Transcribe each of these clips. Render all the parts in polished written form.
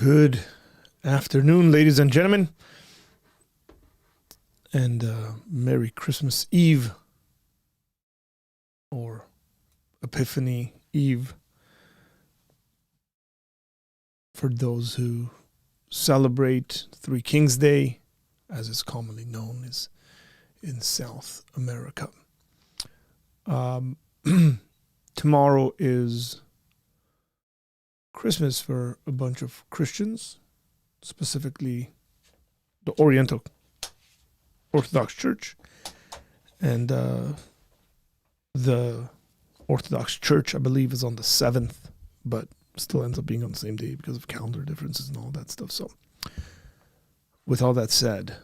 Good afternoon, ladies and gentlemen, and Merry Christmas Eve or Epiphany Eve for those who celebrate Three Kings Day, as it's commonly known as in South America. Tomorrow is Christmas for a bunch of Christians, specifically the Oriental Orthodox Church. And the Orthodox Church, I believe, is on the 7th, but still ends up being on the same day because of calendar differences and all that stuff. So with all that said,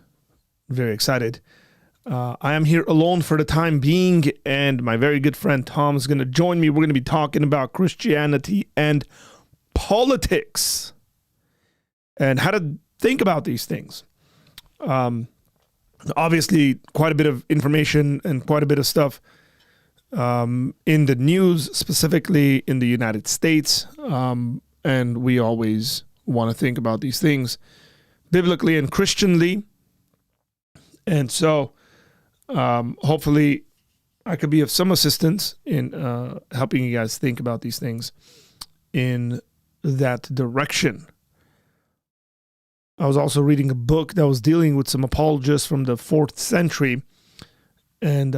very excited. I am here alone for the time being, and my very good friend Tom is going to join me. We're going to be talking about Christianity and politics and how to think about these things. Obviously, quite a bit of information and quite a bit of stuff in the news, specifically in the United States. And we always want to think about these things biblically and Christianly. And so hopefully I could be of some assistance in helping you guys think about these things in that direction. I was also reading a book that was dealing with some apologists from the 4th century, and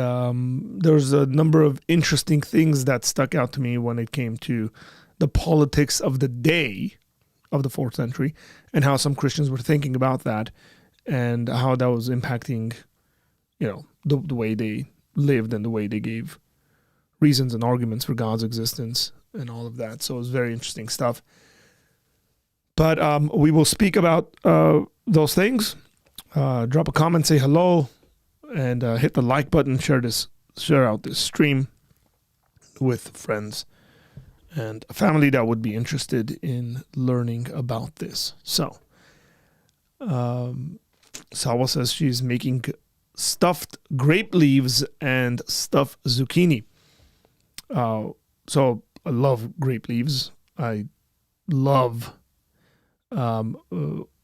there's a number of interesting things that stuck out to me when it came to the politics of the day of the 4th century and how some Christians were thinking about that and how that was impacting, the way they lived and the way they gave reasons and arguments for God's existence and all of that. So it was very interesting stuff. But we will speak about those things. Drop a comment, say hello, and hit the like button. Share out this stream with friends and a family that would be interested in learning about this. So, Sawa says she's making stuffed grape leaves and stuffed zucchini. So I love grape leaves. I love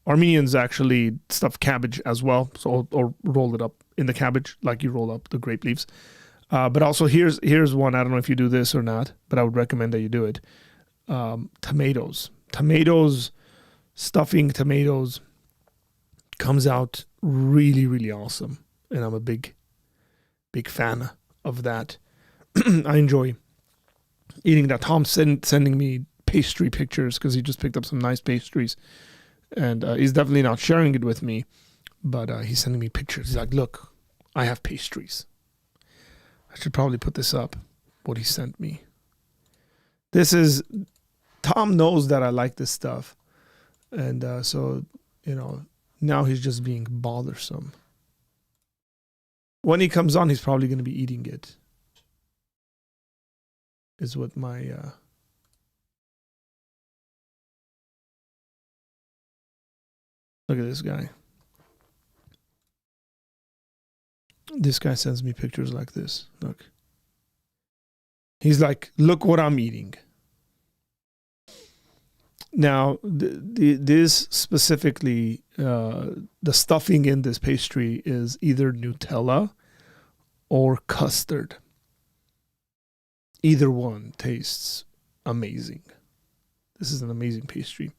Armenians actually stuff cabbage as well, so or roll it up in the cabbage like you roll up the grape leaves. But also here's one. I don't know if you do this or not, but I would recommend that you do it. Tomatoes, stuffing tomatoes comes out really, really awesome, and I'm a big fan of that. I enjoy eating that. Tom's sending me pastry pictures because he just picked up some nice pastries, and he's definitely not sharing it with me, but he's sending me pictures. He's like, look, I have pastries. I should probably put this up, what he sent me. Tom knows that I like this stuff, and so now he's just being bothersome. When he comes on, he's probably going to be eating it, is what my look at this guy. This guy sends me pictures like this. Look. He's like, look what I'm eating. Now, this specifically, the stuffing in this pastry is either Nutella or custard. Either one tastes amazing. This is an amazing pastry.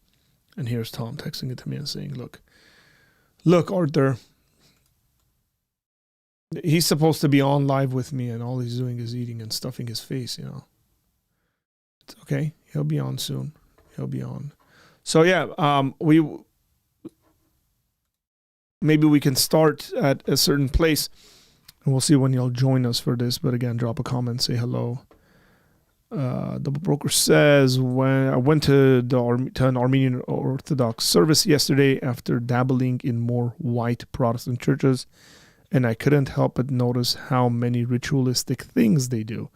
And here's Tom texting it to me and saying, look, Arthur, he's supposed to be on live with me, and all he's doing is eating and stuffing his face, It's okay. He'll be on soon. He'll be on. So yeah, maybe we can start at a certain place, and we'll see when y'all join us for this. But again, drop a comment, say hello. Double Broker says, when I went to an Armenian Orthodox service yesterday after dabbling in more white Protestant churches, and I couldn't help but notice how many ritualistic things they do,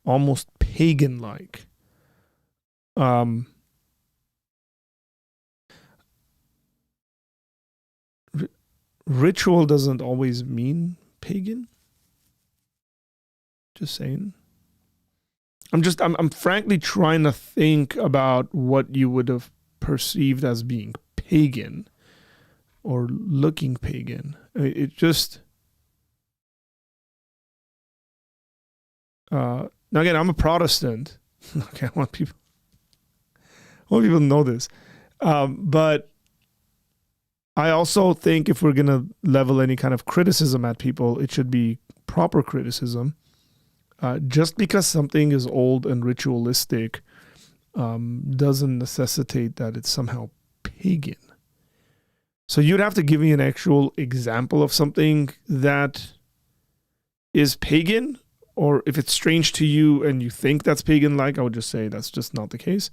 almost pagan-like. Ritual doesn't always mean pagan. Just saying. I'm frankly trying to think about what you would have perceived as being pagan or looking pagan. It just... now again, I'm a Protestant. Okay, I want people to know this. But I also think if we're going to level any kind of criticism at people, it should be proper criticism. Just because something is old and ritualistic doesn't necessitate that it's somehow pagan. So you'd have to give me an actual example of something that is pagan, or if it's strange to you and you think that's pagan-like, I would just say that's just not the case.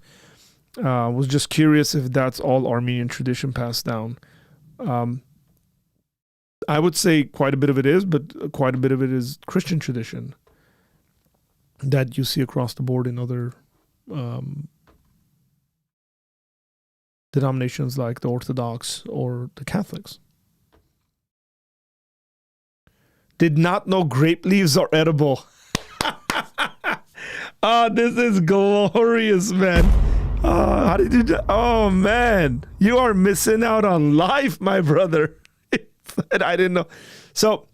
I was just curious if that's all Armenian tradition passed down. I would say quite a bit of it is, but quite a bit of it is Christian tradition that you see across the board in other denominations like the Orthodox or the Catholics. Did not know grape leaves are edible. Oh, this is glorious, man. How did you do? Oh, man. You are missing out on life, my brother. I didn't know. So,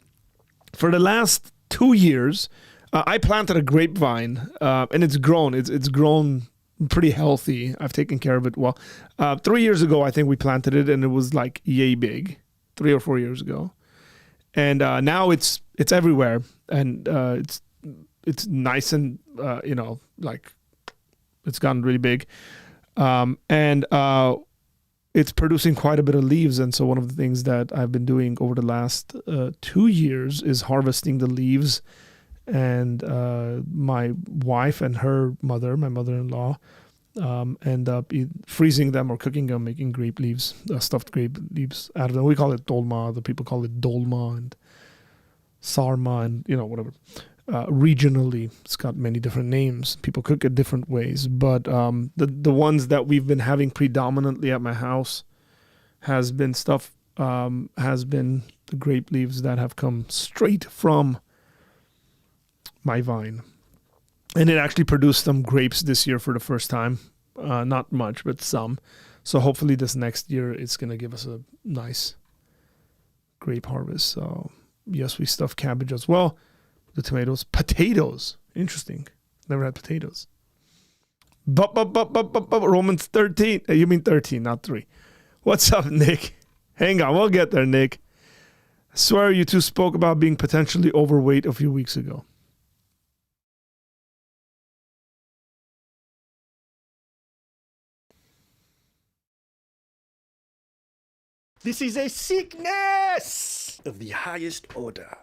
for the last 2 years, I planted a grapevine, and it's grown. It's grown pretty healthy. I've taken care of it well. 3 years ago, I think we planted it, and it was like yay big. 3 or 4 years ago. And now it's everywhere, and it's nice and like it's gotten really big, and it's producing quite a bit of leaves. And so one of the things that I've been doing over the last 2 years is harvesting the leaves, and my wife and her mother, my mother-in-law, end up freezing them or cooking them, making grape leaves, stuffed grape leaves out of them. We call it dolma. Other people call it dolma and sarma and, whatever. Regionally, it's got many different names. People cook it different ways. But the ones that we've been having predominantly at my house has been the grape leaves that have come straight from my vine. And it actually produced some grapes this year for the first time. Not much, but some. So hopefully this next year it's going to give us a nice grape harvest. So yes, we stuffed cabbage as well. The tomatoes. Potatoes. Interesting. Never had potatoes. But Romans 13. You mean 13, not 3. What's up, Nick? Hang on, we'll get there, Nick. I swear you two spoke about being potentially overweight a few weeks ago. This is a sickness of the highest order.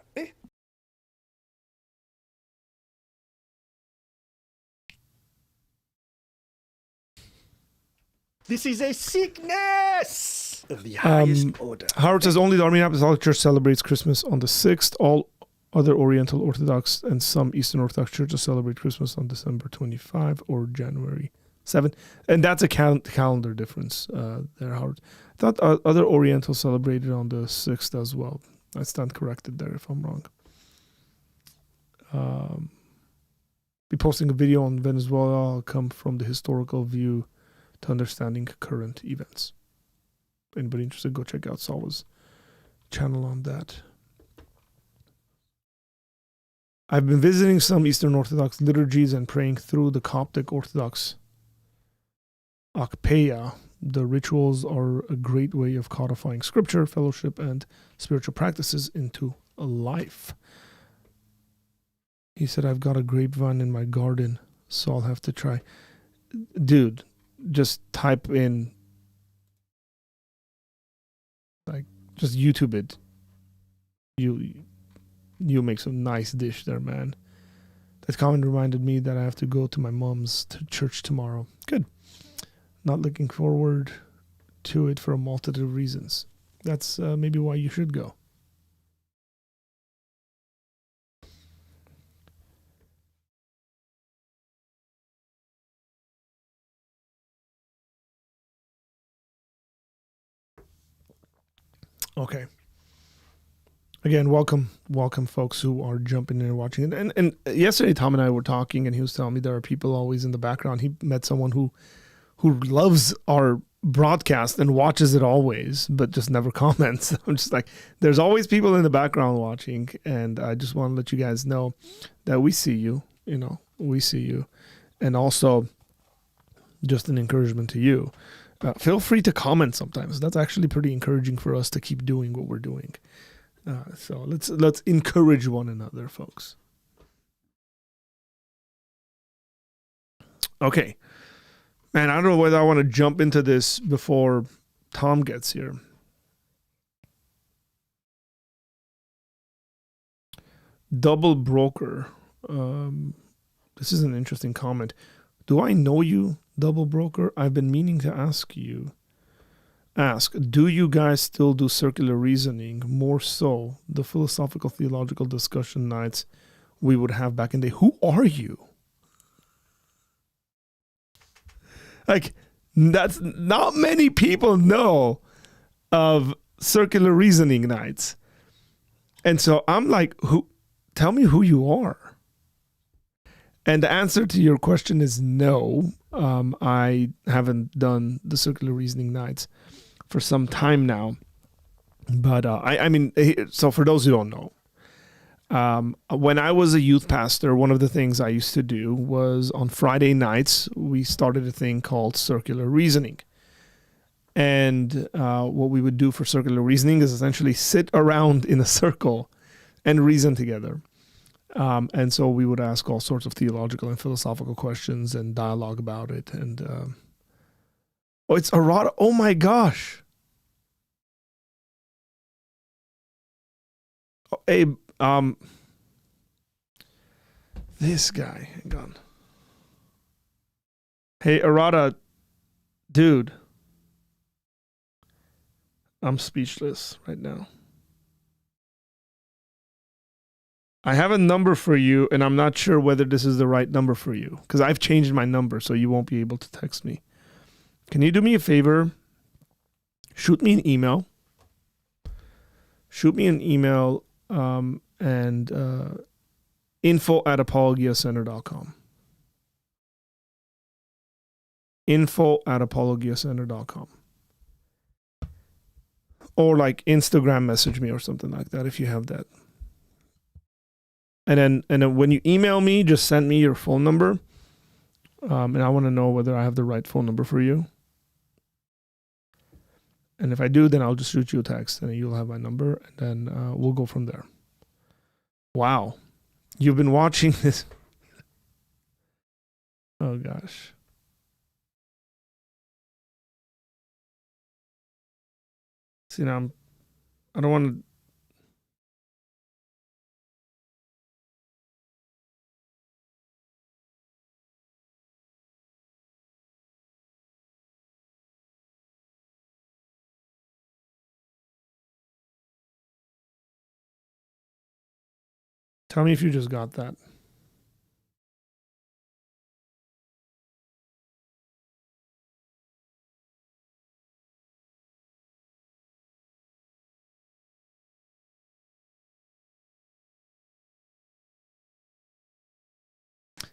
This is a sickness of the highest order. Howard says only the Armenian Apostolic Church celebrates Christmas on the 6th. All other Oriental Orthodox and some Eastern Orthodox churches celebrate Christmas on December 25 or January 7. And that's a calendar difference there, Howard. I thought other Orientals celebrated on the 6th as well. I stand corrected there if I'm wrong. Be posting a video on Venezuela. I'll come from the historical view to understanding current events. Anybody interested, go check out Salwa's channel on that. I've been visiting some Eastern Orthodox liturgies and praying through the Coptic Orthodox Akpeya. The rituals are a great way of codifying scripture, fellowship, and spiritual practices into a life. He said, I've got a grapevine in my garden, so I'll have to try. Dude, just type in, just YouTube it. You make some nice dish there, man. That comment reminded me that I have to go to my mom's church tomorrow. Good. Not looking forward to it for a multitude of reasons. That's maybe why you should go. Okay. Again, welcome folks who are jumping in and watching. And yesterday Tom and I were talking and he was telling me there are people always in the background. He met someone who loves our broadcast and watches it always, but just never comments. I'm just like, there's always people in the background watching, and I just want to let you guys know that we see you, we see you. And also, just an encouragement to you. Feel free to comment sometimes. That's actually pretty encouraging for us to keep doing what we're doing. So let's encourage one another, folks. Okay. Man, I don't know whether I want to jump into this before Tom gets here. Double broker. This is an interesting comment. Do I know you, Double Broker? I've been meaning to ask, do you guys still do circular reasoning? More so, the philosophical theological discussion nights we would have back in the day. Who are you? Like, that's not many people know of circular reasoning nights. And so I'm like, tell me who you are. And the answer to your question is no. I haven't done the circular reasoning nights for some time now. But I mean, so for those who don't know, when I was a youth pastor, one of the things I used to do was on Friday nights, we started a thing called circular reasoning. And what we would do for circular reasoning is essentially sit around in a circle and reason together. And so we would ask all sorts of theological and philosophical questions and dialogue about it. And it's Arada. Oh my gosh. Hey, this guy. Hang on. Hey, Arada, dude. I'm speechless right now. I have a number for you, and I'm not sure whether this is the right number for you, because I've changed my number, so you won't be able to text me. Can you do me a favor? Shoot me an email. And info@apologiacenter.com. info@apologiacenter.com. Or like Instagram message me or something like that if you have that. And then when you email me, just send me your phone number. And I want to know whether I have the right phone number for you. And if I do, then I'll just shoot you a text and you'll have my number. And then we'll go from there. Wow. You've been watching this. Oh, gosh. See, now I don't want to. Tell me if you just got that.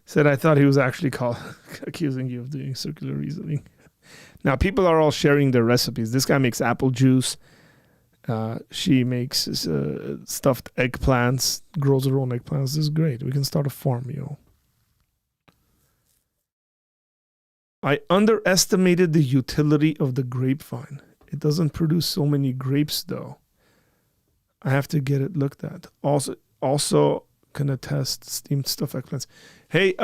Said I thought he was actually accusing you of doing circular reasoning. Now, people are all sharing their recipes. This guy makes apple juice. She makes stuffed eggplants, grows her own eggplants. This is great. We can start a farm, I underestimated the utility of the grapevine. It doesn't produce so many grapes, though. I have to get it looked at. Also can attest steamed stuffed eggplants. Hey,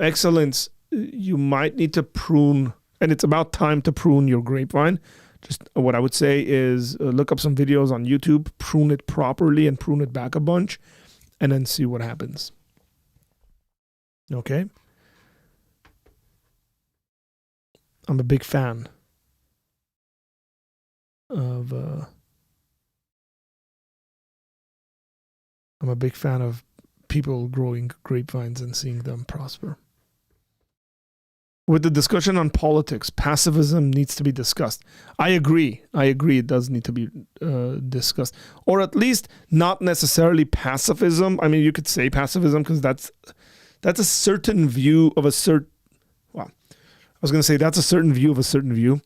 Excellence, you might need to prune, and it's about time to prune your grapevine. Just what I would say is look up some videos on YouTube, prune it properly and prune it back a bunch, and then see what happens. Okay? I'm a big fan of people growing grapevines and seeing them prosper. With the discussion on politics, pacifism needs to be discussed. I agree. It does need to be discussed. Or at least not necessarily pacifism. I mean, you could say pacifism because that's a certain view of a certain... Well, was going to say that's a certain view of a certain view.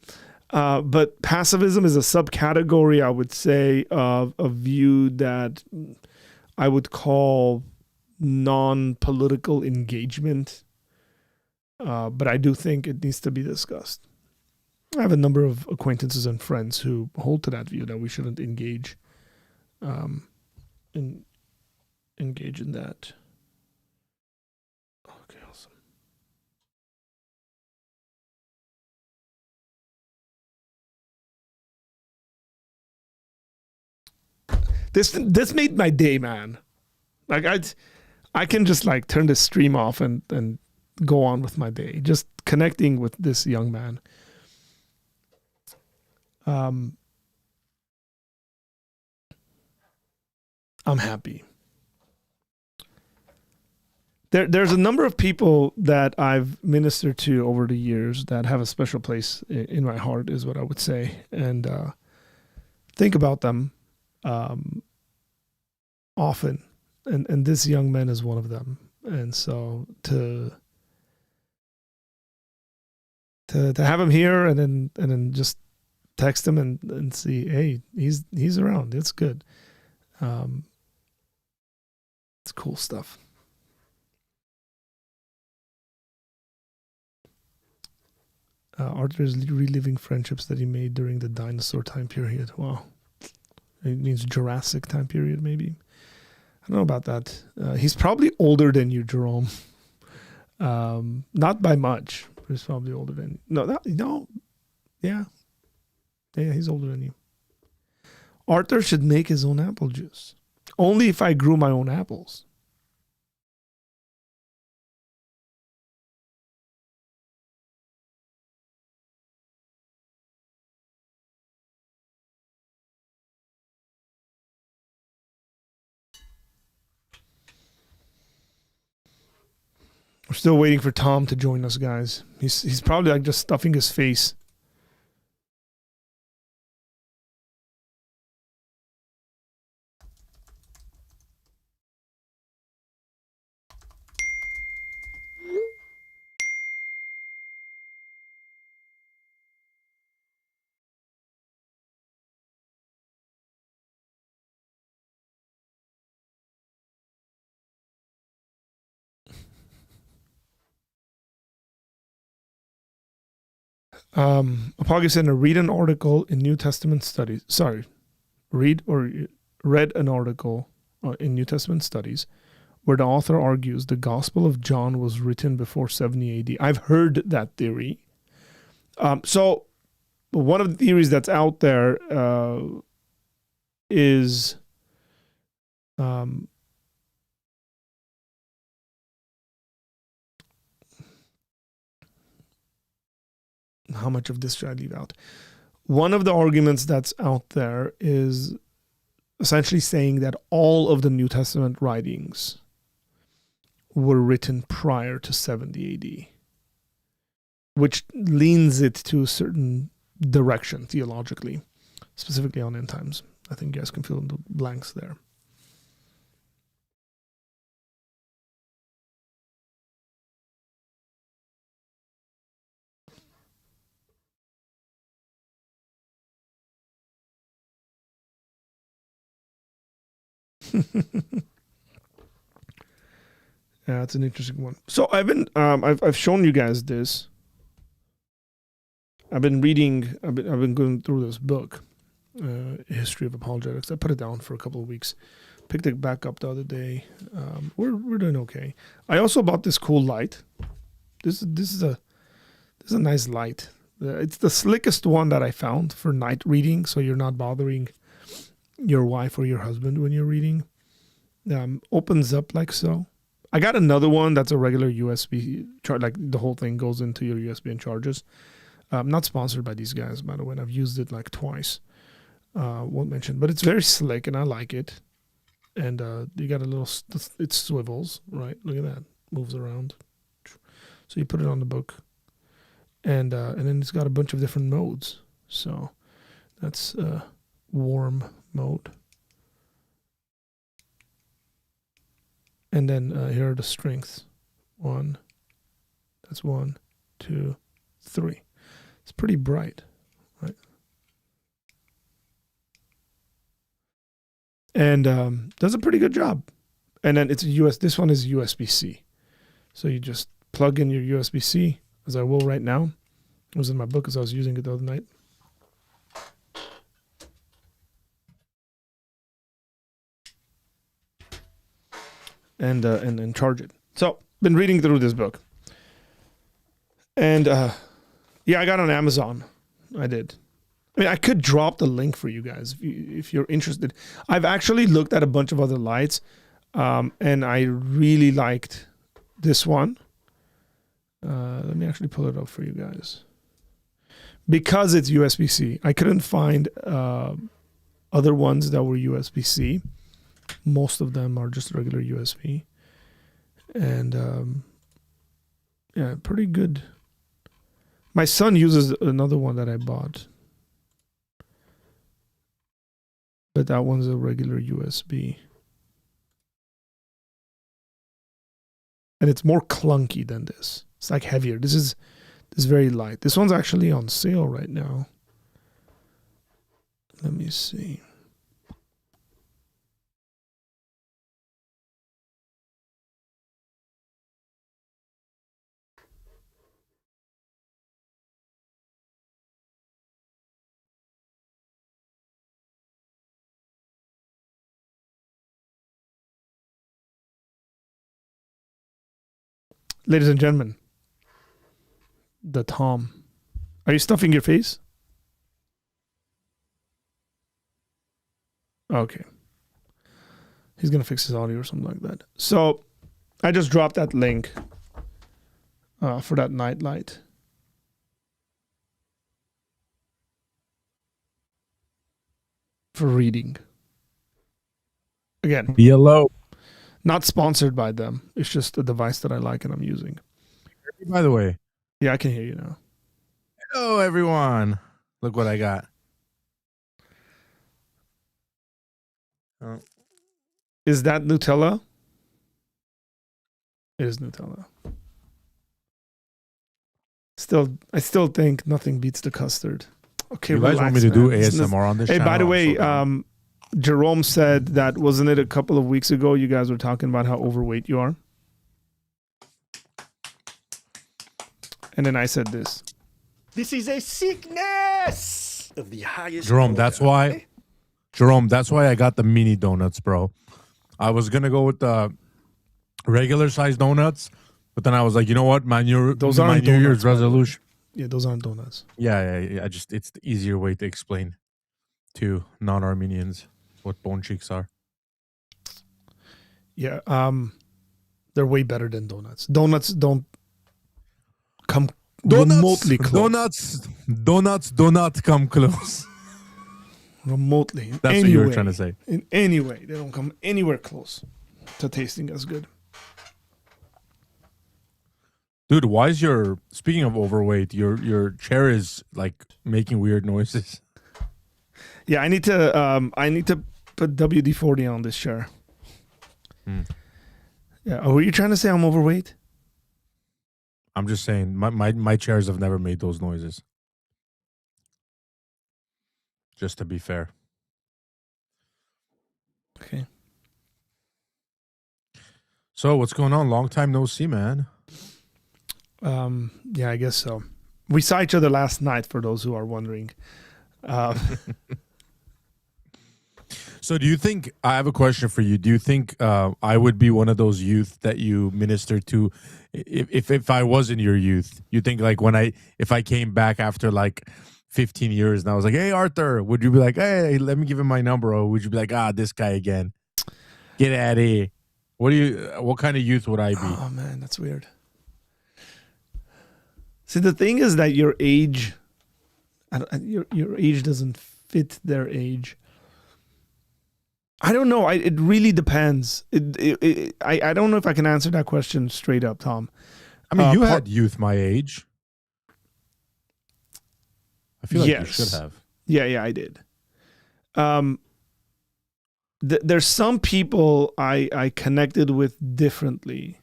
But pacifism is a subcategory, I would say, of a view that I would call non-political engagement. But I do think it needs to be discussed. I have a number of acquaintances and friends who hold to that view that we shouldn't engage in that. Okay, awesome. This made my day, man. Like I can just like turn the stream off and go on with my day. Just connecting with this young man. I'm happy. There's a number of people that I've ministered to over the years that have a special place in my heart, is what I would say, and think about them often, and this young man is one of them. And so to have him here and then just text him and see, hey, he's around. It's good. It's cool stuff. Arthur is reliving friendships that he made during the dinosaur time period. Wow. It means Jurassic time period, maybe. I don't know about that. He's probably older than you, Jerome. Not by much. But he's probably older than you. No. Yeah. Yeah, he's older than you. Arthur should make his own apple juice. Only if I grew my own apples. We're still waiting for Tom to join us, guys. He's probably like just stuffing his face. Apologia Center, read an article in New Testament studies. Read an article in New Testament studies where the author argues the Gospel of John was written before 70 AD. I've heard that theory. So one of the theories that's out there is how much of this should I leave out? One of the arguments that's out there is essentially saying that all of the New Testament writings were written prior to 70 AD, which leans it to a certain direction theologically, specifically on end times. I think you guys can fill in the blanks there. Yeah, that's an interesting one. So I've been I've shown you guys this. I've been going through this book, History of Apologetics. I put it down for a couple of weeks. Picked it back up the other day. We're doing okay. I also bought this cool light. This is a nice light. It's the slickest one that I found for night reading, so you're not bothering your wife or your husband when you're reading. Opens up like so. I got another one that's a regular USB charge, like the whole thing goes into your USB and charges. I'm not sponsored by these guys, by the way. I've used it like twice. Won't mention, but it's very slick and I like it. And you got a little, it swivels, right? Look at that, moves around. So you put it on the book, and then it's got a bunch of different modes. So that's warm mode. And then here are the strengths. That's 1, 2, 3. It's pretty bright, right? And does a pretty good job. And then it's this one is USB-C. So you just plug in your USB-C, as I will right now. It was in my book as I was using it the other night. And charge it. So, been reading through this book. And yeah, I got it on Amazon. I did. I mean, I could drop the link for you guys if you're interested. I've actually looked at a bunch of other lights, and I really liked this one. Let me actually pull it up for you guys. Because it's USB-C, I couldn't find other ones that were USB-C. Most of them are just regular USB. And yeah, pretty good. My son uses another one that I bought. But that one's a regular USB. And it's more clunky than this. It's like heavier. This is very light. This one's actually on sale right now. Let me see. Ladies and gentlemen, the Tom. Are you stuffing your face? Okay. He's going to fix his audio or something like that. So I just dropped that link for that night light. For reading. Again. Yellow. Not sponsored by them. It's just a device that I like and I'm using. By the way. Yeah, I can hear you now. Hello, everyone. Look what I got. Oh. Is that Nutella? It is Nutella. I still think nothing beats the custard. Okay, you guys want me to do ASMR on this channel? Hey, by the way, Jerome said that, wasn't it a couple of weeks ago, you guys were talking about how overweight you are? And then I said this. This is a sickness of the highest Jerome, order. that's why I got the mini donuts, bro. I was going to go with the regular size donuts, but then I was like, you know what? My New Year's resolution. Yeah, those aren't donuts. Yeah. It's the easier way to explain to non-Armenians what bone cheeks are. Yeah, they're way better than donuts. Donuts don't come remotely close. Donuts do not come close. Remotely. That's what you were trying to say. In any way, they don't come anywhere close to tasting as good. Dude, speaking of overweight, your chair is like making weird noises. Yeah, I need to put WD-40 on this chair. Yeah. Were you trying to say I'm overweight? I'm just saying my chairs have never made those noises. Just to be fair. Okay. So what's going on? Long time no see, man. Yeah, I guess so. We saw each other last night, for those who are wondering. So do you think, I have a question for you. Do you think I would be one of those youth that you minister to if I was in your youth? You think like if I came back after like 15 years and I was like, hey, Arthur, would you be like, hey, let me give him my number? Or would you be like, this guy again? Get out of here. What kind of youth would I be? Oh, man, that's weird. See, the thing is that your age doesn't fit their age. I don't know. It really depends. I don't know if I can answer that question straight up, Tom. I mean, you had youth my age. I feel like you should have. Yeah, I did. There's some people I connected with differently.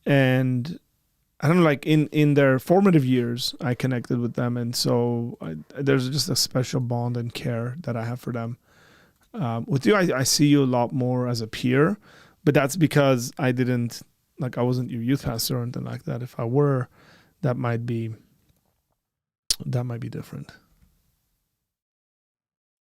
And I don't know, like in their formative years, I connected with them, and so there's just a special bond and care that I have for them. With you, I see you a lot more as a peer, but that's because I wasn't your youth pastor or anything like that. If I were, that might be different.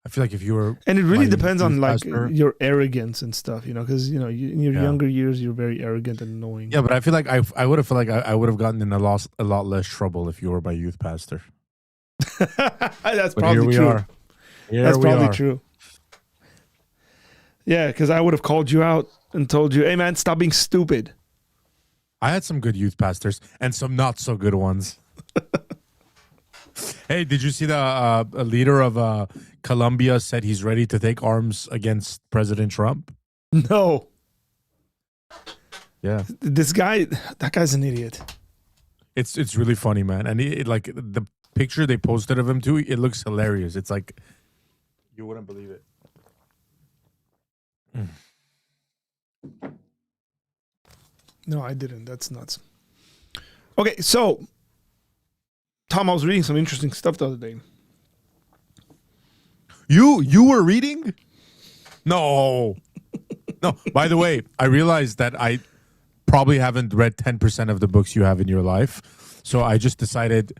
I feel like if you were, and it really depends on like pastor, your arrogance and stuff, because in your younger years you're very arrogant and annoying. Yeah, but I feel like I would have felt like I would have gotten in a lot less trouble if you were my youth pastor. That's but probably here true. We are. That's probably true. Yeah, because I would have called you out and told you, "Hey, man, stop being stupid." I had some good youth pastors and some not so good ones. Hey, did you see the a leader of Colombia said he's ready to take arms against President Trump? No. Yeah. That guy's an idiot. It's really funny, man. And like the picture they posted of him too, it looks hilarious. It's like you wouldn't believe it. No, I didn't. That's nuts. Okay, so Tom, I was reading some interesting stuff the other day. You were reading? No. No. By the way, I realized that I probably haven't read 10% of the books you have in your life. So I just decided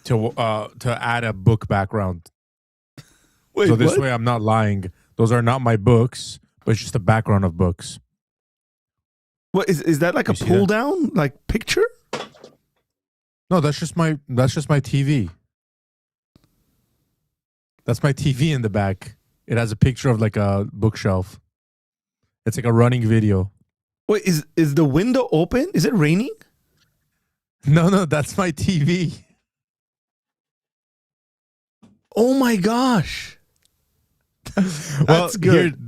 to add a book background. Wait, so this what? way I'm not lying. Those are not my books, but it's just a background of books. What is that like a pull down like picture? No, that's just my TV. That's my TV in the back. It has a picture of like a bookshelf. It's like a running video. Wait, is the window open? Is it raining? No, that's my TV. Oh my gosh. That's good.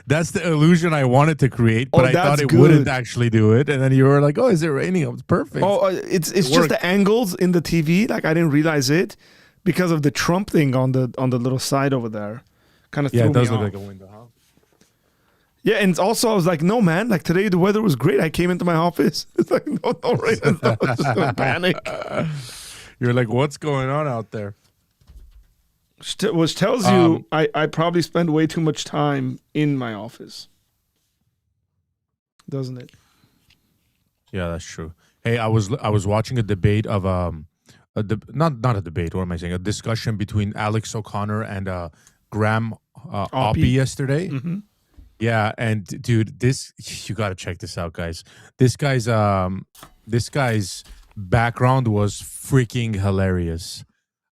That's the illusion I wanted to create, but I thought it wouldn't actually do it. And then you were like, "Oh, is it raining?" It's perfect. Oh, it's just the angles in the TV. Like I didn't realize it because of the Trump thing on the little side over there. Kind of it does me look off. like a window, huh? Yeah, and also I was like, no, man. Like today the weather was great. I came into my office. It's like no rain. I was just in panic. You're like, what's going on out there? Which tells you I probably spend way too much time in my office, doesn't it? Yeah, that's true. Hey, I was watching a debate of not a debate. What am I saying? A discussion between Alex O'Connor and Graham Oppie yesterday. Mm-hmm. Yeah, and dude, you got to check this out, guys. This guy's background was freaking hilarious.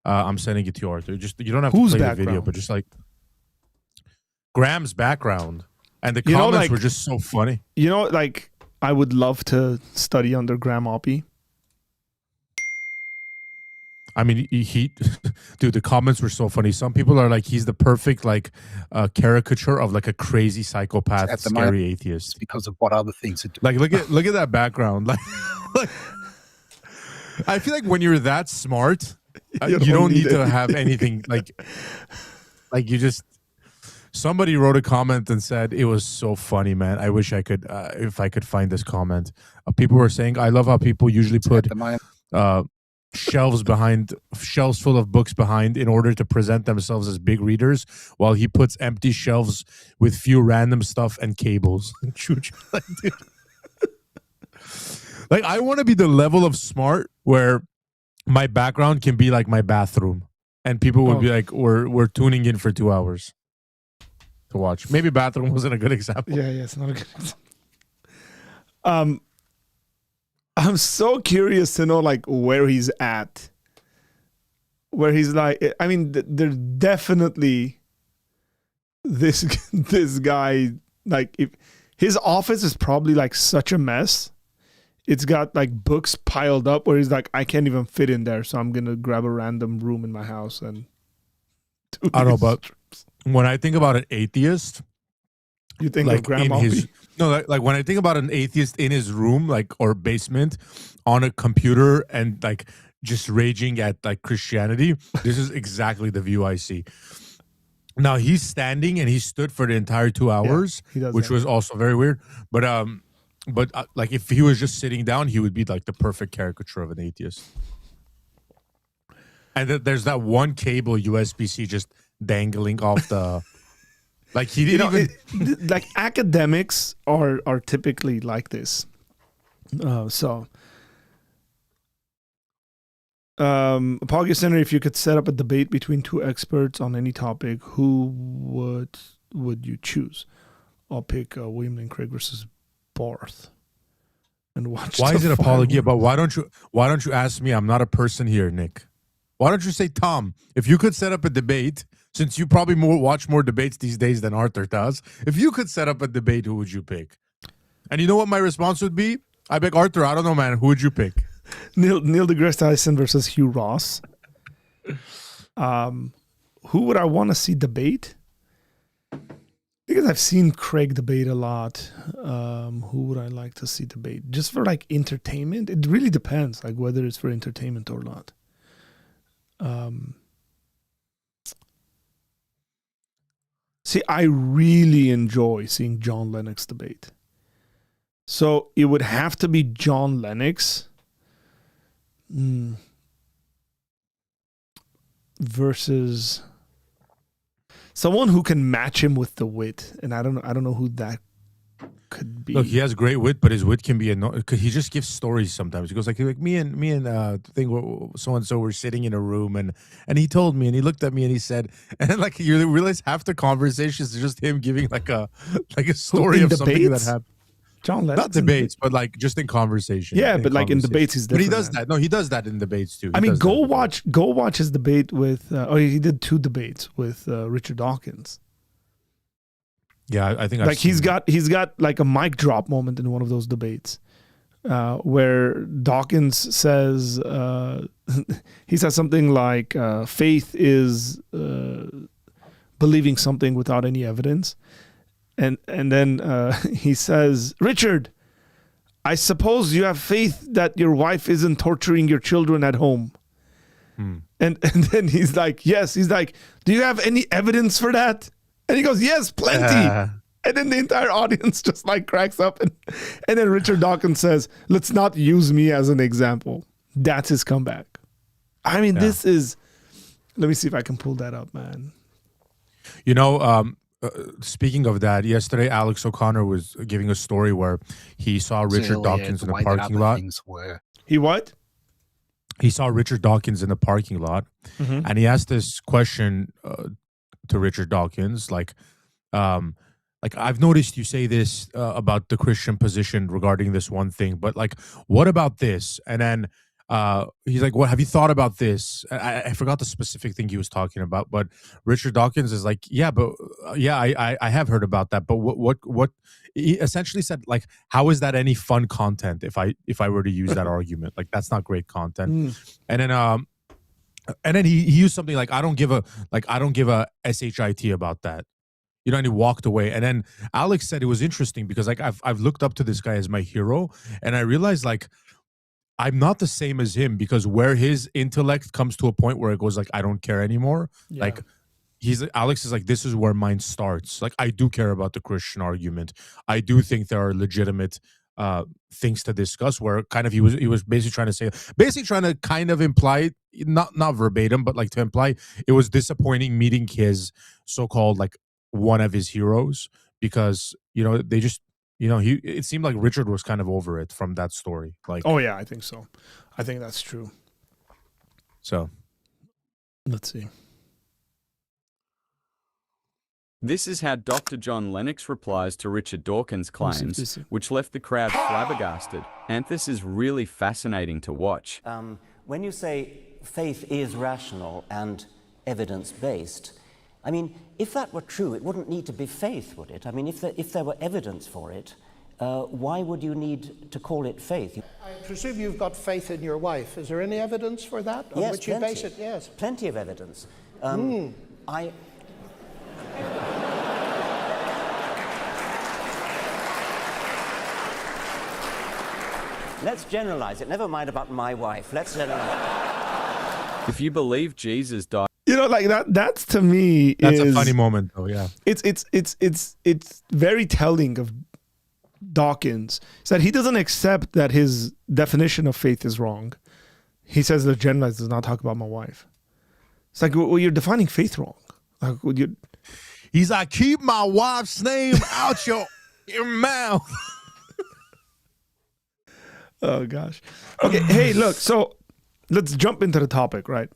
I'm sending it to you, Arthur. Just you don't have to play the video, but just like Graham's background and the comments were just so funny. You know, like I would love to study under Graham Oppie. I mean, dude, the comments were so funny. Some people are like, he's the perfect like caricature of like a crazy psychopath, scary atheist. Because of what other things are doing. Like, look at that background. Like, I feel like when you're that smart, you don't need to have anything like you just. Somebody wrote a comment and said it was so funny, man. I wish I could, if I could find this comment. People were saying, I love how people usually put shelves full of books behind in order to present themselves as big readers, while he puts empty shelves with few random stuff and cables. Like, I want to be the level of smart where my background can be like my bathroom, and people would be like, "We're tuning in for 2 hours to watch." Maybe bathroom wasn't a good example. Yeah, it's not a good example. I'm so curious to know like where he's at. Where he's like, I mean, there's definitely this guy, like, if his office is probably like such a mess. It's got like books piled up where he's like, I can't even fit in there, so I'm gonna grab a random room in my house and do I don't know, but when I think about an atheist, you think like of Grandma? like when I think about an atheist in his room, like, or basement on a computer and like just raging at like Christianity, this is exactly the view I see. Now he's standing and he stood for the entire 2 hours, which was also very weird. But But like if he was just sitting down, he would be like the perfect caricature of an atheist. And there's that one cable USB-C just dangling off the. Like he didn't even. Like academics are typically like this. Apologia Center, if you could set up a debate between two experts on any topic, who would you choose? I'll pick William Lane Craig versus Barth. And watch. Why is it Apologia? But why don't you ask me? I'm not a person here, Nick. Why don't you say, Tom, if you could set up a debate, since you probably watch more debates these days than Arthur does, if you could set up a debate, who would you pick? And you know what my response would be? I pick Arthur. I don't know, man. Who would you pick? Neil deGrasse Tyson versus Hugh Ross. Who would I want to see debate? Because I've seen Craig debate a lot. Who would I like to see debate? Just for like entertainment? It really depends, like whether it's for entertainment or not. See, I really enjoy seeing John Lennox debate. So it would have to be John Lennox versus someone who can match him with the wit, and I don't know who that could be. Look, he has great wit, but his wit can be annoying because he just gives stories sometimes. He goes like me and so and so were sitting in a room and he told me and he looked at me and he said, and like you realize half the conversation is just him giving like a story of something that happened. John Lennox, not debates, but like just in conversation. Yeah, but like in debates, he's different. But he does that. No, he does that in debates too. I mean, go watch his debate with. He did 2 debates with Richard Dawkins. Yeah, I think like he's got like a mic drop moment in one of those debates, where Dawkins says he says something like faith is believing something without any evidence. And then he says, Richard, I suppose you have faith that your wife isn't torturing your children at home. And then he's like, yes. He's like, do you have any evidence for that? And he goes, yes, plenty. And then the entire audience just like cracks up. And then Richard Dawkins says, let's not use me as an example. That's his comeback. I mean, this is, let me see if I can pull that up, man. You know, speaking of that, yesterday Alex O'Connor was giving a story where he saw Richard Dawkins in the parking lot. He what? He saw Richard Dawkins in the parking lot, and he asked this question to Richard Dawkins, like I've noticed you say this about the Christian position regarding this one thing, but like, what about this? And then he's like, what have you thought about this? I forgot the specific thing he was talking about, but Richard Dawkins is like, I have heard about that, but what he essentially said, like, how is that any fun content if I were to use that argument? Like, that's not great content. And then he used something like, I don't give a shit about that. You know, and he walked away. And then Alex said it was interesting because like I've looked up to this guy as my hero, and I realized like I'm not the same as him, because where his intellect comes to a point where it goes like, I don't care anymore. Yeah. Like Alex is like, this is where mine starts. Like, I do care about the Christian argument. I do think there are legitimate things to discuss, where kind of he was basically trying to kind of imply, not verbatim, but like to imply it was disappointing meeting his so-called like one of his heroes, because, you know, they just, you know, it seemed like Richard was kind of over it from that story. Like, oh yeah, I think so. I think that's true. So let's see. This is how Dr. John Lennox replies to Richard Dawkins' claims, which left the crowd flabbergasted. And this is really fascinating to watch. When you say faith is rational and evidence-based, I mean, if that were true, it wouldn't need to be faith, would it? I mean, if there were evidence for it, why would you need to call it faith? I presume you've got faith in your wife. Is there any evidence for that? Yes, which you base it? Yes, plenty of evidence. Let's generalize it. Never mind about my wife. Let's generalize. If you believe Jesus died, you know, like that's to me that's a funny moment though. Yeah, it's very telling of Dawkins said he doesn't accept that his definition of faith is wrong. He says the Gentiles does not talk about my wife. It's like, well, you're defining faith wrong. Like, He's like, keep my wife's name out your mouth. Oh, gosh. Okay, hey, look, so let's jump into the topic, right?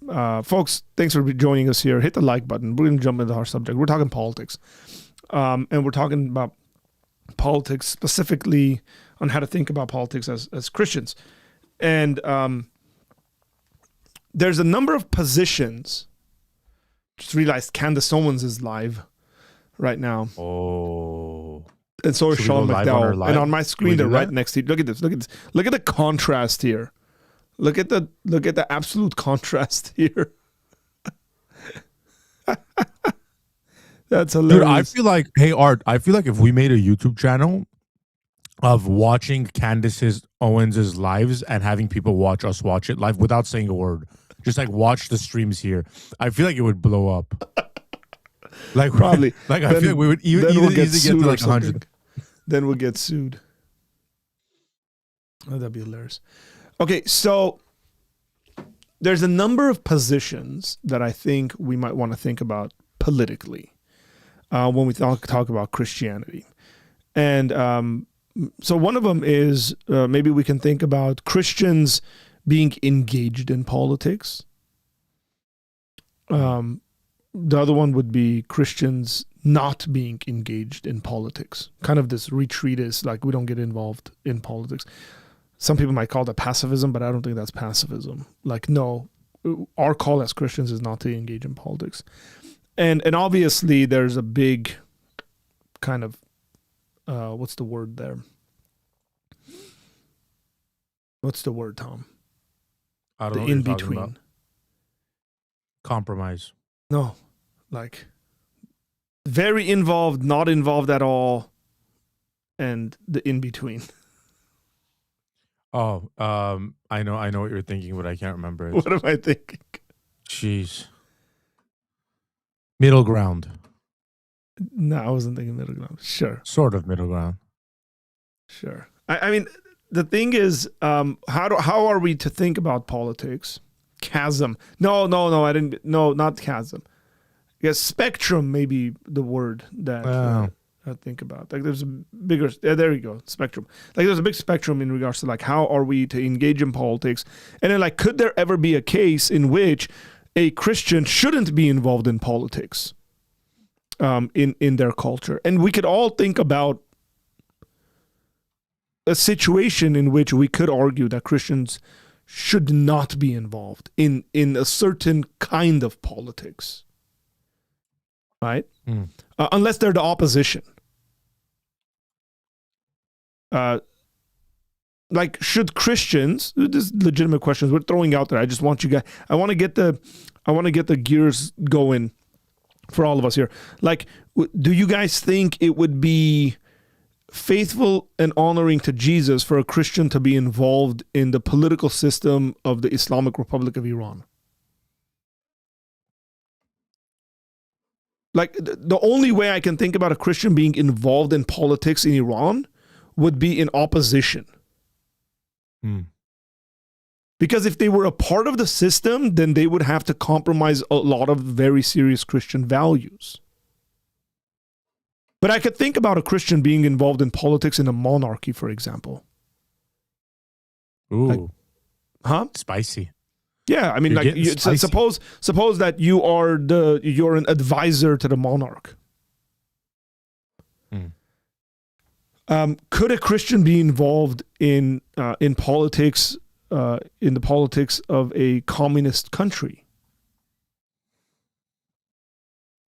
Folks, thanks for joining us here. Hit the like button. We're going to jump into our subject. We're talking politics. And we're talking about politics, specifically on how to think about politics as Christians. And there's a number of positions. Just realized Candace Owens is live right now. Oh. And so is Should we Sean go live on McDowell. our live? And on my screen, they're do right that? next to you. Look at this. Look at this. Look at the contrast here. Look at the absolute contrast here. That's hilarious. Dude, I feel like, hey, Art, I feel like if we made a YouTube channel of watching Candace Owens' lives and having people watch us watch it live without saying a word, just like watch the streams here, I feel like it would blow up. Like Probably. Like I feel like we would then we'll easily get sued to or like 100. something. Then we'll get sued. Oh, that'd be hilarious. Okay, so there's a number of positions that I think we might want to think about politically when we talk about Christianity. And so one of them is maybe we can think about Christians being engaged in politics. The other one would be Christians not being engaged in politics. Kind of this retreatist, like we don't get involved in politics. Some people might call that pacifism, but I don't think that's pacifism. Like, no, our call as Christians is not to engage in politics. And obviously there's a big kind of, what's the word there? What's the word, Tom? I don't The know what you're talking in-between. about. Compromise. No, like very involved, not involved at all, and the in-between. Oh, I know what you're thinking, but I can't remember it. What am I thinking? Jeez. Middle ground. No, I wasn't thinking middle ground. Sure. Sort of middle ground. Sure. I mean, the thing is, how are we to think about politics? Chasm. No, I didn't. No, not chasm. Yes, spectrum may be the word that I think about. Like there's a bigger, there you go, spectrum. Like there's a big spectrum in regards to like how are we to engage in politics? And then like, could there ever be a case in which a Christian shouldn't be involved in politics in their culture? And we could all think about a situation in which we could argue that Christians should not be involved in a certain kind of politics, right? Unless they're the opposition. Like, should Christians? This is legitimate questions we're throwing out there. I just want you guys. I want to get the gears going for all of us here. Like, do you guys think it would be faithful and honoring to Jesus for a Christian to be involved in the political system of the Islamic Republic of Iran? Like, the only way I can think about a Christian being involved in politics in Iran would be in opposition. Because if they were a part of the system, then they would have to compromise a lot of very serious Christian values. But I could think about a Christian being involved in politics in a monarchy, for example. Ooh. Like, huh? Spicy. Yeah, I mean, You're like, getting spicy. suppose that you're an advisor to the monarch. Could a Christian be involved in politics, in the politics of a communist country?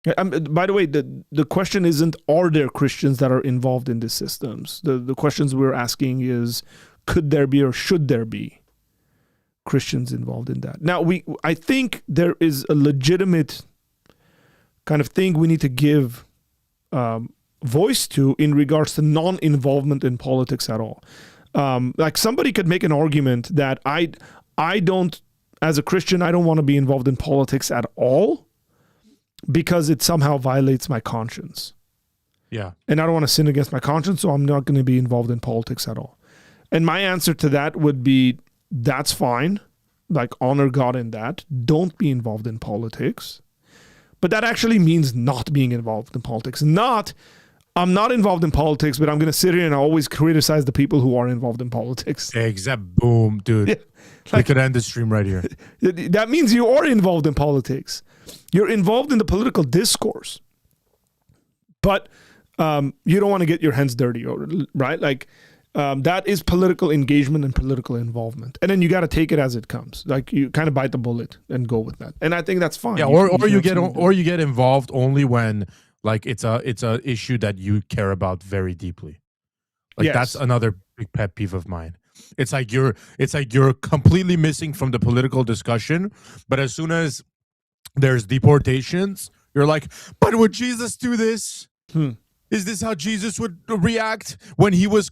By the way, the question isn't, are there Christians that are involved in these systems? The questions we're asking is, could there be or should there be Christians involved in that? Now, I think there is a legitimate kind of thing we need to give voice to in regards to non-involvement in politics at all. Like somebody could make an argument that I don't, as a Christian, I don't want to be involved in politics at all, because it somehow violates my conscience. Yeah. And I don't want to sin against my conscience, so I'm not going to be involved in politics at all. And my answer to that would be, that's fine. Like, honor God in that. Don't be involved in politics. But that actually means not being involved in politics. I'm not involved in politics, but I'm going to sit here and always criticize the people who are involved in politics. Exact. Boom, dude. Yeah. We could end the stream right here. That means you are involved in politics. You're involved in the political discourse. But you don't want to get your hands dirty, right? Like, that is political engagement and political involvement. And then you got to take it as it comes. Like, you kind of bite the bullet and go with that. And I think that's fine. Yeah, or you get involved only when like it's a issue that you care about very deeply. Like, yes. That's another big pet peeve of mine. It's like you're completely missing from the political discussion, but as soon as there's deportations, you're like, but would Jesus do this? Is this how Jesus would react when he was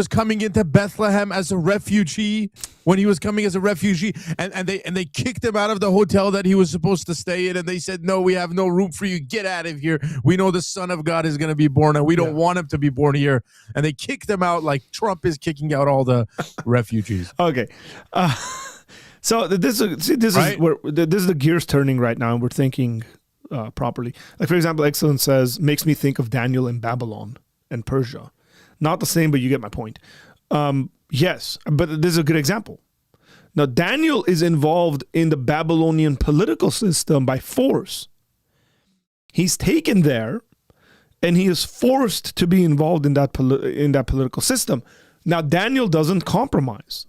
coming into Bethlehem as a refugee? When he was coming as a refugee, and they kicked him out of the hotel that he was supposed to stay in, and they said, "No, we have no room for you. Get out of here. We know the Son of God is going to be born, and we don't want him to be born here." And they kicked him out like Trump is kicking out all the refugees. Okay, so this is the gears turning right now, and we're thinking properly. Like, for example, Excellence says, makes me think of Daniel in Babylon and Persia. Not the same, but you get my point. Yes, but this is a good example. Now, Daniel is involved in the Babylonian political system by force. He's taken there, and he is forced to be involved in that political system. Now, Daniel doesn't compromise.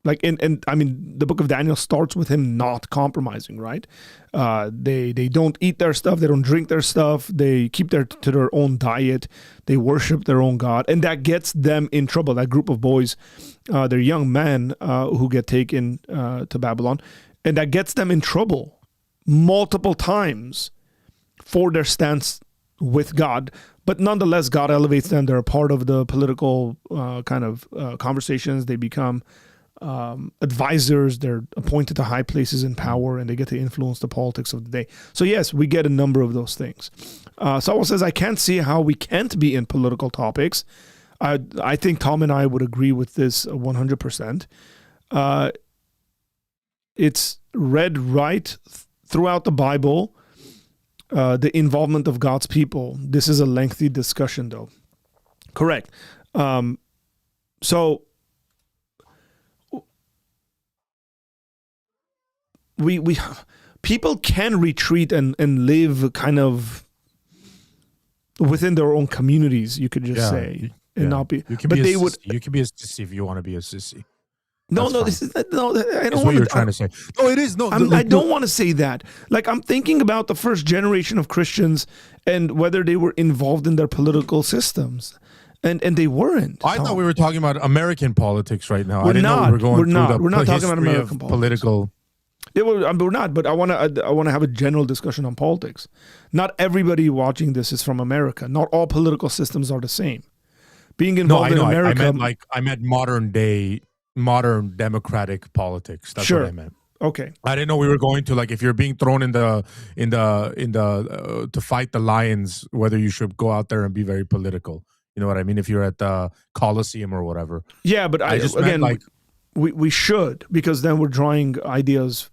Like, and I mean, the book of Daniel starts with him not compromising, right? They don't eat their stuff. They don't drink their stuff. They keep to their own diet. They worship their own God. And that gets them in trouble. That group of boys, they're young men who get taken to Babylon. And that gets them in trouble multiple times for their stance with God. But nonetheless, God elevates them. They're a part of the political kind of conversations. They become advisors. They're appointed to high places in power, and they get to influence the politics of the day. So yes, we get a number of those things. Saul says, I can't see how we can't be in political topics. I think Tom and I would agree with this 100%. It's read right throughout the Bible, the involvement of God's people. This is a lengthy discussion, though. Correct. So we people can retreat and live kind of within their own communities, you could just say, and not be. You can but be they a would. sissy. You can be a sissy if you want to be a sissy. No, That's no, fine. this is no. I That's don't what you're want trying to say. No, it is no. I don't want to say that. Like, I'm thinking about the first generation of Christians and whether they were involved in their political systems. And they weren't. I thought we were talking about American politics right now. We're I didn't know we were going We're through not. the We're not talking about history American of politics. political. We're not, but I want to have a general discussion on politics. Not everybody watching this is from America. Not all political systems are the same. Being involved in America, I meant modern democratic politics. That's what I meant. Okay. I didn't know we were going to, like, if you're being thrown in the to fight the lions, whether you should go out there and be very political. You know what I mean? If you're at the Coliseum or whatever. Yeah, but I just again, meant, like, we should, because then we're drawing ideas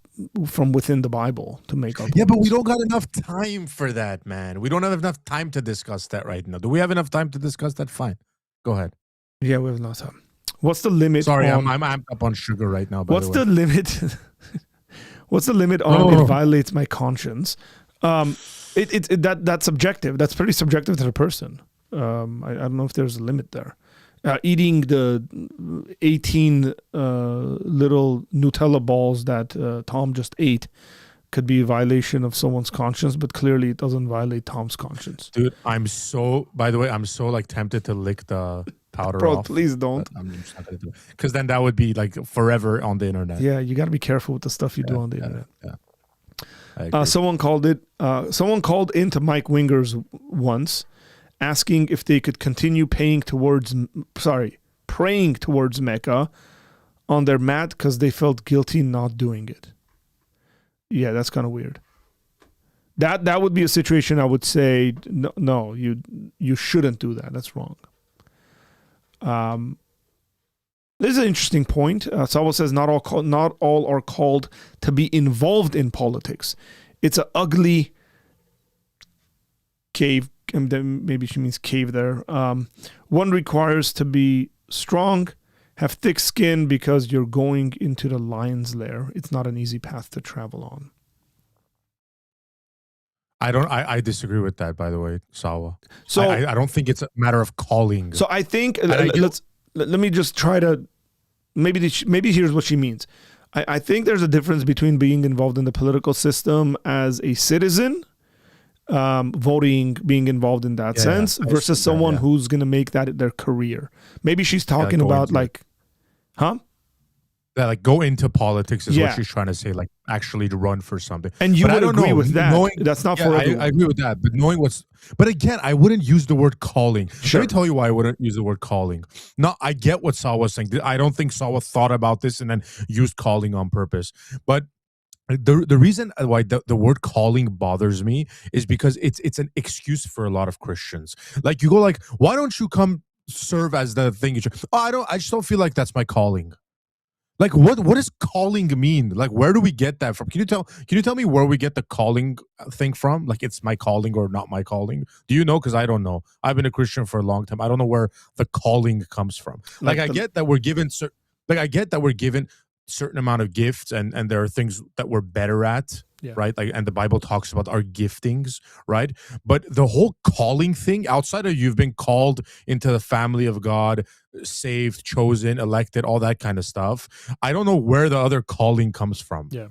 from within the Bible to make our points. Yeah, but we don't got enough time for that, man. We don't have enough time to discuss that right now. Do we have enough time to discuss that? Fine. Go ahead. Yeah, we have enough time. What's the limit? Sorry, on, I'm amped up on sugar right now. What's the limit? What's the limit on it violates my conscience? That's subjective. That's pretty subjective to the person. I don't know if there's a limit there. Eating the 18 little Nutella balls that Tom just ate could be a violation of someone's conscience, but clearly it doesn't violate Tom's conscience. Dude, by the way, I'm so like tempted to lick the powder Bro, off. please don't. I'm just not gonna do it. Because then that would be like forever on the internet. Yeah, you got to be careful with the stuff you do on the internet. Yeah. Someone called into Mike Wingers once, asking if they could continue praying towards Mecca on their mat because they felt guilty not doing it. Yeah, that's kind of weird. That would be a situation I would say no, you shouldn't do that. That's wrong. This is an interesting point. Sawa says not all are called to be involved in politics. It's an ugly cave. Maybe she means cave there. One requires to be strong, have thick skin because you're going into the lion's lair. It's not an easy path to travel on. I disagree with that, by the way, Sawa. So I don't think it's a matter of calling. So I think let me just try to maybe here's what she means. I think there's a difference between being involved in the political system as a citizen, voting, being involved in that sense, versus someone who's going to make that their career. Maybe she's talking about that like go into politics is what she's trying to say, like actually to run for something. And you would agree with that. That's not for everyone. I agree with that, but again, I wouldn't use the word calling. Sure. Let me tell you why I wouldn't use the word calling. No, I get what Sawa was saying. I don't think Sawa thought about this and then used calling on purpose. But the reason why the word calling bothers me is because it's an excuse for a lot of Christians. Like you go like, why don't you come serve as the thing? I just don't feel like that's my calling. Like what does calling mean? Like where do we get that from? Can you tell me where we get the calling thing from? Like it's my calling or not my calling? Do you know? Because I don't know. I've been a Christian for a long time. I don't know where the calling comes from. Like I get that we're given certain amount of gifts and there are things that we're better at. Yeah. Right. Like, and the Bible talks about our giftings, right? But the whole calling thing, outside of you've been called into the family of God, saved, chosen, elected, all that kind of stuff, I don't know where the other calling comes from. Yeah.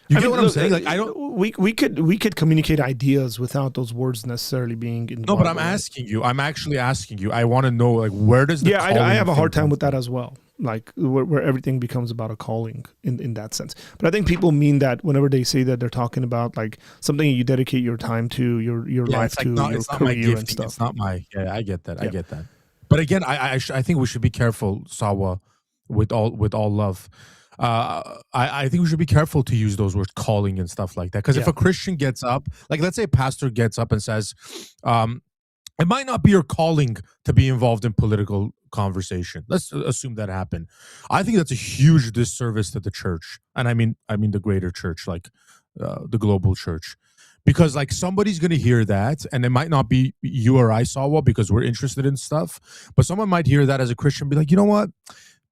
You get what I'm saying? Like I don't. We could communicate ideas without those words necessarily being in. No, but I'm asking you. I'm actually asking you. I want to know like where does the calling I have a hard time with that as well. Like where everything becomes about a calling in that sense. But I think people mean that whenever they say that, they're talking about like something you dedicate your time to, your life to, your career and stuff. It's not my. Yeah, I get that. I get that. But again, I think we should be careful, Sawa, with all love. I think we should be careful to use those words calling and stuff like that. Because if a Christian gets up, like let's say a pastor gets up and says, it might not be your calling to be involved in political conversation. Let's assume that happened. I think that's a huge disservice to the church. And I mean the greater church, like the global church. Because like somebody's going to hear that and it might not be you or I, Sawa, because we're interested in stuff. But someone might hear that as a Christian and be like, you know what?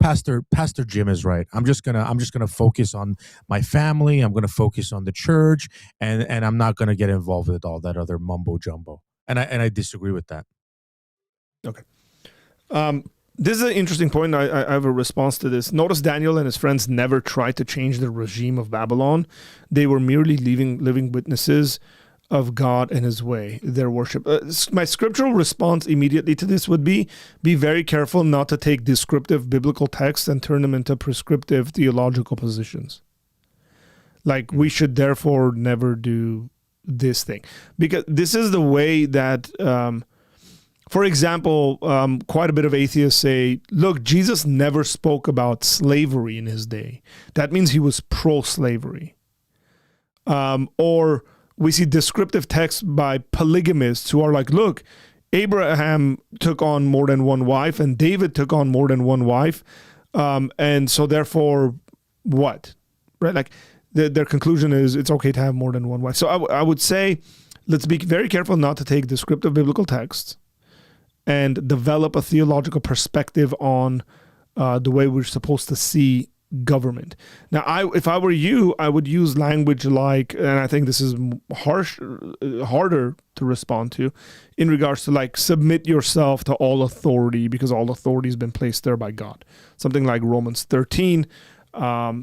Pastor Jim is right. I'm just gonna focus on my family. I'm gonna focus on the church, and I'm not gonna get involved with all that other mumbo jumbo. And I disagree with that. Okay. This is an interesting point. I have a response to this. Notice Daniel and his friends never tried to change the regime of Babylon. They were merely living witnesses of God and his way, their worship. My scriptural response immediately to this would be very careful not to take descriptive biblical texts and turn them into prescriptive theological positions. Like we should therefore never do this thing. Because this is the way that, for example, quite a bit of atheists say, look, Jesus never spoke about slavery in his day. That means he was pro-slavery. Or we see descriptive texts by polygamists who are like, look, Abraham took on more than one wife and David took on more than one wife. And so therefore what? Right? Like their conclusion is it's okay to have more than one wife. So I would say, let's be very careful not to take descriptive biblical texts and develop a theological perspective on the way we're supposed to see government. Now, if I were you, I would use language like, and I think this is harder to respond to, in regards to like submit yourself to all authority because all authority has been placed there by God. Something like Romans 13,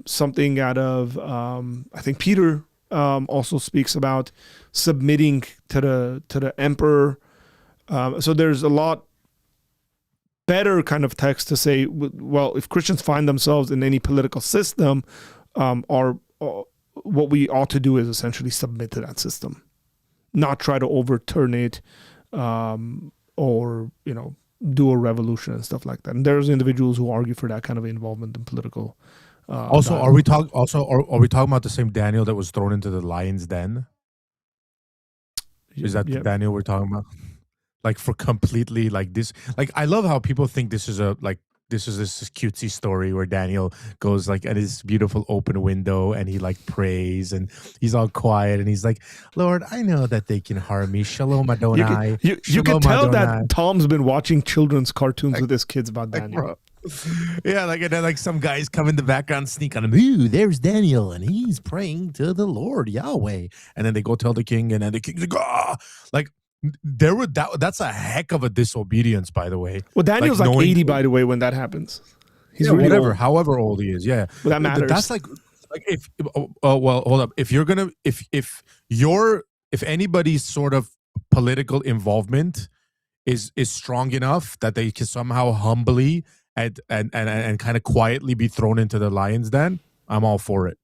something out of, I think Peter also speaks about submitting to the emperor. So there's a lot better kind of text to say, well, if Christians find themselves in any political system, what we ought to do is essentially submit to that system, not try to overturn it, or do a revolution and stuff like that. And there's individuals who argue for that kind of involvement in political. Are we talking about the same Daniel that was thrown into the lion's den? Is that the Yeah. Daniel we're talking about? Like for completely like this. Like I love how people think this is this cutesy story where Daniel goes like at his beautiful open window and he like prays and he's all quiet and he's like, Lord, I know that they can harm me. Shalom Adonai. You can Shalom tell Adonai. that Tom's been watching children's cartoons with his kids about Daniel. Bro. Yeah, like and then like some guys come in the background, sneak on him. Ooh, there's Daniel, and he's praying to the Lord Yahweh. And then they go tell the king, and then the king's like, ah, like that's a heck of a disobedience, by the way. Well, Daniel's like knowing- 80, by the way, when that happens. He's yeah, really whatever, old. however old he is, yeah. Well, that matters. That's like if well, hold up. If you're gonna if anybody's sort of political involvement is strong enough that they can somehow humbly and kind of quietly be thrown into the lion's den, I'm all for it.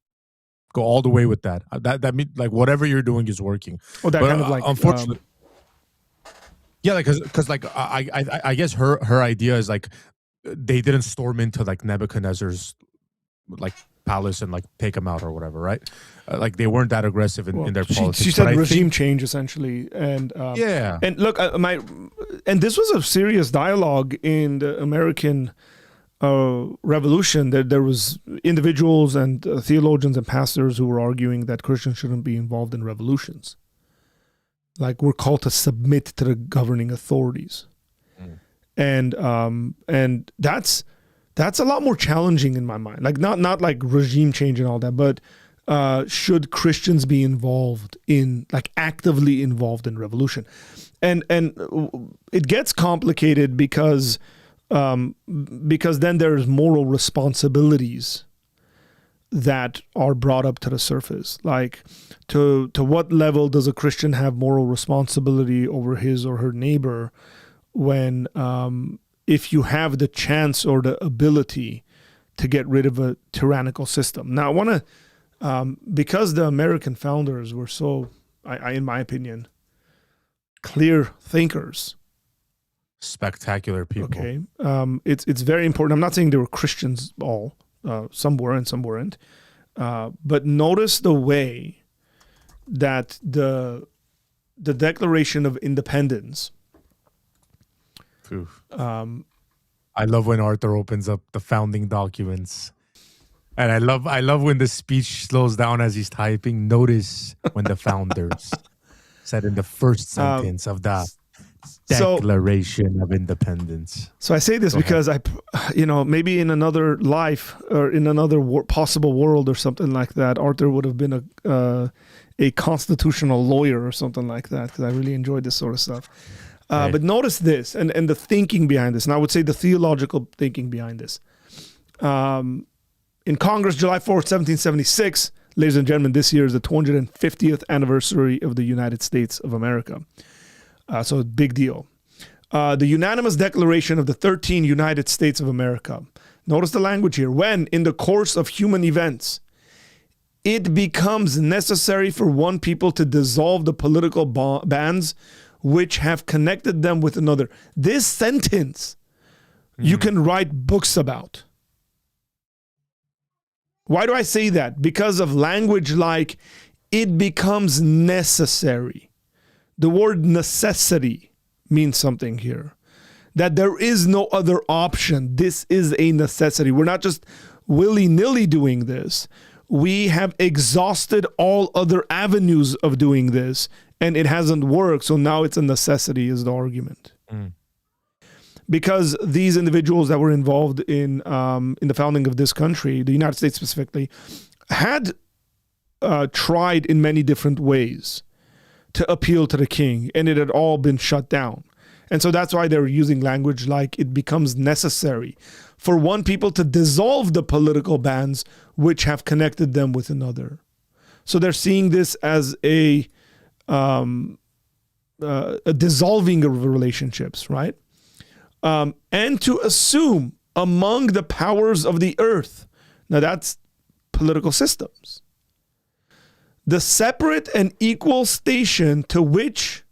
Go all the way with that. That means like whatever you're doing is working. Oh, that But, kind of like unfortunately. Yeah, like because like I guess her idea is like they didn't storm into like Nebuchadnezzar's like palace and like take him out or whatever, right? Like they weren't that aggressive in their politics. She said But I regime think- change essentially, and Yeah. and look, and this was a serious dialogue in the American Revolution. That there was individuals and theologians and pastors who were arguing that Christians shouldn't be involved in revolutions. Like we're called to submit to the governing authorities, and that's a lot more challenging in my mind. Like not like regime change and all that, but should Christians be involved in like actively involved in revolution, and it gets complicated because then there's moral responsibilities that are brought up to the surface. Like to what level does a Christian have moral responsibility over his or her neighbor when if you have the chance or the ability to get rid of a tyrannical system. Now I want to because the American founders were so in my opinion clear thinkers, spectacular people. okay, it's very important. I'm not saying they were Christians all. Some were and some weren't. But notice the way that the Declaration of Independence. I love when Arthur opens up the founding documents. And I love when the speech slows down as he's typing. Notice when the founders said in the first sentence of the Declaration of Independence. So I say this because maybe in another life or in another possible world or something like that, Arthur would have been a constitutional lawyer or something like that, because I really enjoyed this sort of stuff. Right. But notice this and the thinking behind this, and I would say the theological thinking behind this. In Congress, July 4th, 1776, ladies and gentlemen, this year is the 250th anniversary of the United States of America. So a big deal. The unanimous declaration of the 13 United States of America. Notice the language here. When, in the course of human events, it becomes necessary for one people to dissolve the political bands which have connected them with another. This sentence, you can write books about. Why do I say that? Because of language like, it becomes necessary. The word necessity means something here. That there is no other option. This is a necessity. We're not just willy-nilly doing this. We have exhausted all other avenues of doing this, and it hasn't worked. So now it's a necessity is the argument. Because these individuals that were involved in the founding of this country, the United States specifically, had tried in many different ways to appeal to the king, and it had all been shut down. And so that's why they're using language like it becomes necessary for one people to dissolve the political bands which have connected them with another. So they're seeing this as a dissolving of relationships, right? And to assume among the powers of the earth, now that's political systems, the separate and equal station to which,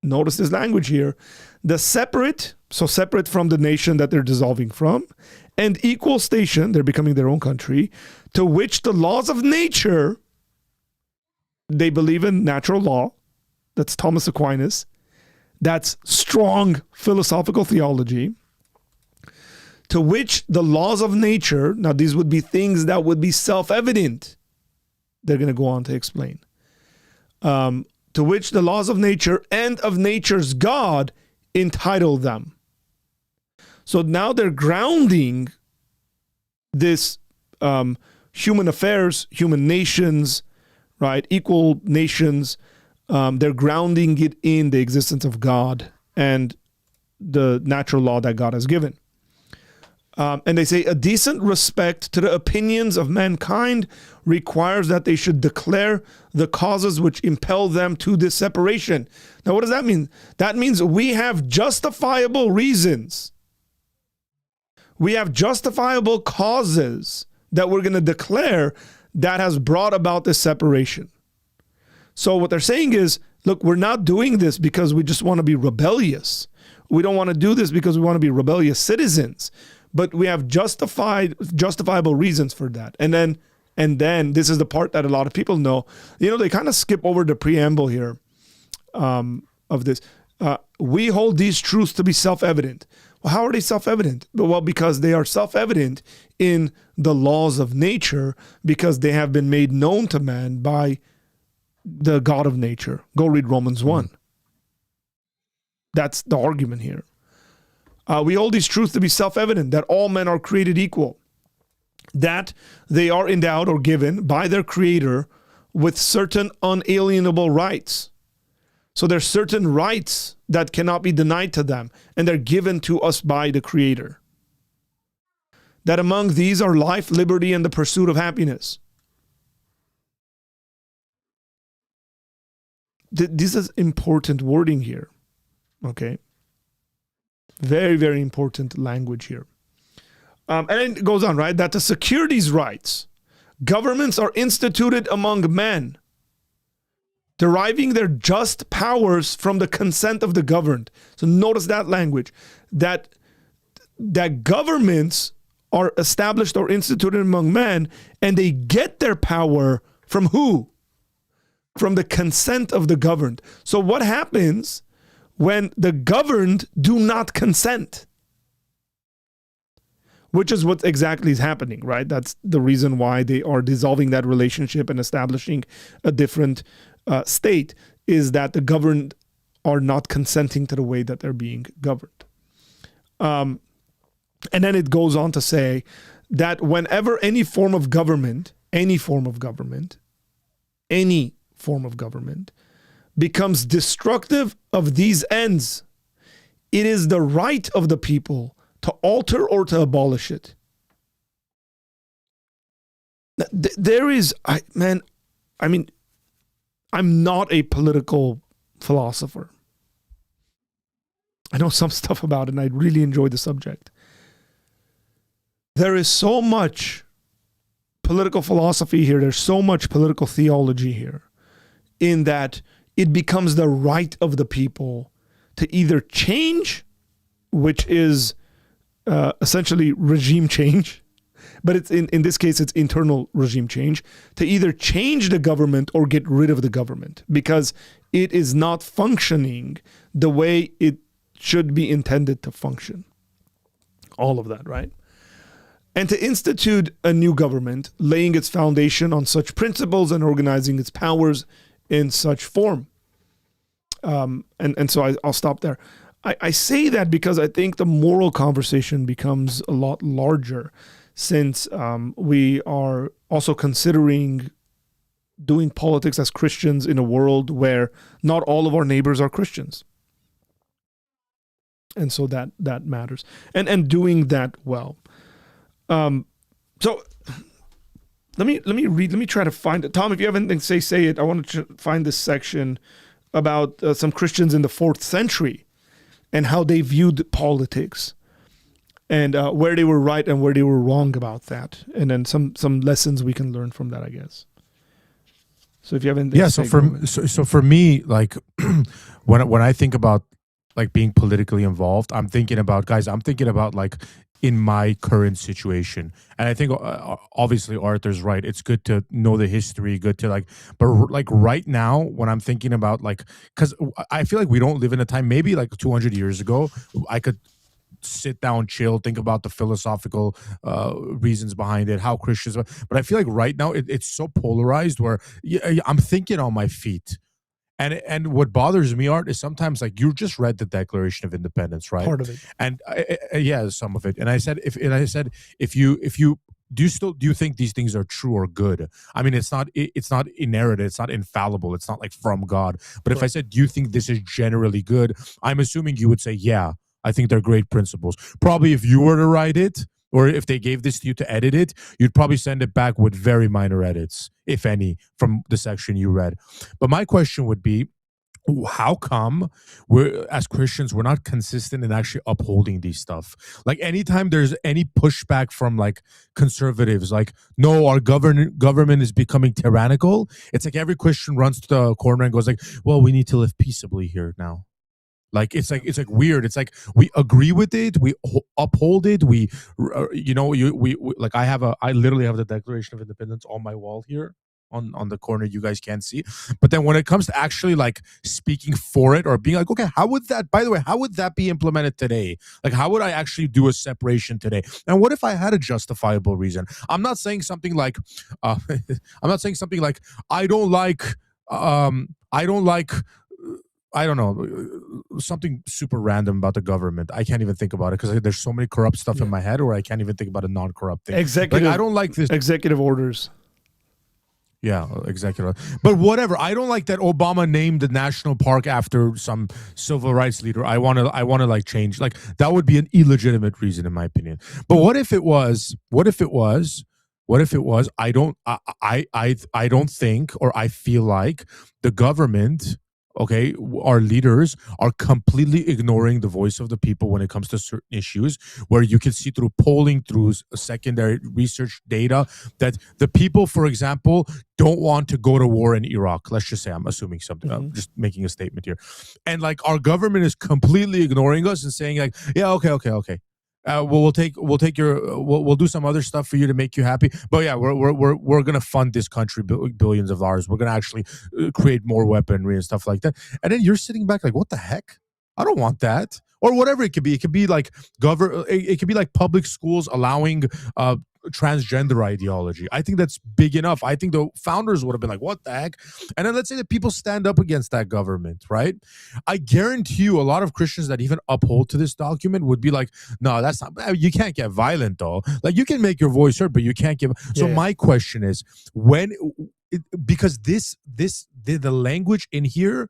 notice this language here, the separate, so separate from the nation that they're dissolving from, and equal station, they're becoming their own country, to which the laws of nature, they believe in natural law, That's Thomas Aquinas. That's strong philosophical theology, to which the laws of nature, now these would be things that would be self-evident, they're going to go on to explain, to which the laws of nature and of nature's God entitle them. So now they're grounding this human affairs, human nations, right, equal nations, they're grounding it in the existence of God and the natural law that God has given. And they say a decent respect to the opinions of mankind requires that they should declare the causes which impel them to this separation. Now, what does that mean? That means we have justifiable reasons. We have justifiable causes that we're going to declare that has brought about this separation. So what they're saying is, look, we're not doing this because we just want to be rebellious. We don't want to do this because we want to be rebellious citizens. But we have justifiable reasons for that. And then this is the part that a lot of people know. They kind of skip over the preamble here of this. We hold these truths to be self-evident. Well, how are they self-evident? Well, because they are self-evident in the laws of nature, because they have been made known to man by the God of nature. Go read Romans 1. That's the argument here. We hold these truths to be self-evident, that all men are created equal, that they are endowed or given by their Creator with certain unalienable rights. So there's certain rights that cannot be denied to them, and they're given to us by the Creator. That among these are life, liberty, and the pursuit of happiness. This is important wording here, okay? Very, very important language here. And it goes on, right? That to secure these rights, governments are instituted among men, deriving their just powers from the consent of the governed. So notice that language, that governments are established or instituted among men, and they get their power from who? From the consent of the governed. So what happens when the governed do not consent? Which is what exactly is happening, right? That's the reason why they are dissolving that relationship and establishing a different state, is that the governed are not consenting to the way that they're being governed. And then it goes on to say that whenever any form of government becomes destructive of these ends, it is the right of the people to alter or to abolish it. There is, I'm not a political philosopher. I know some stuff about it, and I really enjoy the subject. There is so much political philosophy here. There's so much political theology here, in that it becomes the right of the people to either change, which is essentially regime change, but it's in this case, it's internal regime change, to either change the government or get rid of the government, because it is not functioning the way it should be intended to function. All of that, right? And to institute a new government, laying its foundation on such principles and organizing its powers in such form. And so I'll stop there. I say that because I think the moral conversation becomes a lot larger, since we are also considering doing politics as Christians in a world where not all of our neighbors are Christians. And so that matters. And doing that well. So let me read. Let me try to find it. Tom, if you have anything to say it. I want to find this section about some Christians in the 4th century and how they viewed politics, and where they were right and where they were wrong about that, and then some lessons we can learn from that, I guess. So if you have anything, so for me, like when I think about like being politically involved. I'm thinking about, guys, I'm thinking about like in my current situation. And I think obviously Arthur's right. It's good to know the history, good to like, but like right now when I'm thinking about like, because I feel like we don't live in a time, maybe like 200 years ago, I could sit down, chill, think about the philosophical reasons behind it, how Christians are. But I feel like right now it's so polarized where I'm thinking on my feet. And what bothers me, Art, is sometimes like you just read the Declaration of Independence, right? Part of it. And yeah, some of it. And I said, if you do you think these things are true or good? I mean, it's not inerrant, it's not infallible, it's not like from God. But if I said, do you think this is generally good? I'm assuming you would say, yeah, I think they're great principles. Probably if you were to write it, or if they gave this to you to edit it, you'd probably send it back with very minor edits, if any, from the section you read. But my question would be, how come as Christians we're not consistent in actually upholding these stuff? Like anytime there's any pushback from like conservatives, like no, our government is becoming tyrannical, it's like every Christian runs to the corner and goes like, well, we need to live peaceably here now. Like it's like weird. It's like we agree with it, we uphold it. We like I literally have the Declaration of Independence on my wall here on the corner. You guys can't see, but then when it comes to actually like speaking for it or being like, okay, how would that? By the way, how would that be implemented today? Like, how would I actually do a separation today? And what if I had a justifiable reason? I'm not saying something like, I'm not saying something like I don't like. I don't know, something super random about the government. I can't even think about it because there's so many corrupt stuff in my head, or I can't even think about a non-corrupt thing. Executive. Like, I don't like this. Executive orders. Yeah, executive. But whatever. I don't like that Obama named the national park after some civil rights leader. I want to like change. Like that would be an illegitimate reason, in my opinion. But what if it was? I don't think, or I feel like the government, okay, our leaders are completely ignoring the voice of the people when it comes to certain issues, where you can see through polling, through secondary research data, that the people, for example, don't want to go to war in Iraq. Let's just say, I'm assuming something, I'm just making a statement here. And like our government is completely ignoring us and saying like, yeah, okay. We'll do some other stuff for you to make you happy. But yeah, we're gonna fund this country billions of dollars. We're gonna actually create more weaponry and stuff like that. And then you're sitting back like, what the heck? I don't want that. Or whatever it could be. It could be like it could be like public schools allowing transgender ideology. I think that's big enough. I think the founders would have been like, what the heck? And then let's say that people stand up against that government, right? I guarantee you a lot of Christians that even uphold to this document would be like, no, that's not, you can't get violent though. Like you can make your voice heard, but you can't give. So my question is, because the language in here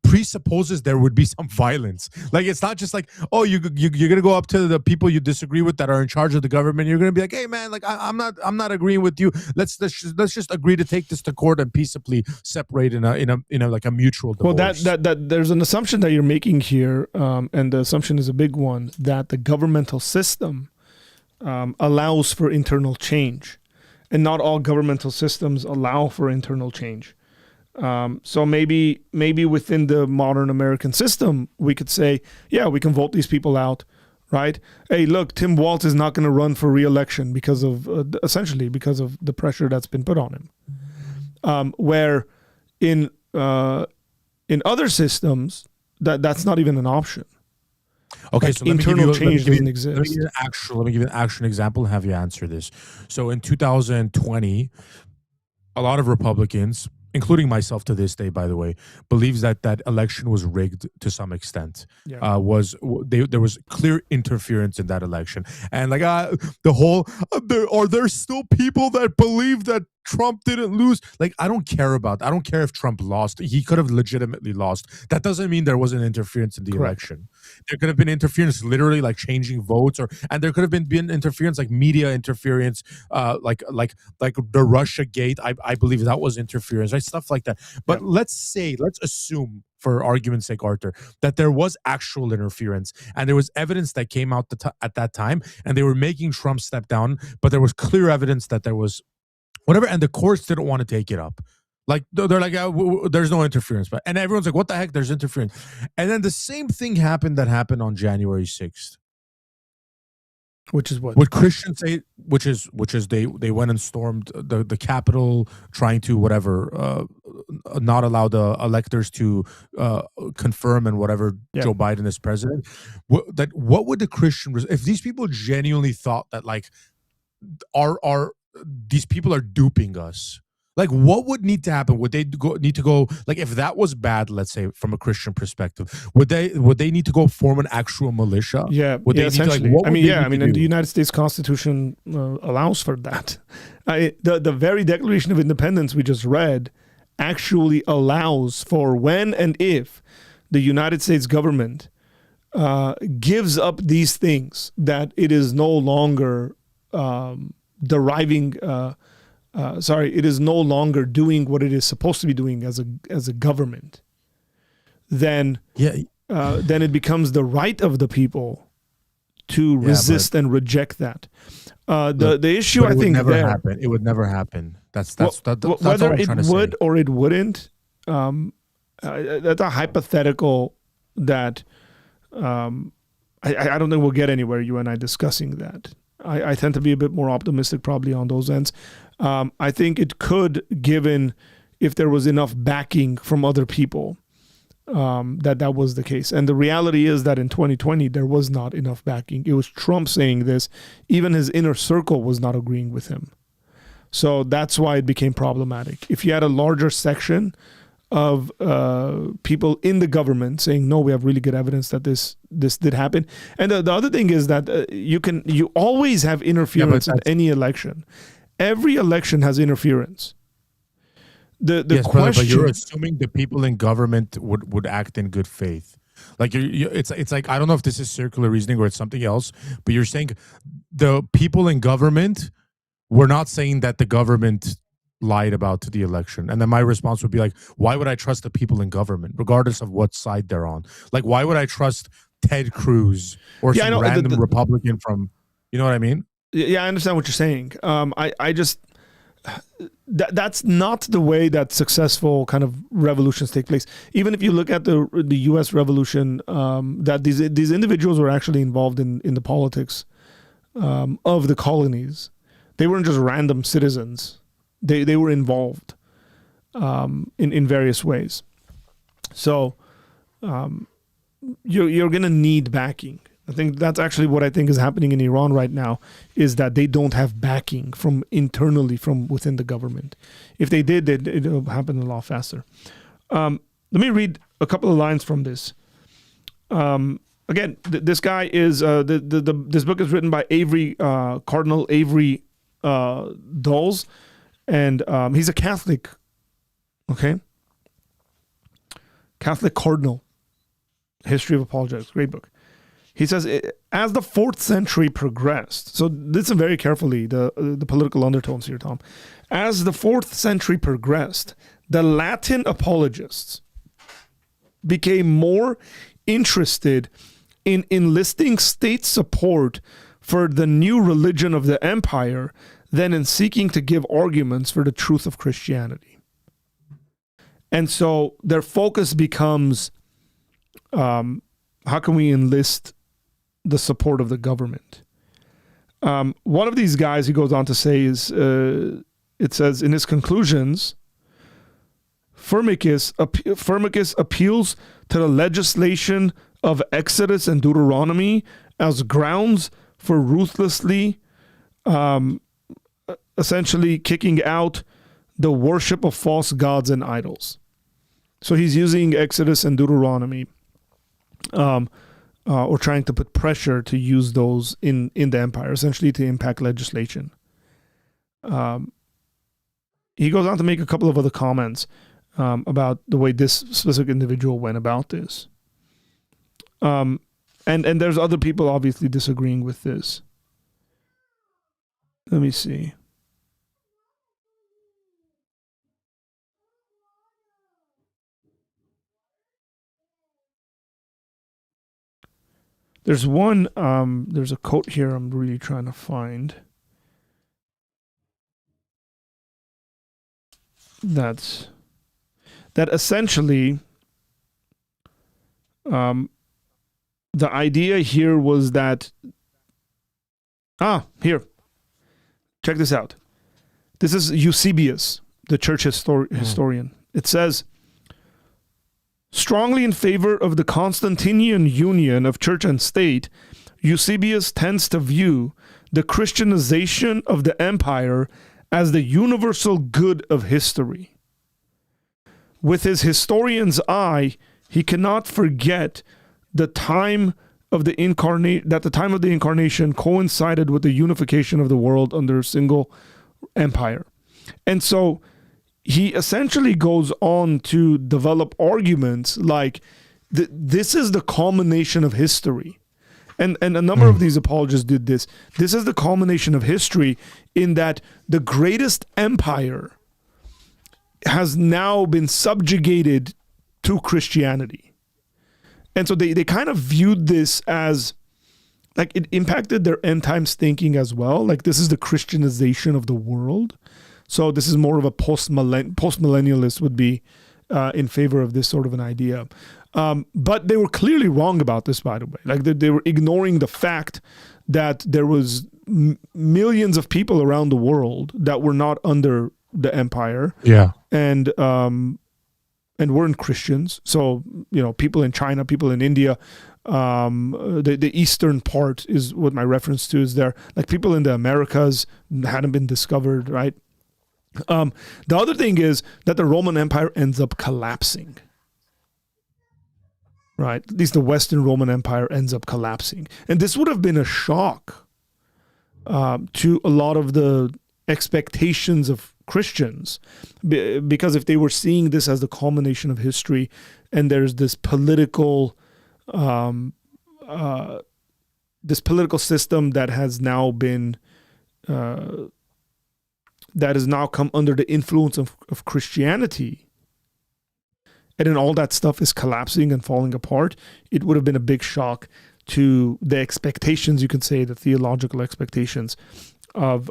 presupposes there would be some violence. Like it's not just like, oh, you're gonna go up to the people you disagree with that are in charge of the government. You're gonna be like, hey man, like I'm not agreeing with you. Let's just agree to take this to court and peaceably separate in a like a mutual divorce. Well, that there's an assumption that you're making here, and the assumption is a big one, that the governmental system allows for internal change, and not all governmental systems allow for internal change. So maybe within the modern American system, we could say, yeah, we can vote these people out, right? Hey, look, Tim Walz is not going to run for re-election because of essentially because of the pressure that's been put on him. Where in other systems, that's not even an option. Okay, like so internal change doesn't exist. Let me give you an actual example and have you answer this. So in 2020, a lot of Republicans, including myself to this day, by the way, believes that election was rigged to some extent. Yeah. There was clear interference in that election, and like are there still people that believe that Trump didn't lose? Like I don't care if Trump lost. He could have legitimately lost. That doesn't mean there wasn't interference in the election. There could have been interference, literally like changing votes, and there could have been interference, like media interference, like the Russia gate. I believe that was interference, right? Stuff like that. But let's assume, for argument's sake, Arthur, that there was actual interference and there was evidence that came out at that time, and they were making Trump step down, but there was clear evidence that there was whatever, and the courts didn't want to take it up. Like they're like, there's no interference, but and everyone's like, what the heck? There's interference, and then the same thing happened that happened on January 6th. Which is what? What Christians say, which is they went and stormed the Capitol, trying to whatever not allow the electors to confirm and whatever Joe Biden is president. What would the Christian, if these people genuinely thought that like are these people are duping us? Like, what would need to happen? Would they need to go, like, if that was bad, let's say from a Christian perspective, would they need to go form an actual militia? Yeah, would they essentially. Need to, like, and the United States Constitution allows for that. The very Declaration of Independence we just read actually allows for when and if the United States government gives up these things, that it is no longer it is no longer doing what it is supposed to be doing as a government. Then it becomes the right of the people to resist and reject that. The issue, I think, never happen. It would never happen. That's whether it would or it wouldn't. That's a hypothetical that I don't think we'll get anywhere. You and I discussing that. I tend to be a bit more optimistic probably on those ends. I think it could, given if there was enough backing from other people, that was the case. And the reality is that in 2020, there was not enough backing. It was Trump saying this. Even his inner circle was not agreeing with him. So that's why it became problematic. If you had a larger section of people in the government saying, no, we have really good evidence that this did happen. And the other thing is that you always have interference in any election. Every election has interference. The question, brother, but you're assuming the people in government would act in good faith. Like it's like, I don't know if this is circular reasoning or it's something else, but you're saying the people in government, we're not saying that the government lied about the election. And then my response would be like, why would I trust the people in government, regardless of what side they're on? Like, why would I trust Ted Cruz or some random Republican from, you know what I mean? Yeah, I understand what you're saying. I just, that's not the way that successful kind of revolutions take place. Even if you look at the U.S. Revolution, that these individuals were actually involved in the politics of the colonies. They weren't just random citizens. They were involved in various ways. So you're going to need backing. I think that's actually what I think is happening in Iran right now, is that they don't have backing from internally from within the government. If they did, it would happen a lot faster. Let me read a couple of lines from this. Again, this guy is this book is written by Cardinal Avery Dulles. And he's a Catholic, okay? Catholic cardinal. History of Apologetics, great book. He says, as the 4th century progressed, so listen very carefully, the political undertones here, Tom. As the 4th century progressed, the Latin apologists became more interested in enlisting state support for the new religion of the empire than in seeking to give arguments for the truth of Christianity. And so their focus becomes, how can we enlist the support of the government? One of these guys, he goes on to say, is, it says in his conclusions, Firmicus appeals to the legislation of Exodus and Deuteronomy as grounds for ruthlessly essentially kicking out the worship of false gods and idols. So he's using Exodus and Deuteronomy, or trying to put pressure to use those in the empire, essentially to impact legislation. He goes on to make a couple of other comments about the way this specific individual went about this. And there's other people obviously disagreeing with this. Let me see. There's one, there's a quote here I'm really trying to find. that essentially the idea here was that here, check this out. This is Eusebius, the church historian. It says, strongly in favor of the Constantinian union of church and state, Eusebius tends to view the Christianization of the empire as the universal good of history. With his historian's eye, he cannot forget the time of the incarnation coincided with the unification of the world under a single empire. And so he essentially goes on to develop arguments like this is the culmination of history. And a number of these apologists did this. This is the culmination of history in that the greatest empire has now been subjugated to Christianity. And so they kind of viewed this as, like, it impacted their end times thinking as well. Like, this is the Christianization of the world. So this is more of a post-millennialist would be in favor of this sort of an idea. But they were clearly wrong about this, by the way. Like, they were ignoring the fact that there was millions of people around the world that were not under the empire. Yeah. And weren't Christians. So, people in China, people in India, the eastern part is what my reference to is there. Like, people in the Americas hadn't been discovered, right? The other thing is that the Roman Empire ends up collapsing. Right? At least the Western Roman Empire ends up collapsing. And this would have been a shock to a lot of the expectations of Christians, because if they were seeing this as the culmination of history, and there's this political system that has now been that has now come under the influence of Christianity, and then all that stuff is collapsing and falling apart, it would have been a big shock to the expectations, you could say, the theological expectations of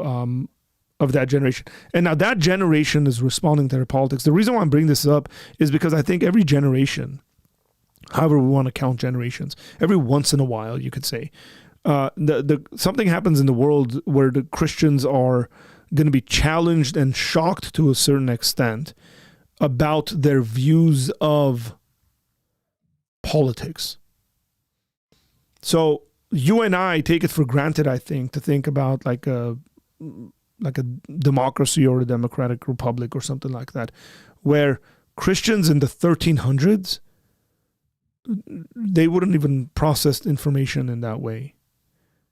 that generation. And now that generation is responding to their politics. The reason why I'm bringing this up is because I think every generation, however we want to count generations, every once in a while, you could say, something happens in the world where the Christians are going to be challenged and shocked to a certain extent about their views of politics. So you and I take it for granted, I think, to think about like a democracy or a democratic republic or something like that, where Christians in the 1300s, they wouldn't even process information in that way.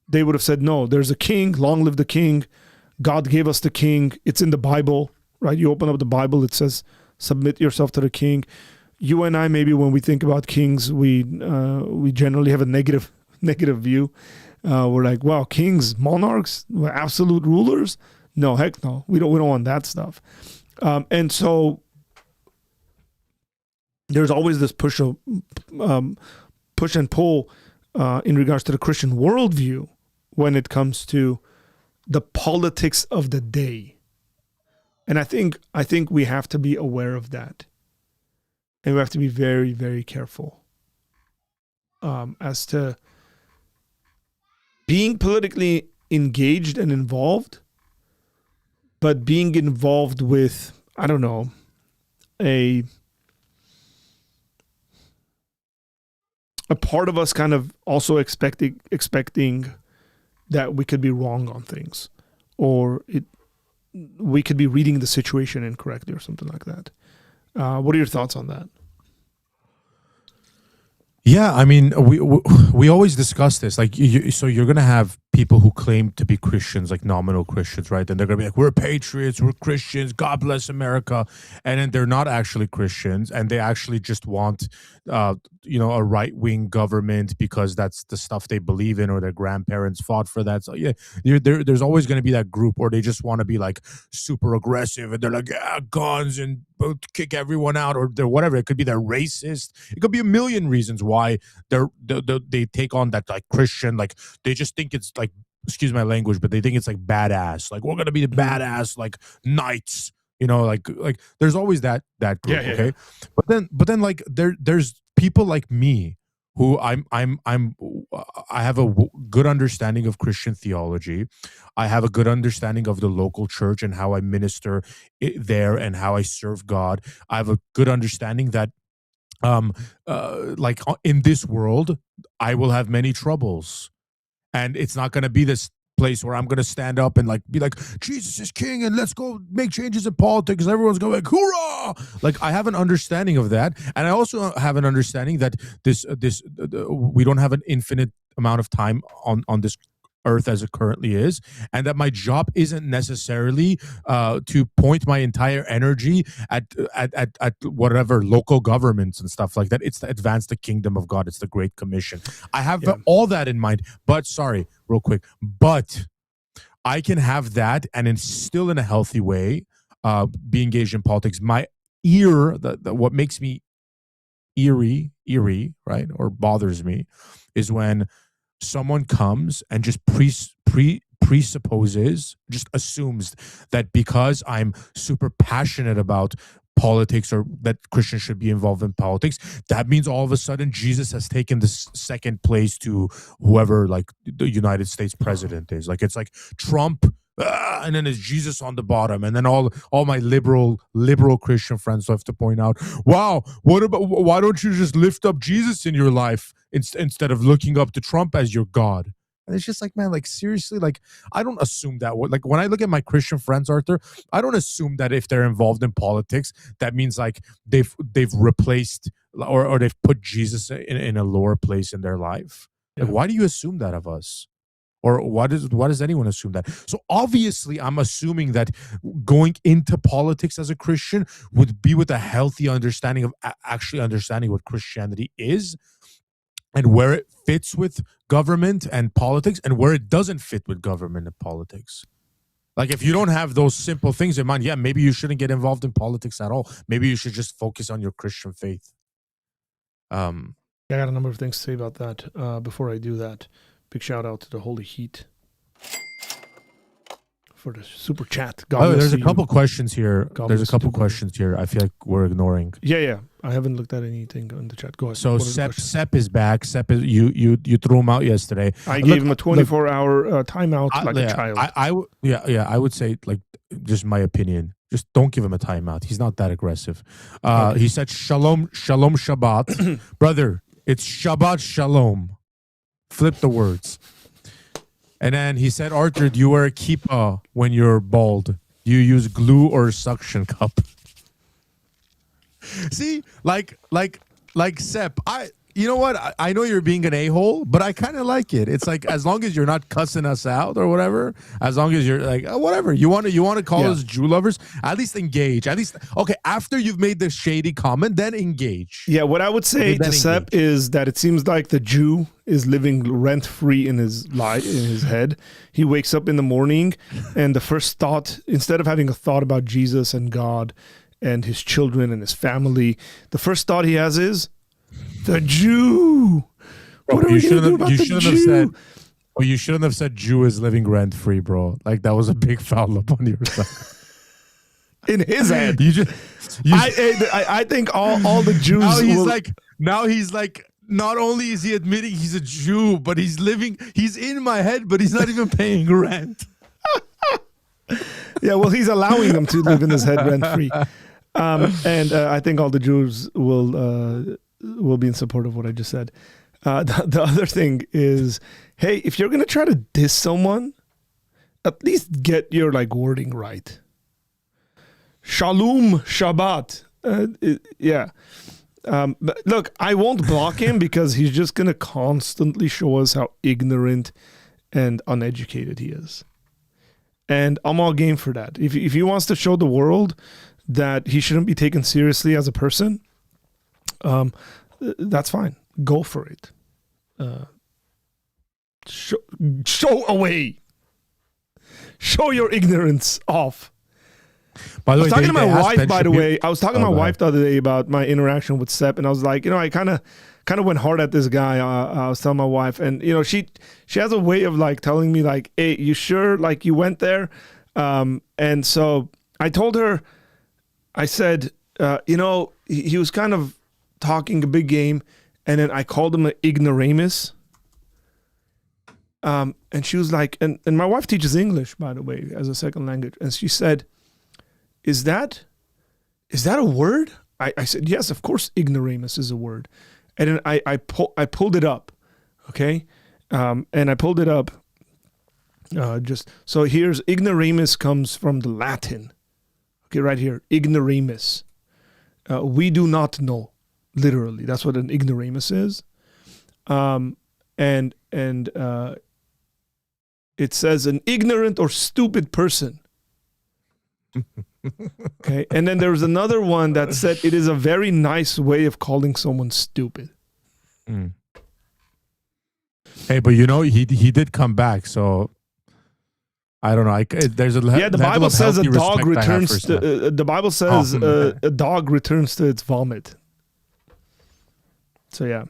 They would have said, no, there's a king, long live the king. God gave us the king. It's in the Bible, right? You open up the Bible, it says, submit yourself to the king. You and I, maybe when we think about kings, we generally have a negative view. We're like, wow, kings, monarchs, absolute rulers? No, heck no. We don't want that stuff. And so there's always this push and pull in regards to the Christian worldview when it comes to the politics of the day. And I think we have to be aware of that. And we have to be very, very careful as to being politically engaged and involved, but being involved with, I don't know, a part of us kind of also expecting that we could be wrong on things, or we could be reading the situation incorrectly or something like that. What are your thoughts on that? Yeah, I mean, we always discuss this. Like, so you're gonna have people who claim to be Christians, like nominal Christians, right? And they're gonna be like, "We're patriots, we're Christians, God bless America," and then they're not actually Christians, and they actually just want, a right-wing government because that's the stuff they believe in, or their grandparents fought for that. So yeah, there's always gonna be that group, or they just want to be like super aggressive, and they're like, yeah, guns and kick everyone out, or they're whatever. It could be they're racist. It could be a million reasons why they take on that like Christian, like they just think it's like, excuse my language, but they think it's like badass. Like, we're gonna be the badass like knights Like there's always that group, Yeah, okay? But then like there's people like me who I have a good understanding of Christian theology. I have a good understanding of the local church and how I minister there and how I serve God. I have a good understanding that in this world I will have many troubles, and it's not going to be this place where I'm going to stand up and like be like, Jesus is king and let's go make changes in politics. Everyone's going like, hoorah! Like, I have an understanding of that, and I also have an understanding that we don't have an infinite amount of time on this earth as it currently is, and that my job isn't necessarily to point my entire energy at whatever local governments and stuff like that. It's to advance the kingdom of God. It's the Great Commission. I have all that in mind, but real quick, but I can have that and still in a healthy way be engaged in politics. My what makes me eerie, right, or bothers me is when someone comes and just presupposes, just assumes that because I'm super passionate about politics or that Christians should be involved in politics, that means all of a sudden Jesus has taken the second place to whoever like the United States president is. Like, it's like Trump, and then there's Jesus on the bottom, and then all my liberal Christian friends have to point out, wow, why don't you just lift up Jesus in your life instead of looking up to Trump as your God? And it's just like, man, like, seriously, like, I don't assume that. Like, when I look at my Christian friends, Arthur, I don't assume that if they're involved in politics, that means like they've replaced or they've put Jesus in a lower place in their life. Yeah. Like, why do you assume that of us? Or why does anyone assume that? So obviously, I'm assuming that going into politics as a Christian would be with a healthy understanding of actually understanding what Christianity is, and where it fits with government and politics, and where it doesn't fit with government and politics. Like, if you don't have those simple things in mind, maybe you shouldn't get involved in politics at all. Maybe you should just focus on your Christian faith. I got a number of things to say about that. Before I do that, big shout out to the Holy Heat for the super chat. There's a couple questions here. There's a couple questions here. I feel like we're ignoring. Yeah. I haven't looked at anything in the chat. Go ahead. So Sepp is back. Sepp is you threw him out yesterday. I gave him a 24-hour timeout a child. I would say, like, just my opinion. Just don't give him a timeout. He's not that aggressive. Okay. He said shalom Shabbat. Brother, it's Shabbat Shalom. Flip the words. And then he said, Arthur, do you wear a kippah when you're bald? Do you use glue or suction cup? See, like Sepp, you know what? I know you're being an a-hole, but I kind of like it. It's like, as long as you're not cussing us out or whatever, as long as you're like, whatever you want to call us Jew lovers, at least engage. At least, okay, after you've made the shady comment, then engage. Yeah, what I would say to Sepp is that it seems like the Jew is living rent-free in his head. He wakes up in the morning, and the first thought, instead of having a thought about Jesus and God and his children and his family, the first thought he has is, the Jew. What are we going to do about the Jew? You shouldn't have said Jew is living rent-free, bro. Like, that was a big foul up on your side. In his head. I think all the Jews. Now he's like, not only is he admitting he's a Jew, but he's in my head, but he's not even paying rent. Yeah, well, he's allowing them to live in his head rent-free. And I think all the Jews will be in support of what I just said. The other thing is, hey, if you're going to try to diss someone, at least get your wording right. Shalom Shabbat. But look, I won't block him because he's just going to constantly show us how ignorant and uneducated he is. And I'm all game for that. If he wants to show the world that he shouldn't be taken seriously as a person, that's fine. Go for it. Show away. Show your ignorance off. By the way, I was talking to my wife, by the way. I was talking to my wife the other day about my interaction with Sepp, and I was like, I kind of went hard at this guy. I was telling my wife, and she has a way of telling me hey, you sure you went there? And so I told her, I said, he was kind of talking a big game, and then I called him an ignoramus. And she was like, and my wife teaches English, by the way, as a second language. And she said, is that a word? I said, yes, of course, ignoramus is a word. And then I pulled it up, okay? And I pulled it up. So here's ignoramus comes from the Latin. Okay, right here, ignoramus. We do not know, literally. That's what an ignoramus is. And it says an ignorant or stupid person. Okay, and then there was another one that said it is a very nice way of calling someone stupid. Mm. Hey, but he did come back, so I don't know. There's a the Bible says a dog returns to the Bible says a dog returns to its vomit. So yeah,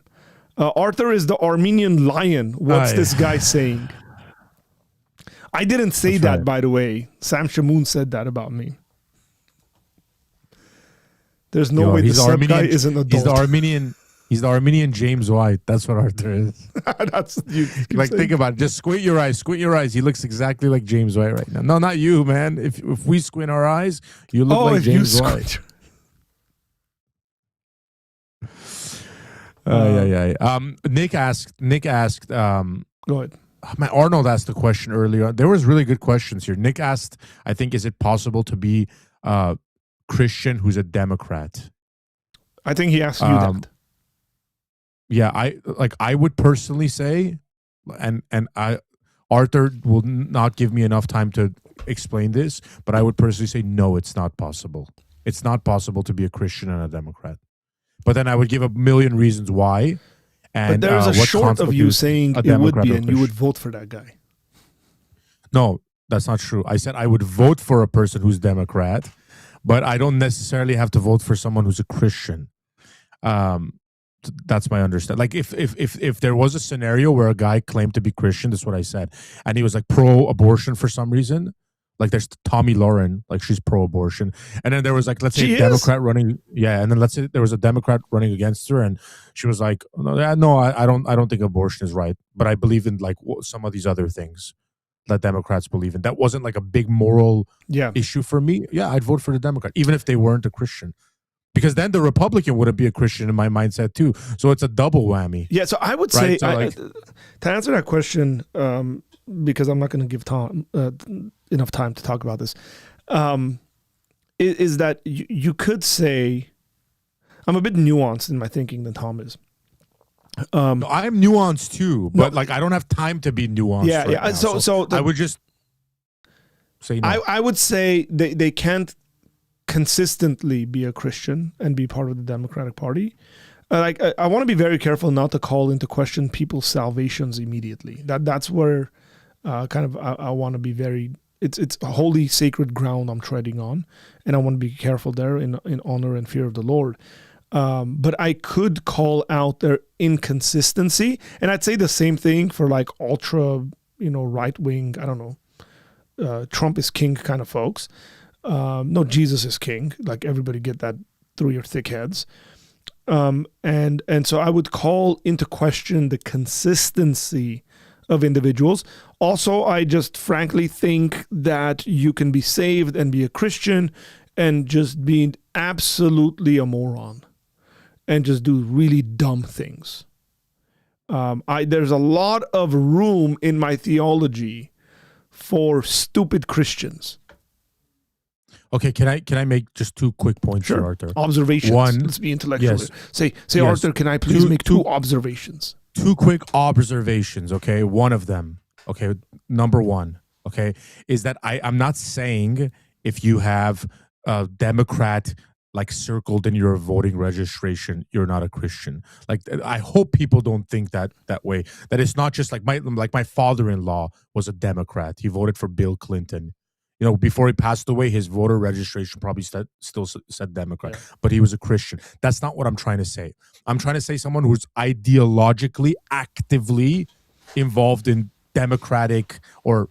Arthur is the Armenian lion. What's this guy saying? I didn't say that, by the way. Sam Shamoon said that about me. There's no way this guy is an adult. He's the Armenian James White. That's what Arthur is. That's you. Like, think about it. Just squint your eyes. Squint your eyes. He looks exactly like James White right now. No, not you, man. If we squint our eyes, you look like James White. Nick asked. Go ahead. Man, Arnold asked a question earlier. There was really good questions here. Nick asked, I think, is it possible to be a Christian who's a Democrat? I think he asked you that. Yeah, I would personally say, and Arthur will not give me enough time to explain this, but I would personally say no, it's not possible. It's not possible to be a Christian and a Democrat. But then I would give a million reasons why. And but there's a short of you saying it would be, and you would vote for that guy. No, that's not true. I said I would vote for a person who's Democrat, but I don't necessarily have to vote for someone who's a Christian. That's my understanding. Like if there was a scenario where a guy claimed to be Christian, that's what I said, and he was like pro-abortion for some reason. Like there's Tommy Lauren, like she's pro-abortion, and then there was like, let's say a Democrat running, and then let's say there was a Democrat running against her, and she was like, no, I don't think abortion is right, but I believe in like some of these other things that Democrats believe in. That wasn't like a big moral issue for me. Yeah, I'd vote for the Democrat, even if they weren't a Christian. Because then the Republican wouldn't be a Christian in my mindset too. So it's a double whammy. Yeah, so I would say, to answer that question, because I'm not going to give Tom enough time to talk about this, is that you could say, I'm a bit nuanced in my thinking than Tom is. I'm nuanced too, but like I don't have time to be nuanced. Yeah. So I would just say no. I would say they can't consistently be a Christian and be part of the Democratic Party. I want to be very careful not to call into question people's salvations immediately. That's where I want to be very. It's a holy, sacred ground I'm treading on, and I want to be careful there in honor and fear of the Lord. But I could call out their inconsistency, and I'd say the same thing for like ultra, right wing. I don't know, Trump is king kind of folks. No, Jesus is king. Like everybody get that through your thick heads. And so I would call into question the consistency of individuals. Also, I just frankly think that you can be saved and be a Christian and just be absolutely a moron and just do really dumb things. There's a lot of room in my theology for stupid Christians. Okay, can I make just 2 quick points here, Arthur? Observations. One, let's be intellectual. Yes. Say, yes. Arthur, can I please make 2 observations? 2 quick observations, okay? One of them, okay, number 1, okay, is that I'm not saying if you have a Democrat like circled in your voting registration, you're not a Christian. Like, I hope people don't think that way. That it's not just like my father-in-law was a Democrat. He voted for Bill Clinton. Before he passed away, his voter registration probably still said Democrat, but he was a Christian. That's not what I'm trying to say. I'm trying to say someone who's ideologically, actively involved in Democratic or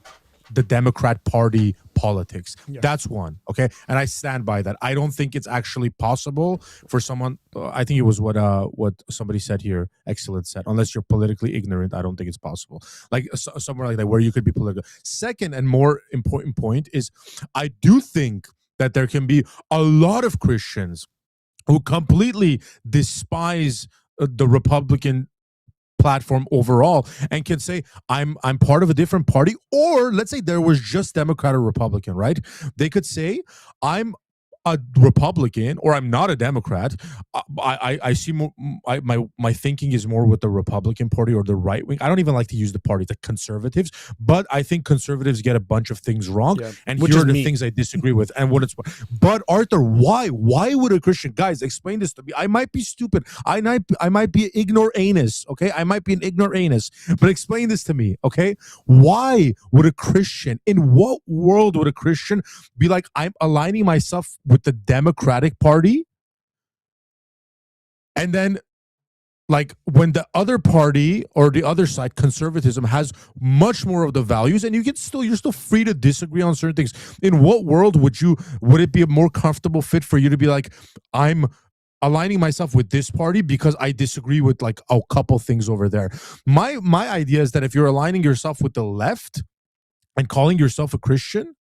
the Democrat Party politics. That's one. Okay. And I stand by that. I don't think it's actually possible for someone. I think it was what somebody said here. Excellent said. Unless you're politically ignorant, I don't think it's possible. Like somewhere like that where you could be political. Second and more important point is I do think that there can be a lot of Christians who completely despise the Republican platform overall and can say I'm part of a different party, or let's say there was just Democrat or Republican, right? They could say I'm a Republican or I'm not a Democrat. I see more, my thinking is more with the Republican Party or the right wing. I don't even like to use the party, the conservatives, but I think conservatives get a bunch of things wrong. And here are the things I disagree with and what it's. But Arthur, why would a Christian, guys, explain this to me? I might be stupid. I might be ignoramus. Okay, I might be an ignoramus, but explain this to me. Okay, why would a Christian, in what world would a Christian be like, I'm aligning myself with the Democratic Party, and then like when the other party or the other side, conservatism, has much more of the values, and you're still free to disagree on certain things. In what world would it be a more comfortable fit for you to be like, I'm aligning myself with this party because I disagree with like a couple things over there? My idea is that if you're aligning yourself with the left and calling yourself a Christian,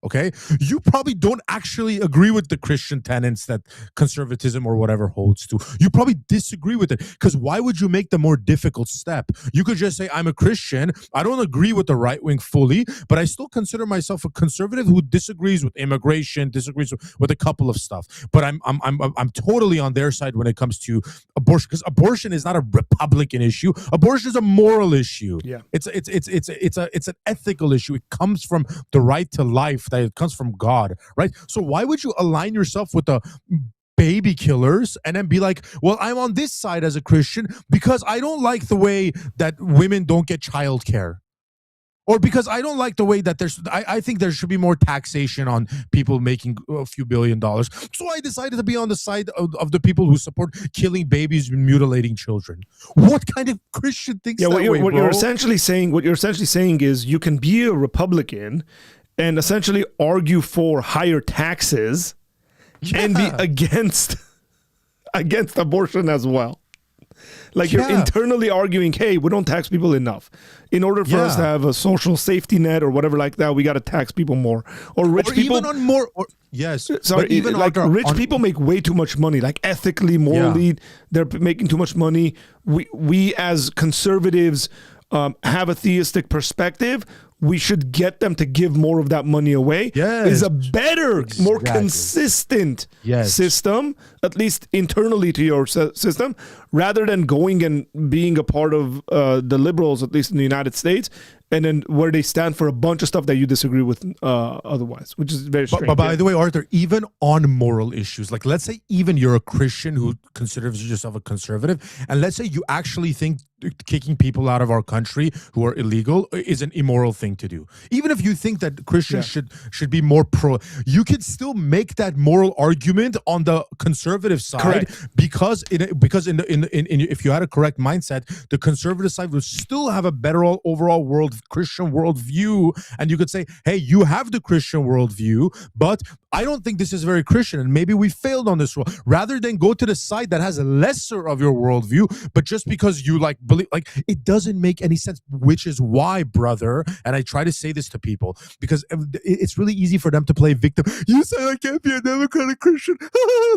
okay, you probably don't actually agree with the Christian tenets that conservatism or whatever holds to. You probably disagree with it, because why would you make the more difficult step? You could just say, I'm a Christian, I don't agree with the right wing fully, but I still consider myself a conservative who disagrees with immigration, disagrees with a couple of stuff. But I'm totally on their side when it comes to abortion, because abortion is not a Republican issue. Abortion is a moral issue. Yeah, it's an ethical issue. It comes from the right to life, that it comes from God, right? So why would you align yourself with the baby killers and then be like, well, I'm on this side as a Christian because I don't like the way that women don't get childcare, or because I don't like the way that I think there should be more taxation on people making a few $1 billion. So I decided to be on the side of the people who support killing babies and mutilating children. What kind of Christian thinks that way, what you're essentially saying is you can be a Republican and essentially argue for higher taxes and be against abortion as well. Like you're internally arguing, hey, we don't tax people enough. In order for us to have a social safety net or whatever like that, we got to tax people more. Or rich people. Even on more. Yes. Sorry, even like rich people make way too much money. Like ethically, morally, they're making too much money. We as conservatives have a theistic perspective. We should get them to give more of that money away. Is a better, more consistent system, at least internally to your system, rather than going and being a part of the liberals, at least in the United States, and then where they stand for a bunch of stuff that you disagree with otherwise, which is very strange. But by the way, Arthur, even on moral issues, like let's say even you're a Christian who considers yourself a conservative, and let's say you actually think kicking people out of our country who are illegal is an immoral thing to do. Even if you think that Christians should be more pro, you can still make that moral argument on the conservative side. Correct. because if you had a correct mindset, the conservative side would still have a better overall Christian worldview, and you could say, hey, you have the Christian worldview, but I don't think this is very Christian, and maybe we failed on this role. Rather than go to the side that has a lesser of your worldview, but just because you believe, it doesn't make any sense. Which is why, brother, and I try to say this to people because it's really easy for them to play victim. You say I can't be a Democratic Christian,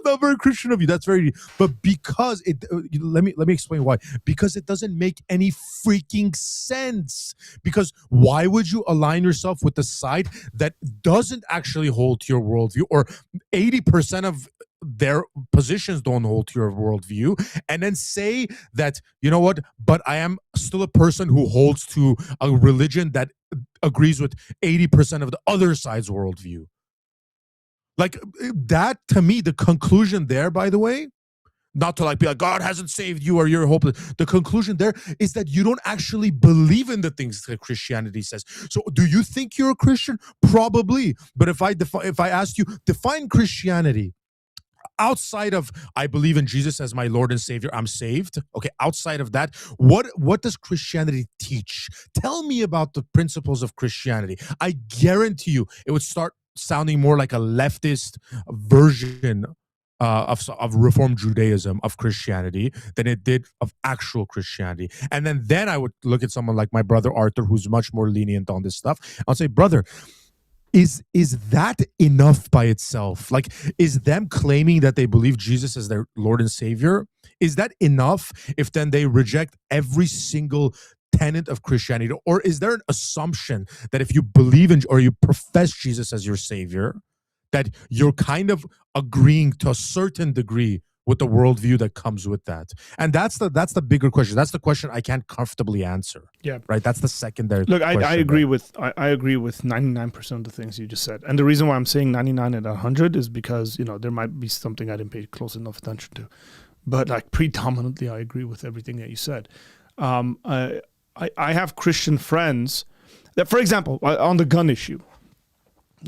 not very Christian of you. That's very, but because let me explain why. Because it doesn't make any freaking sense. Because why would you align yourself with the side that doesn't actually hold to your worldview, or 80% of their positions don't hold to your worldview, and then say that, you know what, but I am still a person who holds to a religion that agrees with 80% of the other side's worldview? Like that, to me, the conclusion there, by the way, not to be like, God hasn't saved you or you're hopeless. The conclusion there is that you don't actually believe in the things that Christianity says. So do you think you're a Christian? Probably. But if I asked you, define Christianity, outside of I believe in Jesus as my Lord and Savior, I'm saved. Okay, outside of that, what does Christianity teach? Tell me about the principles of Christianity. I guarantee you it would start sounding more like a leftist version of Reform Judaism, of Christianity, than it did of actual Christianity. And then I would look at someone like my brother Arthur, who's much more lenient on this stuff. I'll say, brother, is that enough by itself? Like, is them claiming that they believe Jesus as their Lord and Savior, is that enough if then they reject every single tenet of Christianity? Or is there an assumption that if you believe in or you profess Jesus as your Savior, that you're kind of agreeing to a certain degree with the worldview that comes with that? And that's the bigger question. That's the question I can't comfortably answer. Yeah. Right. That's the secondary. Look, question, I agree with 99% of the things you just said. And the reason why I'm saying 99 and 100 is because, there might be something I didn't pay close enough attention to. But like predominantly, I agree with everything that you said. I have Christian friends that, for example, on the gun issue,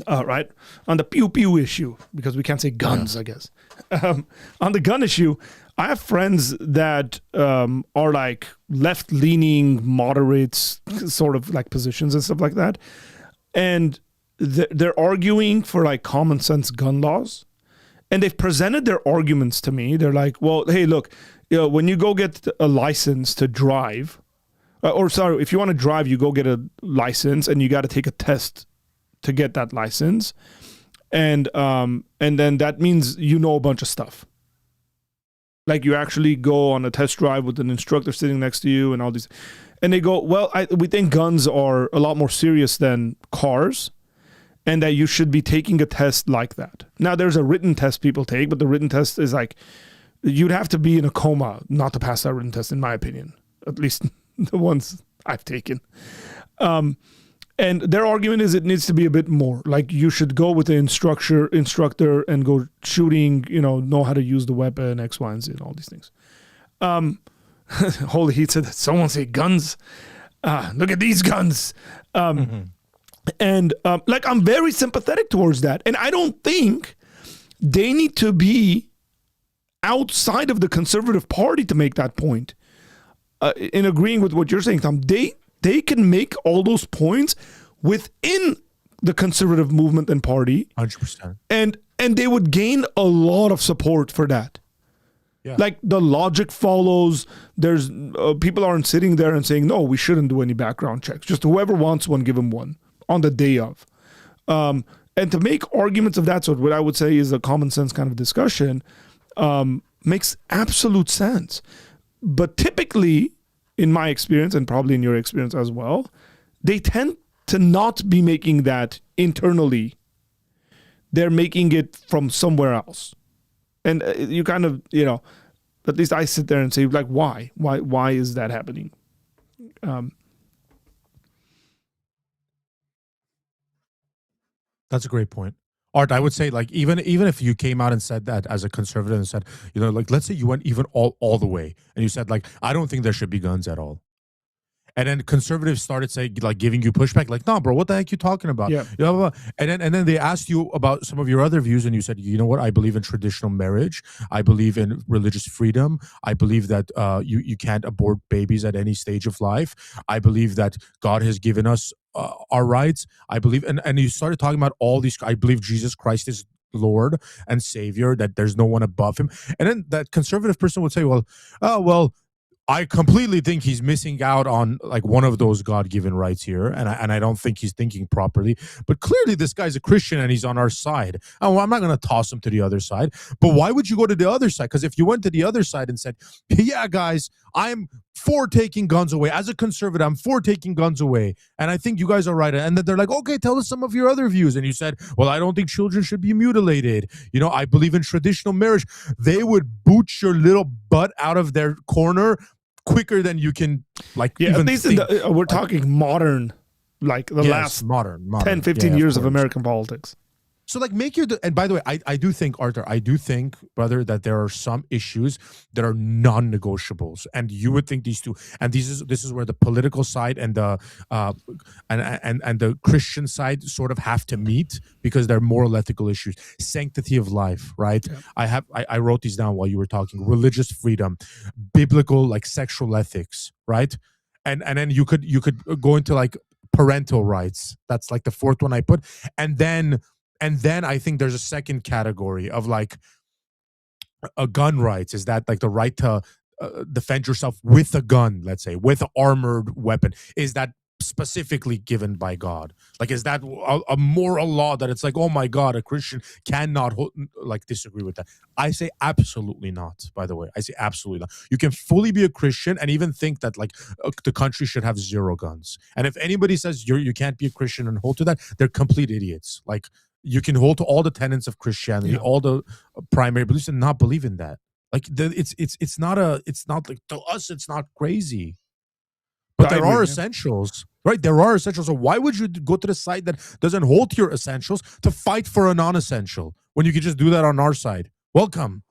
right? On the pew pew issue, because we can't say guns, I guess. On the gun issue, I have friends that are like left-leaning, moderates, sort of like positions and stuff like that. And they're arguing for like common sense gun laws. And they've presented their arguments to me. They're like, well, hey, look, when you go get a license to drive, if you want to drive, you go get a license and you got to take a test to get that license, and then that means a bunch of stuff. Like you actually go on a test drive with an instructor sitting next to you and all these, and they go, well, we think guns are a lot more serious than cars, and that you should be taking a test like that. Now there's a written test people take, but the written test is like you'd have to be in a coma not to pass that written test, in my opinion, at least the ones I've taken. And their argument is it needs to be a bit more. Like you should go with the instructor and go shooting, know how to use the weapon, X, Y, and Z, and all these things. Holy Heat said that someone say guns. Look at these guns. And I'm very sympathetic towards that. And I don't think they need to be outside of the Conservative Party to make that point. In agreeing with what you're saying, Tom, they can make all those points within the conservative movement and party. 100%. And they would gain a lot of support for that. Yeah. Like the logic follows. There's people aren't sitting there and saying, no, we shouldn't do any background checks. Just whoever wants one, give them one on the day of. And to make arguments of that sort, what I would say is a common sense kind of discussion, makes absolute sense. But typically, in my experience, and probably in your experience as well, they tend to not be making that internally. They're making it from somewhere else. And you kind of, at least I sit there and say, like, why? Why is that happening? That's a great point. Art, I would say, like, even if you came out and said that as a conservative and said, like, let's say you went even all the way and you said, like, I don't think there should be guns at all. And then conservatives started saying, like, giving you pushback, like, no, bro, what the heck you talking about? Yeah. And then they asked you about some of your other views, and you said, you know what? I believe in traditional marriage. I believe in religious freedom. I believe that you can't abort babies at any stage of life. I believe that God has given us our rights. I believe, and you started talking about all these. I believe Jesus Christ is Lord and Savior, that there's no one above him. And then that conservative person would say, well, I completely think he's missing out on like one of those God-given rights here, and I don't think he's thinking properly. But clearly, this guy's a Christian and he's on our side. Oh, I'm not going to toss him to the other side. But why would you go to the other side? Because if you went to the other side and said, "Yeah, guys, I'm for taking guns away. As a conservative, I'm for taking guns away, and I think you guys are right," and then they're like, "Okay, tell us some of your other views," and you said, "Well, I don't think children should be mutilated. I believe in traditional marriage." They would boot your little butt out of their corner quicker than you can, even at least think. We're talking modern, like the last modern 10, 15 years of American politics. So like make your, and by the way, I do think, Arthur, I do think, brother, that there are some issues that are non-negotiables. And you would think these two, and this is where the political side and the and the Christian side sort of have to meet, because they're moral ethical issues. Sanctity of life, right? Yeah. I wrote these down while you were talking. Religious freedom, biblical like sexual ethics, right? And then you could go into like parental rights. That's like the fourth one I put. And then I think there's a second category of like a gun rights. Is that like the right to defend yourself with a gun, let's say, with an armored weapon? Is that specifically given by God? Like, is that a moral law that it's like, oh my God, a Christian cannot like disagree with that? I say absolutely not, by the way. I say absolutely not. You can fully be a Christian and even think that like the country should have 0 guns. And if anybody says you can't be a Christian and hold to that, they're complete idiots. Like, you can hold to all the tenets of Christianity, all the primary beliefs, and not believe in that. Like, it's not like, to us, it's not crazy. But there are essentials, right? There are essentials. So why would you go to the side that doesn't hold to your essentials to fight for a non-essential when you can just do that on our side? Welcome.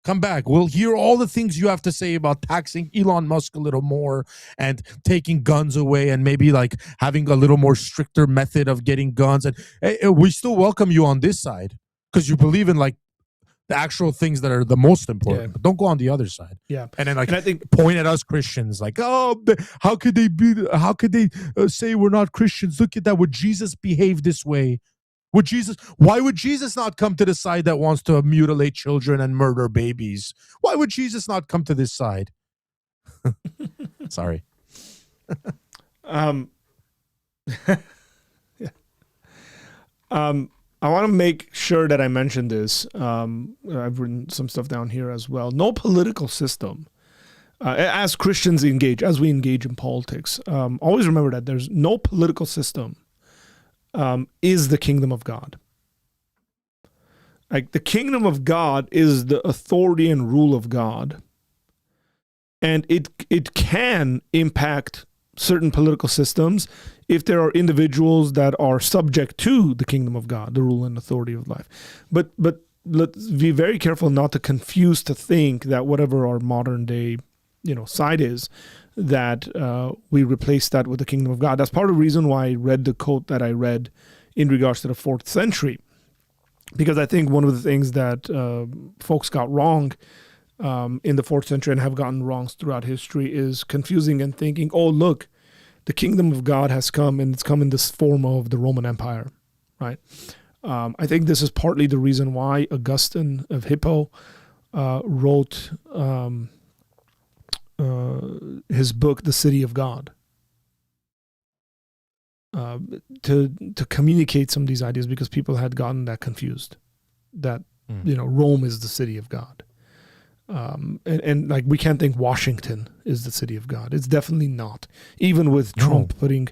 Come back. We'll hear all the things you have to say about taxing Elon Musk a little more and taking guns away and maybe like having a little more stricter method of getting guns. And we still welcome you on this side because you believe in like the actual things that are the most important, but don't go on the other side. Yeah. And then like, and I think, point at us Christians like, oh, how could they say we're not Christians? Look at that. Would Jesus behave this way? Why would Jesus not come to the side that wants to mutilate children and murder babies? Why would Jesus not come to this side? Sorry. I want to make sure that I mention this. I've written some stuff down here as well. No political system, as Christians as we engage in politics, always remember that there's no political system is the kingdom of God. Like, the kingdom of God is the authority and rule of God. And it can impact certain political systems if there are individuals that are subject to the kingdom of God, the rule and authority of life. But let's be very careful not to confuse, to think that whatever our modern day, side is, that we replace that with the kingdom of God. That's part of the reason why I read the quote that I read in regards to the 4th century, because I think one of the things that folks got wrong in the 4th century and have gotten wrong throughout history is confusing and thinking, oh, look, the kingdom of God has come, and it's come in this form of the Roman Empire, right? I think this is partly the reason why Augustine of Hippo wrote his book, The City of God, to communicate some of these ideas, because people had gotten that confused, that Rome is the city of God. And like, we can't think Washington is the city of God. It's definitely not. Even with Trump putting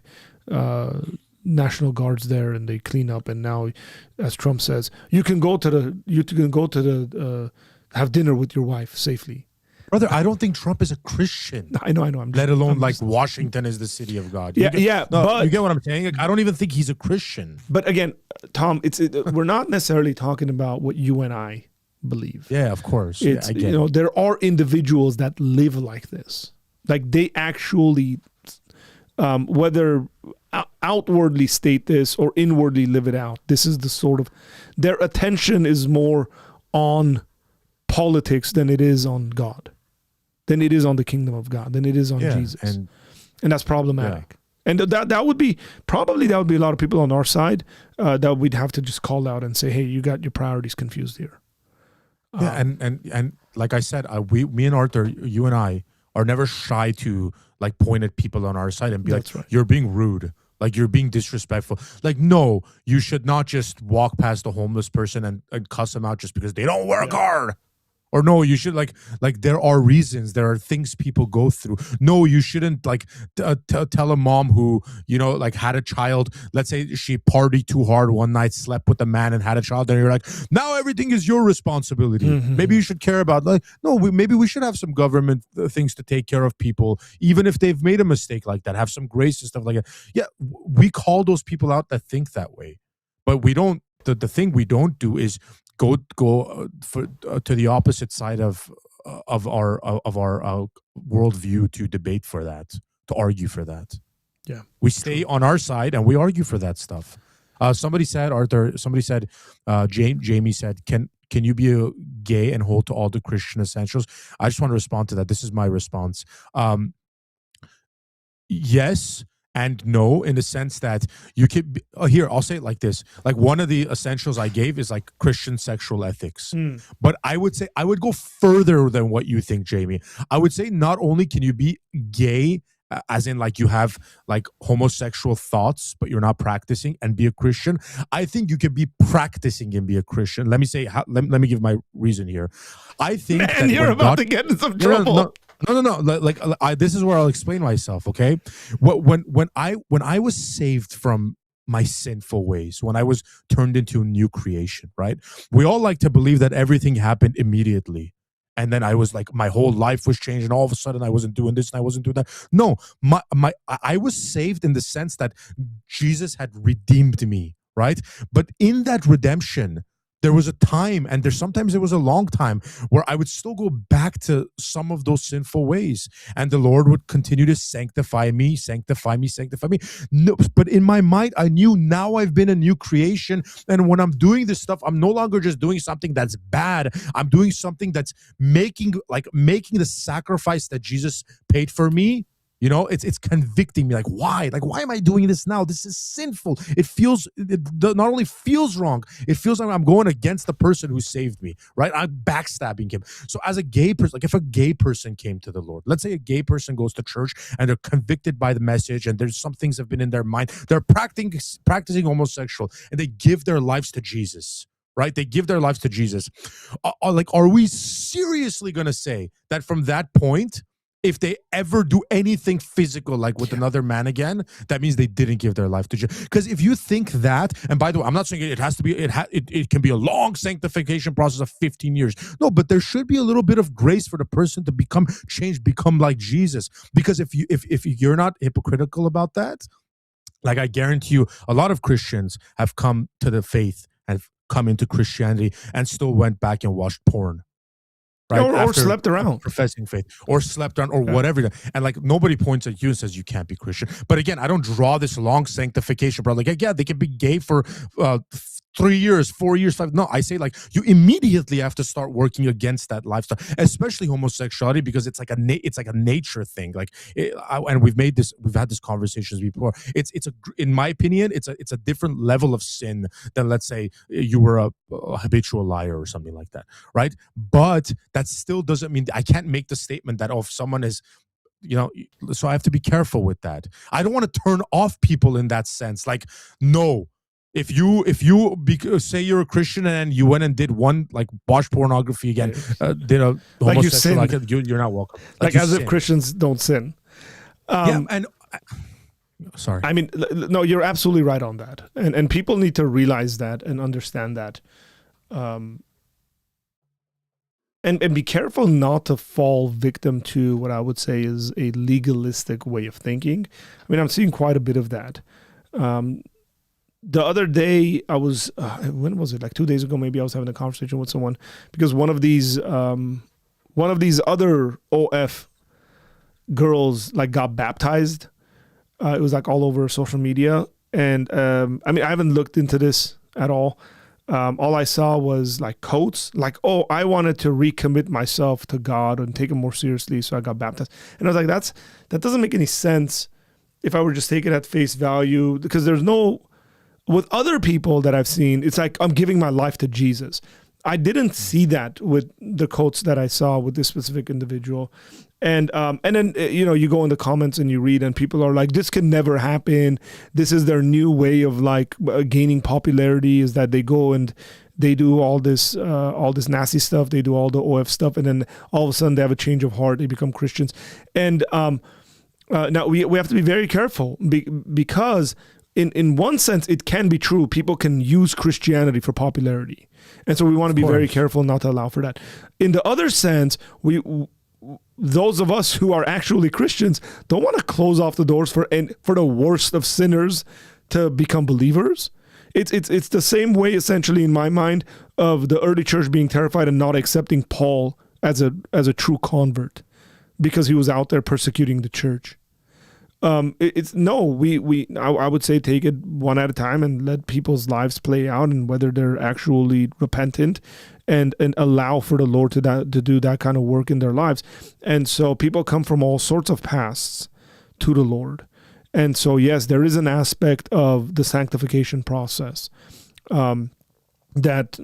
National Guards there and they clean up, and now, as Trump says, you can go to the have dinner with your wife safely. Brother, I don't think Trump is a Christian. I know. Let alone like Washington is the city of God. But you get what I'm saying? Like, I don't even think he's a Christian. But again, Tom, we're not necessarily talking about what you and I believe. Yeah, of course. It's, there are individuals that live like this. Like, they actually, whether outwardly state this or inwardly live it out, this is the sort of, their attention is more on politics than it is on God, than it is on the kingdom of God, than it is on Jesus. And that's problematic. Yeah. And that would be a lot of people on our side that we'd have to just call out and say, hey, you got your priorities confused here. Yeah, and like I said, me and Arthur, you and I are never shy to like point at people on our side and be like, you're being rude. Like, you're being disrespectful. Like, no, you should not just walk past a homeless person and cuss them out just because they don't work hard. Or no, you should like there are reasons, there are things people go through. No, you shouldn't like tell a mom who, like had a child. Let's say she partied too hard one night, slept with a man and had a child. And you're like, now everything is your responsibility. Mm-hmm. Maybe you should care about maybe we should have some government things to take care of people, even if they've made a mistake like that, have some grace and stuff like that. Yeah, we call those people out that think that way, but we don't the thing we don't do is go to the opposite side of our worldview to debate for that, to argue for that. Yeah, we stay on our side and we argue for that stuff. Somebody said, Jamie said, can you be a gay and hold to all the Christian essentials? I just want to respond to that. This is my response. Yes and no, in the sense that you could here, I'll say it like this. Like, one of the essentials I gave is like Christian sexual ethics. But I would say I would go further than what you think, Jamie. I would say not only can you be gay, as in like you have like homosexual thoughts, but you're not practicing, and be a Christian. I think you can be practicing and be a Christian. Let me say, let me give my reason here. I think Man, you're about to get in some trouble. No. This is where I'll explain myself. Okay, when I was saved from my sinful ways, when I was turned into a new creation, right? We all like to believe that everything happened immediately. And then I was like, my whole life was changed, and all of a sudden I wasn't doing this and I wasn't doing that. No, I was saved in the sense that Jesus had redeemed me, right? But in that redemption, there was a time, and sometimes there was a long time, where I would still go back to some of those sinful ways, and the Lord would continue to sanctify me. No, but in my mind, I knew now I've been a new creation, and when I'm doing this stuff, I'm no longer just doing something that's bad. I'm doing something that's making the sacrifice that Jesus paid for me. You know, it's convicting me. Like, why? Like, why am I doing this now? This is sinful. It not only feels wrong, it feels like I'm going against the person who saved me, right? I'm backstabbing him. So as a gay person, like if a gay person came to the Lord, let's say a gay person goes to church and they're convicted by the message, and there's some things have been in their mind. They're practicing homosexual, and they give their lives to Jesus. Right? They give their lives to Jesus. Are we seriously going to say that from that point, if they ever do anything physical, like with another man again, that means they didn't give their life to Jesus? Because if you think that, and by the way, I'm not saying it has to be, it can be a long sanctification process of 15 years. No, but there should be a little bit of grace for the person to become changed, become like Jesus. Because if you're not hypocritical about that, like I guarantee you, a lot of Christians have come to the faith and come into Christianity and still went back and watched porn. Right? Or slept around. Professing faith, or slept around, or whatever. And like, nobody points at you and says you can't be Christian. But again, I don't draw this long sanctification, bro. Like, yeah, they can be gay for 3 years, 4 years, 5. No, I say like you immediately have to start working against that lifestyle, especially homosexuality, because it's like a nature thing. Like, and we've had this conversations before. In my opinion, it's a different level of sin than, let's say, you were a habitual liar or something like that, right? But that still doesn't mean I can't make the statement that if someone is, so I have to be careful with that. I don't want to turn off people in that sense. Like, no. If you say you're a Christian and you went and did one, like, watch pornography again, did a homosexual, like you're not welcome. Like as if Christians don't sin. Sorry. I mean, no, you're absolutely right on that, and people need to realize that and understand that, and be careful not to fall victim to what I would say is a legalistic way of thinking. I mean, I'm seeing quite a bit of that. The other day, I was, when was it? Like 2 days ago, maybe I was having a conversation with someone, because one of these other OF girls like got baptized. It was like all over social media. And I mean, I haven't looked into this at all. All I saw was like quotes like, oh, I wanted to recommit myself to God and take it more seriously, so I got baptized. And I was like, that doesn't make any sense if I were just taking it at face value, because there's no, with other people that I've seen, it's like, I'm giving my life to Jesus. I didn't see that with the quotes that I saw with this specific individual. And then, you go in the comments and you read, and people are like, this can never happen. This is their new way of like gaining popularity, is that they go and they do all this nasty stuff. They do all the OF stuff. And then all of a sudden they have a change of heart. They become Christians. And now we have to be very careful because in one sense, it can be true. People can use Christianity for popularity. And so we want to be very careful not to allow for that. In the other sense, those of us who are actually Christians don't want to close off the doors for the worst of sinners to become believers. It's the same way, essentially, in my mind, of the early church being terrified and not accepting Paul as a true convert because he was out there persecuting the church. I would say take it one at a time and let people's lives play out, and whether they're actually repentant and allow for the Lord to do that kind of work in their lives. And so people come from all sorts of pasts to the Lord. And so, yes, there is an aspect of the sanctification process that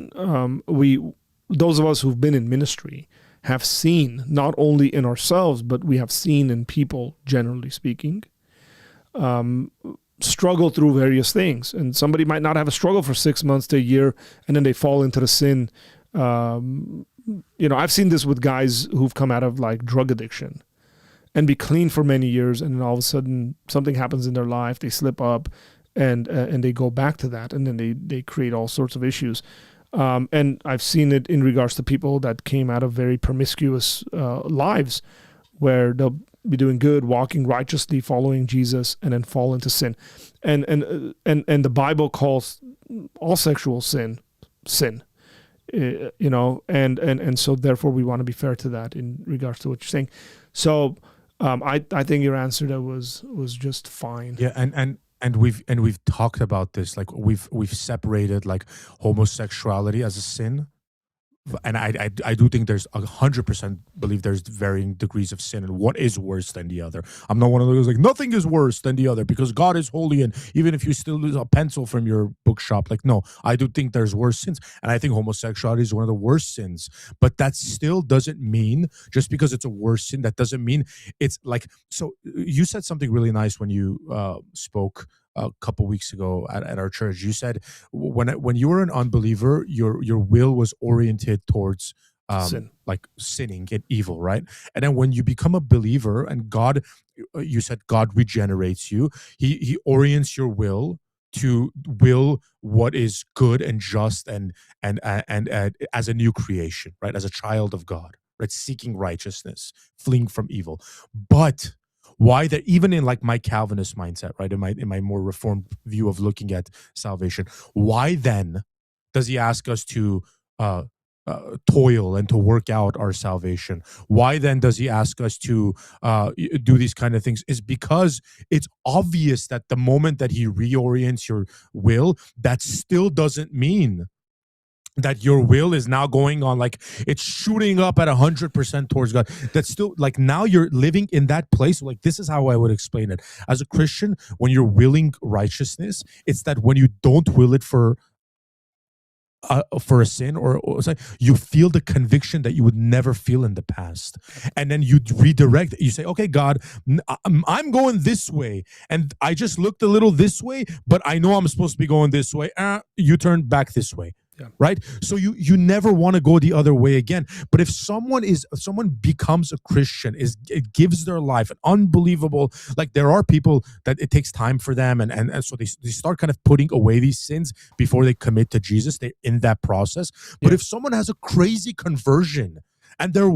those of us who've been in ministry have seen, not only in ourselves, but we have seen in people, generally speaking, struggle through various things. And somebody might not have a struggle for 6 months to a year, and then they fall into the sin. I've seen this with guys who've come out of like drug addiction and be clean for many years, and then all of a sudden something happens in their life, they slip up, and they go back to that, and then they create all sorts of issues. And I've seen it in regards to people that came out of very promiscuous lives, where they'll be doing good, walking righteously, following Jesus, and then fall into sin. And the Bible calls all sexual sin. And so therefore we want to be fair to that in regards to what you're saying. So I think your answer there was just fine. Yeah, and we've talked about this, like we've separated like homosexuality as a sin. And I do think there's 100% believe there's varying degrees of sin, and one is worse than the other. I'm not one of those like nothing is worse than the other because God is holy, and even if you still lose a pencil from your bookshop, like no, I do think there's worse sins, and I think homosexuality is one of the worst sins. But that still doesn't mean, just because it's a worse sin, that doesn't mean it's like. So you said something really nice when you spoke a couple weeks ago at our church. You said when you were an unbeliever, your will was oriented towards Sin. like sinning and evil, right? And then when you become a believer and God, you said God regenerates you, he orients your will to will what is good and just and as a new creation, right? As a child of God, right? Seeking righteousness, fleeing from evil. But why that, even in like my Calvinist mindset, right? In my more reformed view of looking at salvation, why then does he ask us to toil and to work out our salvation? Why then does he ask us to do these kind of things? Is because it's obvious that the moment that he reorients your will, that still doesn't mean that your will is now going on like it's shooting up at 100% towards God. That's still like now you're living in that place. Like this is how I would explain it. As a Christian, when you're willing righteousness, it's that when you don't will it for a sin or you feel the conviction that you would never feel in the past, and then you redirect. You say, okay, God, I'm going this way, and I just looked a little this way, but I know I'm supposed to be going this way. You turn back this way. Yeah. Right? So you never want to go the other way again. But if someone becomes a Christian, it gives their life an unbelievable, like there are people that it takes time for them, and so they start kind of putting away these sins before they commit to Jesus. They're in that process. But if someone has a crazy conversion and they're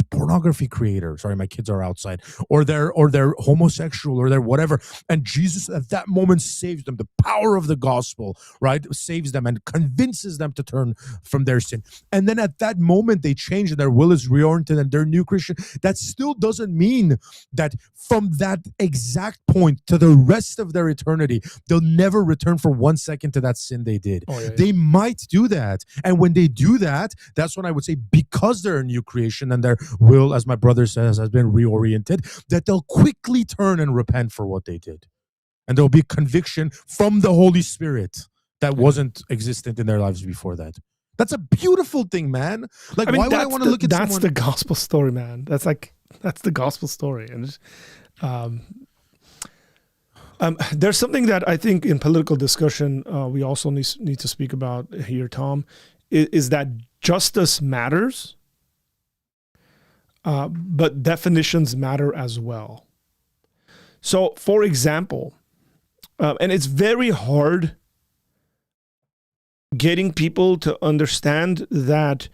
pornography creator, sorry, my kids are outside, or they're homosexual, or they're whatever, and Jesus at that moment saves them, the power of the gospel, right, saves them and convinces them to turn from their sin, and then at that moment they change and their will is reoriented and they're a new Christian. That still doesn't mean that from that exact point to the rest of their eternity they'll never return for 1 second to that sin they did. They might do that, and when they do that, that's when I would say, because they're a new creation and their will, as my brother says, has been reoriented, that they'll quickly turn and repent for what they did. And there'll be conviction from the Holy Spirit that wasn't existent in their lives before that. That's a beautiful thing, man. Like, why would I want to look at someone? That's the gospel story, man. That's the gospel story. And there's something that I think in political discussion we also need to speak about here, Tom, is that justice matters. But definitions matter as well. So, for example, and it's very hard getting people to understand that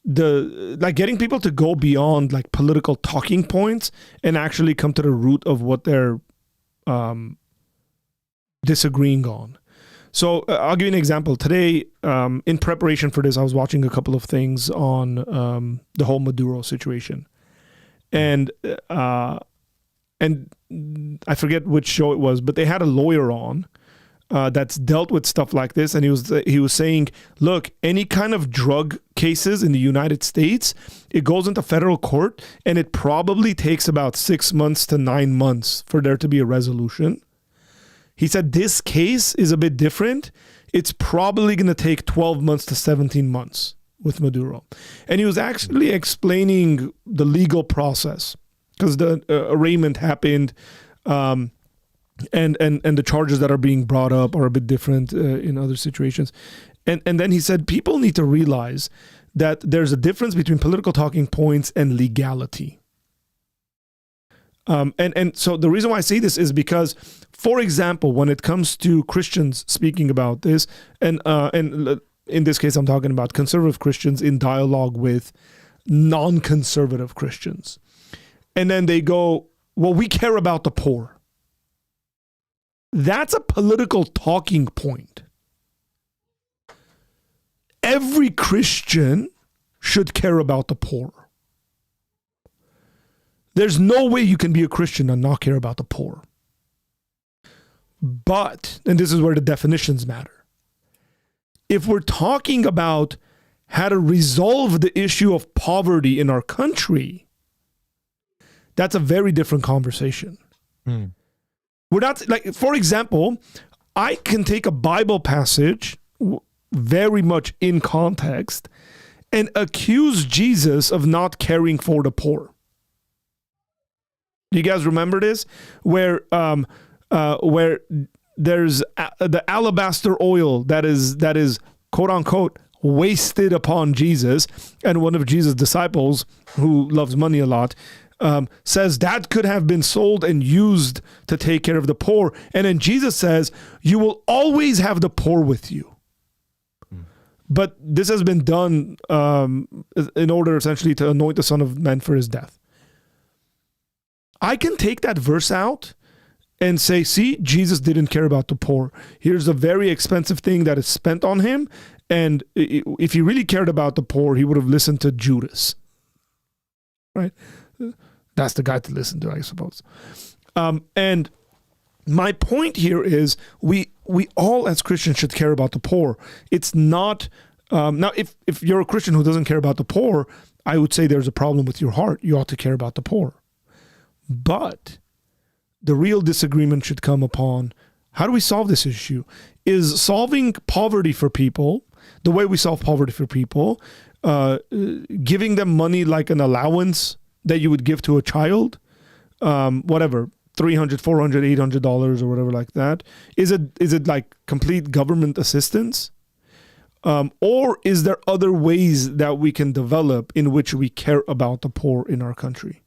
getting people to go beyond like political talking points and actually come to the root of what they're disagreeing on. So I'll give you an example. Today, in preparation for this, I was watching a couple of things on the whole Maduro situation, and I forget which show it was, but they had a lawyer on that's dealt with stuff like this, and he was saying, look, any kind of drug cases in the United States, it goes into federal court, and it probably takes about 6 months to 9 months for there to be a resolution. He said this case is a bit different. It's probably going to take 12 months to 17 months with Maduro. And he was actually explaining the legal process because the arraignment happened, and the charges that are being brought up are a bit different in other situations. And then he said people need to realize that there's a difference between political talking points and legality. And so the reason why I say this is because, for example, when it comes to Christians speaking about this, and in this case, I'm talking about conservative Christians in dialogue with non-conservative Christians. And then they go, well, we care about the poor. That's a political talking point. Every Christian should care about the poor. There's no way you can be a Christian and not care about the poor. But, and this is where the definitions matter, if we're talking about how to resolve the issue of poverty in our country, that's a very different conversation. We're not, like, for example, I can take a Bible passage very much in context and accuse Jesus of not caring for the poor. Do you guys remember this? Where there's the alabaster oil that is quote unquote wasted upon Jesus, and one of Jesus' disciples who loves money a lot says that could have been sold and used to take care of the poor. And then Jesus says, you will always have the poor with you. But this has been done in order essentially to anoint the Son of Man for his death. I can take that verse out and say, see, Jesus didn't care about the poor. Here's a very expensive thing that is spent on him. And if he really cared about the poor, he would have listened to Judas. Right? That's the guy to listen to, I suppose. And my point here is we all as Christians should care about the poor. It's not, now if you're a Christian who doesn't care about the poor, I would say there's a problem with your heart. You ought to care about the poor. But the real disagreement should come upon, how do we solve this issue? Is solving poverty for people, the way we solve poverty for people, giving them money like an allowance that you would give to a child, whatever, $300, $400, $800 or whatever like that. Is it like complete government assistance? Or is there other ways that we can develop in which we care about the poor in our country?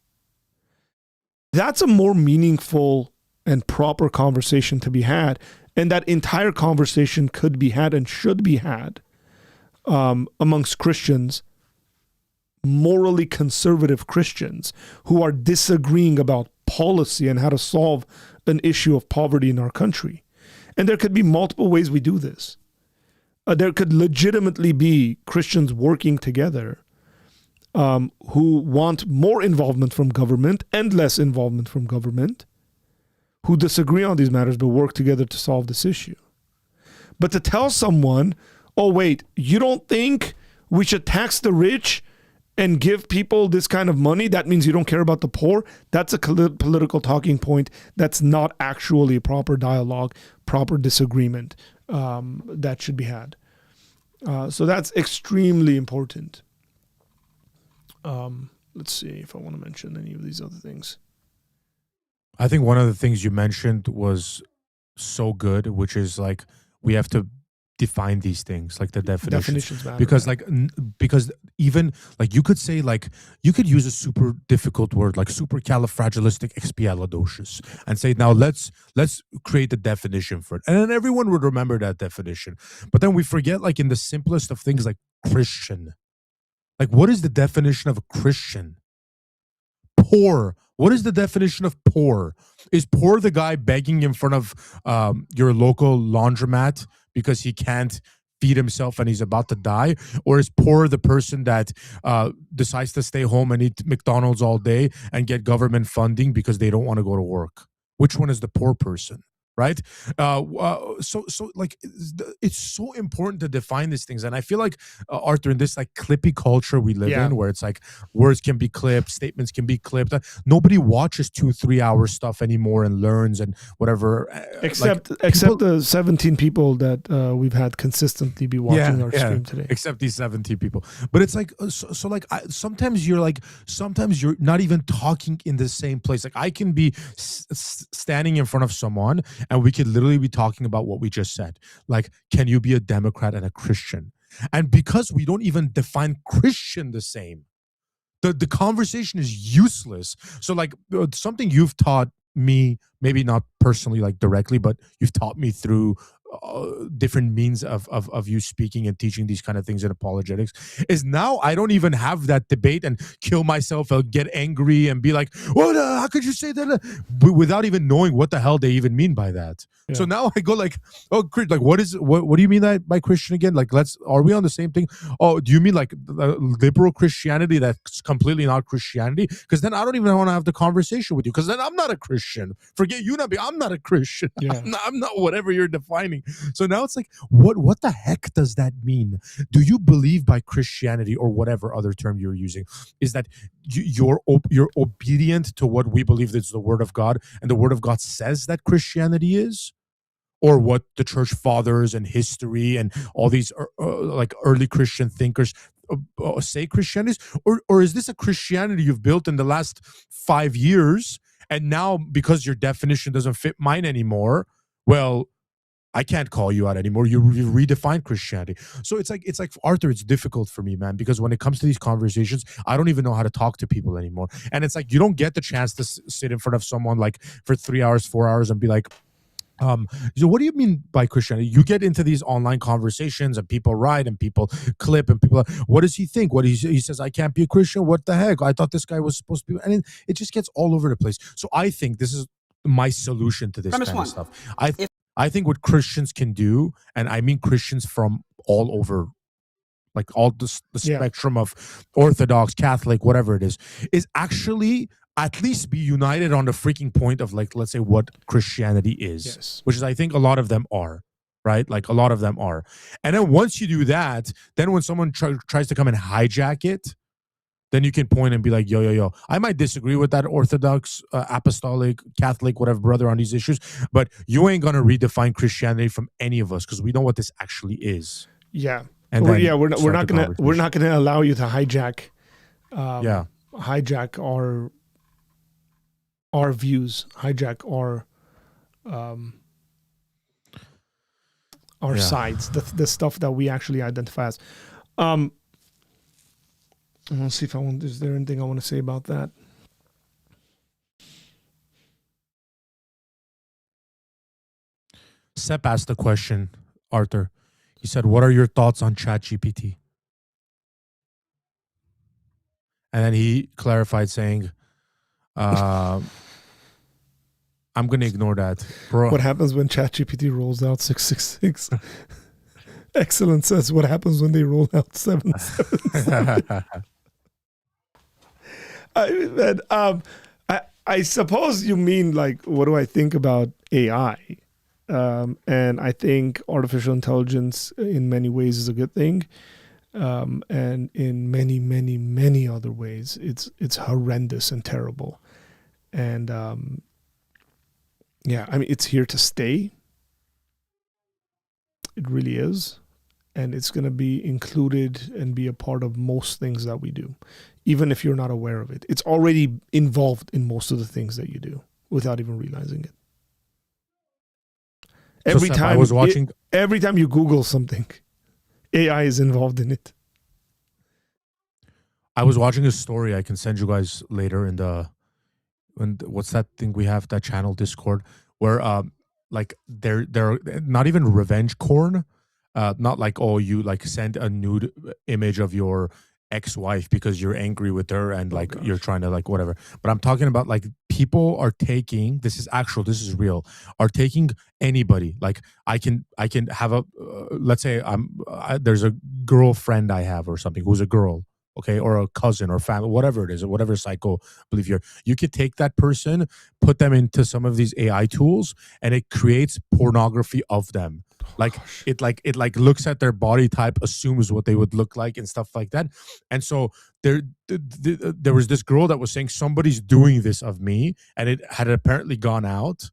That's a more meaningful and proper conversation to be had. And that entire conversation could be had and should be had amongst Christians, morally conservative Christians who are disagreeing about policy and how to solve an issue of poverty in our country. And there could be multiple ways we do this. There could legitimately be Christians working together who want more involvement from government and less involvement from government, who disagree on these matters but work together to solve this issue. But to tell someone, oh wait, you don't think we should tax the rich and give people this kind of money, that means you don't care about the poor, that's a political talking point. That's not actually a proper dialogue, proper disagreement that should be had. So that's extremely important. Let's see if I want to mention any of these other things. I think one of the things you mentioned was so good, which is like we have to define these things, like the definitions matter, because because even like you could say, like you could use a super difficult word like supercalifragilisticexpialidocious and say, now let's create the definition for it, and then everyone would remember that definition. But then we forget, like in the simplest of things, like Christian. Like, what is the definition of a Christian? Poor. What is the definition of poor? Is poor the guy begging in front of your local laundromat because he can't feed himself and he's about to die? Or is poor the person that decides to stay home and eat McDonald's all day and get government funding because they don't want to go to work? Which one is the poor person? Right? So like, it's so important to define these things. And I feel like, Arthur, in this like clippy culture we live in, where it's like words can be clipped, statements can be clipped, nobody watches 2-3 hour stuff anymore and learns and whatever. Except the 17 people that we've had consistently be watching our stream today. Except these 17 people. But it's like, so like, sometimes you're not even talking in the same place. Like I can be standing in front of someone and we could literally be talking about what we just said. Like, can you be a Democrat and a Christian? And because we don't even define Christian the same, the conversation is useless. So like, something you've taught me, maybe not personally, like directly, but you've taught me through different means of you speaking and teaching these kind of things in apologetics, is now I don't even have that debate and kill myself and get angry and be like, what, how could you say that? Without even knowing what the hell they even mean by that. Yeah. So now I go like, oh, like what do you mean that by Christian again? Like, are we on the same thing? Oh, do you mean like liberal Christianity that's completely not Christianity? Because then I don't even want to have the conversation with you, because then I'm not a Christian. Forget you, I'm not a Christian. Yeah. I'm not whatever you're defining. So now it's like, what the heck does that mean? Do you believe by Christianity, or whatever other term you're using, is that you're obedient to what we believe is the Word of God, and the Word of God says that Christianity is? Or what the church fathers and history and all these like early Christian thinkers say Christianity is? Or is this a Christianity you've built in the last 5 years, and now because your definition doesn't fit mine anymore, well, I can't call you out anymore. You redefined Christianity. So it's like Arthur, it's difficult for me, man, because when it comes to these conversations, I don't even know how to talk to people anymore. And it's like, you don't get the chance to sit in front of someone like for 3 hours, 4 hours and be like, so what do you mean by Christianity? You get into these online conversations and people write and people clip and people, what does he think? He says, I can't be a Christian. What the heck? I thought this guy was supposed to be, and it just gets all over the place. So I think this is my solution to this kind of stuff. I think what Christians can do, and I mean Christians from all over, like all the spectrum of Orthodox, Catholic, whatever it is actually at least be united on the freaking point of, like, let's say what Christianity is, which is, I think a lot of them are, right? Like a lot of them are. And then once you do that, then when someone tries to come and hijack it, then you can point and be like, yo, I might disagree with that Orthodox, Apostolic, Catholic, whatever brother on these issues, but you ain't going to redefine Christianity from any of us, because we know what this actually is. Yeah. And we're not gonna allow you to hijack our views, hijack our sides, the stuff that we actually identify as. I want to see is there anything I want to say about that? Sepp asked the question, Arthur. He said, what are your thoughts on ChatGPT? And then he clarified saying, I'm going to ignore that. Bro. What happens when ChatGPT rolls out 666? Excellent says, what happens when they roll out 777? I suppose you mean, like, what do I think about AI? And I think artificial intelligence in many ways is a good thing. And in many, many, many other ways, it's horrendous and terrible. And I mean, it's here to stay. It really is. And it's going to be included and be a part of most things that we do, even if you're not aware of it. It's already involved in most of the things that you do without even realizing it. Every time you Google something, AI is involved in it. I was watching a story I can send you guys later what's that thing we have, that channel Discord, where like they're not even revenge porn. Not like, oh, you like send a nude image of your ex-wife because you're angry with her and like you're trying to like whatever. But I'm talking about like people are taking, this is real, are taking anybody. Like I can have a, let's say there's a girlfriend I have or something who's a girl, okay, or a cousin or family, whatever it is, or whatever cycle believe you could take that person, put them into some of these AI tools, and it creates pornography of them. Like it looks at their body type, assumes what they would look like and stuff like that. And so there was this girl that was saying somebody's doing this of me, and it had apparently gone out.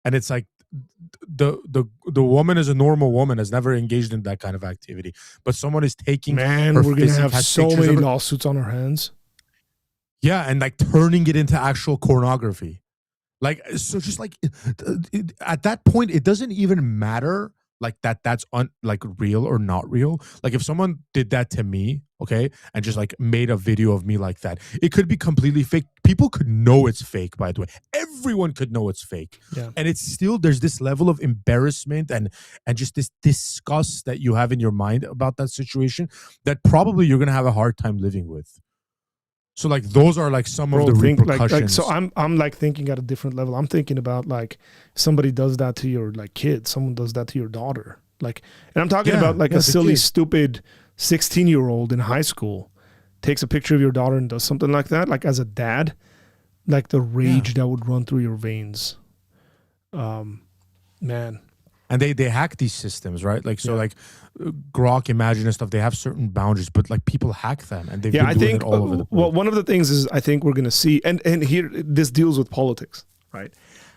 And it's like the woman is a normal woman, has never engaged in that kind of activity, but someone is taking Man, her we're gonna physique, have has so pictures many of her- lawsuits on our hands. yeah, and like turning it into actual pornography. Like, so just like at that point, it doesn't even matter like that's like real or not real. Like if someone did that to me, okay, and just like made a video of me like that, it could be completely fake. People could know it's fake, by the way. Everyone could know it's fake. Yeah. And it's still, there's this level of embarrassment and just this disgust that you have in your mind about that situation that probably you're gonna have a hard time living with. So like those are like some of the repercussions. So I'm like thinking at a different level. I'm thinking about like somebody does that to your like kid, someone does that to your daughter. Like, and I'm talking about like a silly, stupid 16-year-old in high school takes a picture of your daughter and does something like that. Like as a dad, like the rage that would run through your veins. Man. And they hack these systems, right? Like, so like Grok, Imagine and stuff, they have certain boundaries, but like people hack them and they've been doing it all over the place. Well, one of the things is I think we're going to see, and here this deals with politics, right?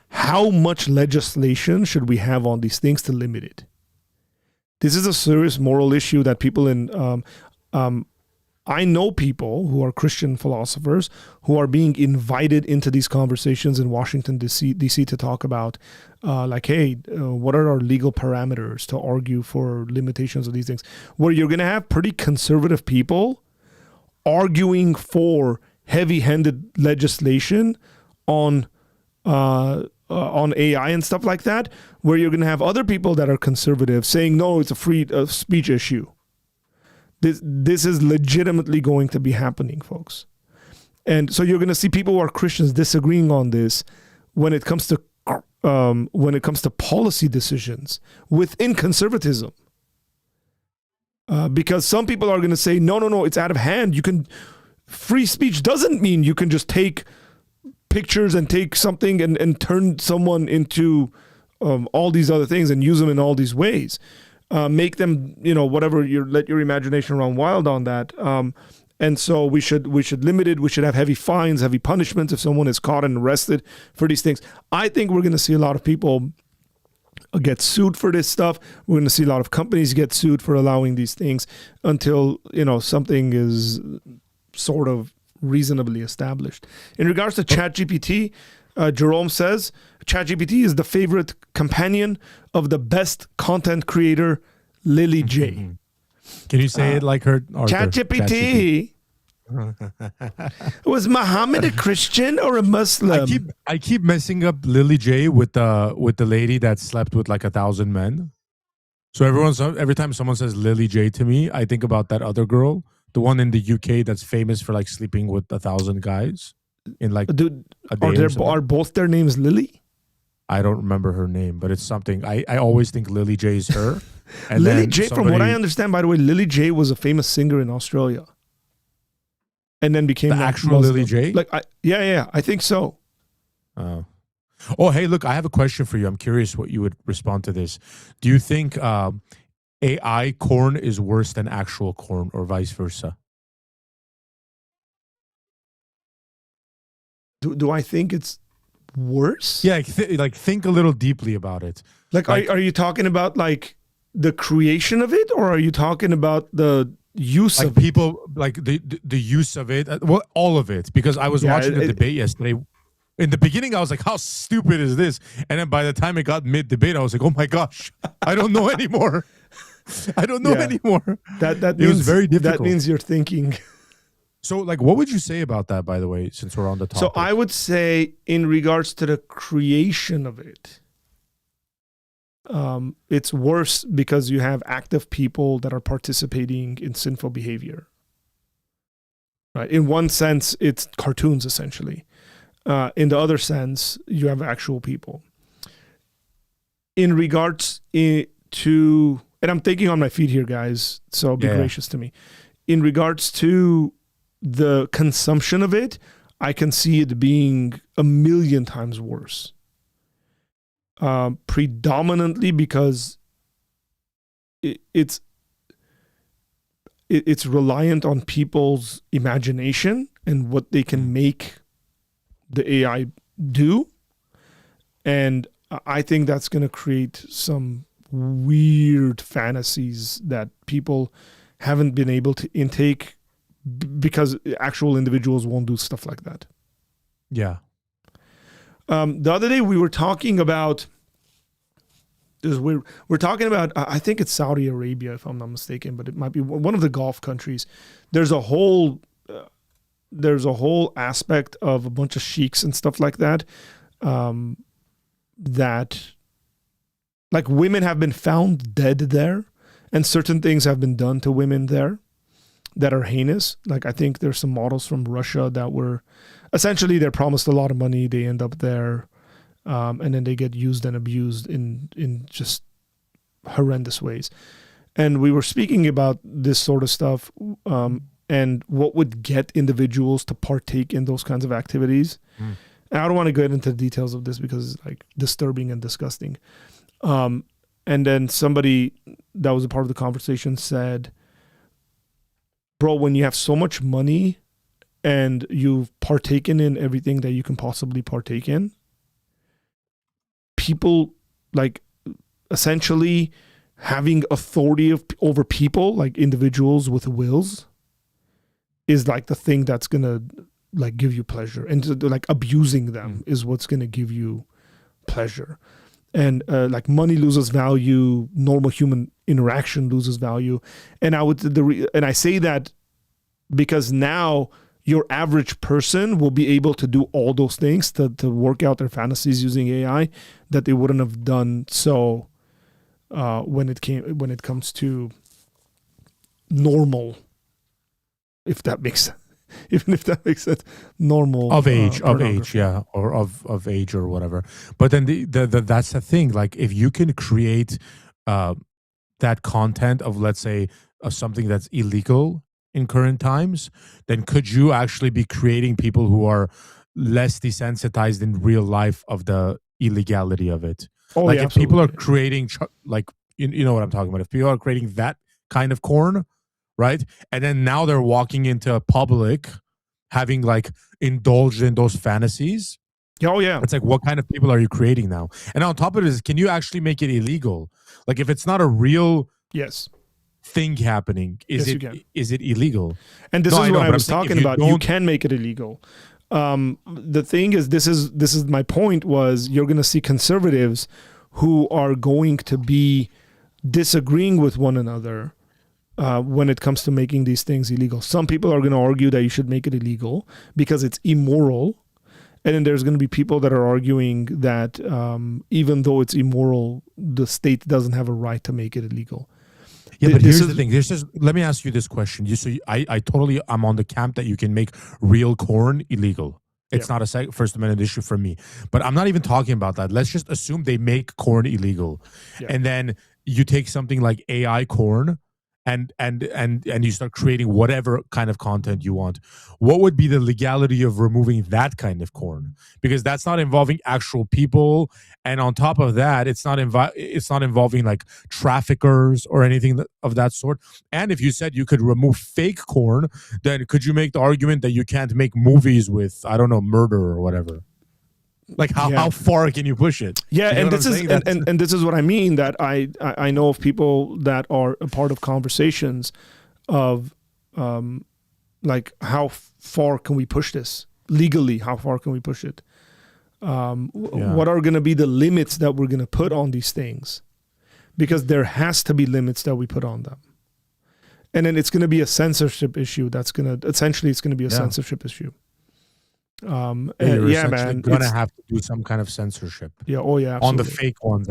How much legislation should we have on these things to limit it? This is a serious moral issue that people in, I know people who are Christian philosophers who are being invited into these conversations in Washington, D.C. to talk about like, hey, what are our legal parameters to argue for limitations of these things? Where you're going to have pretty conservative people arguing for heavy-handed legislation on AI and stuff like that, where you're going to have other people that are conservative saying, no, it's a free speech issue. This is legitimately going to be happening, folks. And so you're going to see people who are Christians disagreeing on this when it comes to policy decisions within conservatism. Because some people are going to say, no, it's out of hand. Free speech doesn't mean you can just take pictures and take something and turn someone into all these other things and use them in all these ways. Make them, whatever, let your imagination run wild on that. And so we should limit it. We should have heavy fines, heavy punishments if someone is caught and arrested for these things. I think we're going to see a lot of people get sued for this stuff. We're going to see a lot of companies get sued for allowing these things until, something is sort of reasonably established. In regards to ChatGPT, Jerome says, ChatGPT is the favorite companion of the best content creator, Lily J. Can you say it like her? ChatGPT. Was Muhammad a Christian or a Muslim? I keep messing up Lily J with the lady that slept with like 1,000 men. So every time someone says Lily J to me, I think about that other girl, the one in the UK that's famous for like sleeping with 1,000 guys in like a day. Are both their names Lily? I don't remember her name, but it's something. I always think Lily J is her. And Lily J, from what I understand, by the way, Lily J was a famous singer in Australia, and then became the actual Muslim. Lily J. I think so. Oh, hey, look, I have a question for you. I'm curious what you would respond to this. Do you think AI corn is worse than actual corn, or vice versa? Do I think it's worse? Yeah, think a little deeply about it. Are you talking about like the creation of it, or are you talking about the use of people like the use of it? Well, all of it, because I was watching the debate yesterday. In the beginning, I was like, "How stupid is this?" And then by the time it got mid-debate, I was like, "Oh my gosh, I don't know anymore. I don't know anymore." That it was very difficult. That means you're thinking. So, like, what would you say about that, by the way, since we're on the topic? So I would say in regards to the creation of it, it's worse because you have active people that are participating in sinful behavior. Right. In one sense, it's cartoons, essentially. In the other sense, you have actual people. In regards to, and I'm thinking on my feet here, guys, so be gracious to me. In regards to the consumption of it, I can see it being 1,000,000 times worse. Predominantly because it's reliant on people's imagination and what they can make the AI do. And I think that's going to create some weird fantasies that people haven't been able to intake because actual individuals won't do stuff like that. Yeah. The other day we were talking about we're talking about, I think it's Saudi Arabia, if I'm not mistaken, but it might be one of the Gulf countries. There's a whole aspect of a bunch of sheiks and stuff like that, that like women have been found dead there, and certain things have been done to women there that are heinous. Like I think there's some models from Russia that were essentially they're promised a lot of money, they end up there. And then they get used and abused in just horrendous ways. And we were speaking about this sort of stuff and what would get individuals to partake in those kinds of activities. And I don't want to get into the details of this because it's like disturbing and disgusting. And then somebody that was a part of the conversation said, bro, when you have so much money and you've partaken in everything that you can possibly partake in, people like essentially having authority over people, like individuals with wills, is like the thing that's gonna like give you pleasure, and like abusing them is what's gonna give you pleasure. And like money loses value, normal human interaction loses value, and I say that because now your average person will be able to do all those things to work out their fantasies using AI that they wouldn't have done so when it comes to normal, if that makes sense. Even if that makes sense, normal of age, yeah, or of age or whatever. But then the that's the thing. Like if you can create that content of, let's say, something that's illegal in current times, then could you actually be creating people who are less desensitized in real life of the illegality of it? Oh, like yeah, if absolutely. people are creating like you know what I'm talking about. If people are creating that kind of corn, right, and then now they're walking into public having like indulged in those fantasies. Oh yeah, it's like, what kind of people are you creating now? And on top of it, can you actually make it illegal? Like if it's not a real thing happening, is it illegal? And this is what I was talking about. You can make it illegal. The thing is, this is my point, was you're going to see conservatives who are going to be disagreeing with one another when it comes to making these things illegal. Some people are going to argue that you should make it illegal because it's immoral. And then there's going to be people that are arguing that even though it's immoral, the state doesn't have a right to make it illegal. Yeah, but here's the thing. Let me ask you this question. I totally, I'm on the camp that you can make real corn illegal. It's not a First Amendment issue for me. But I'm not even talking about that. Let's just assume they make corn illegal. Yeah. And then you take something like AI corn and you start creating whatever kind of content you want. What would be the legality of removing that kind of corn? Because that's not involving actual people, and on top of that, it's not involving like traffickers or anything of that sort. And if you said you could remove fake corn, then could you make the argument that you can't make movies with, I don't know, murder or whatever? Like how far can you push it? Yeah, you know and this is and this is what I mean, that I know of people that are a part of conversations of like how far can we push this legally? How far can we push it? What are going to be the limits that we're going to put on these things? Because there has to be limits that we put on them. And then it's going to be a censorship issue. It's going to be a censorship issue. You're man, gonna have to do some kind of censorship. Yeah, oh yeah, absolutely. On the fake ones,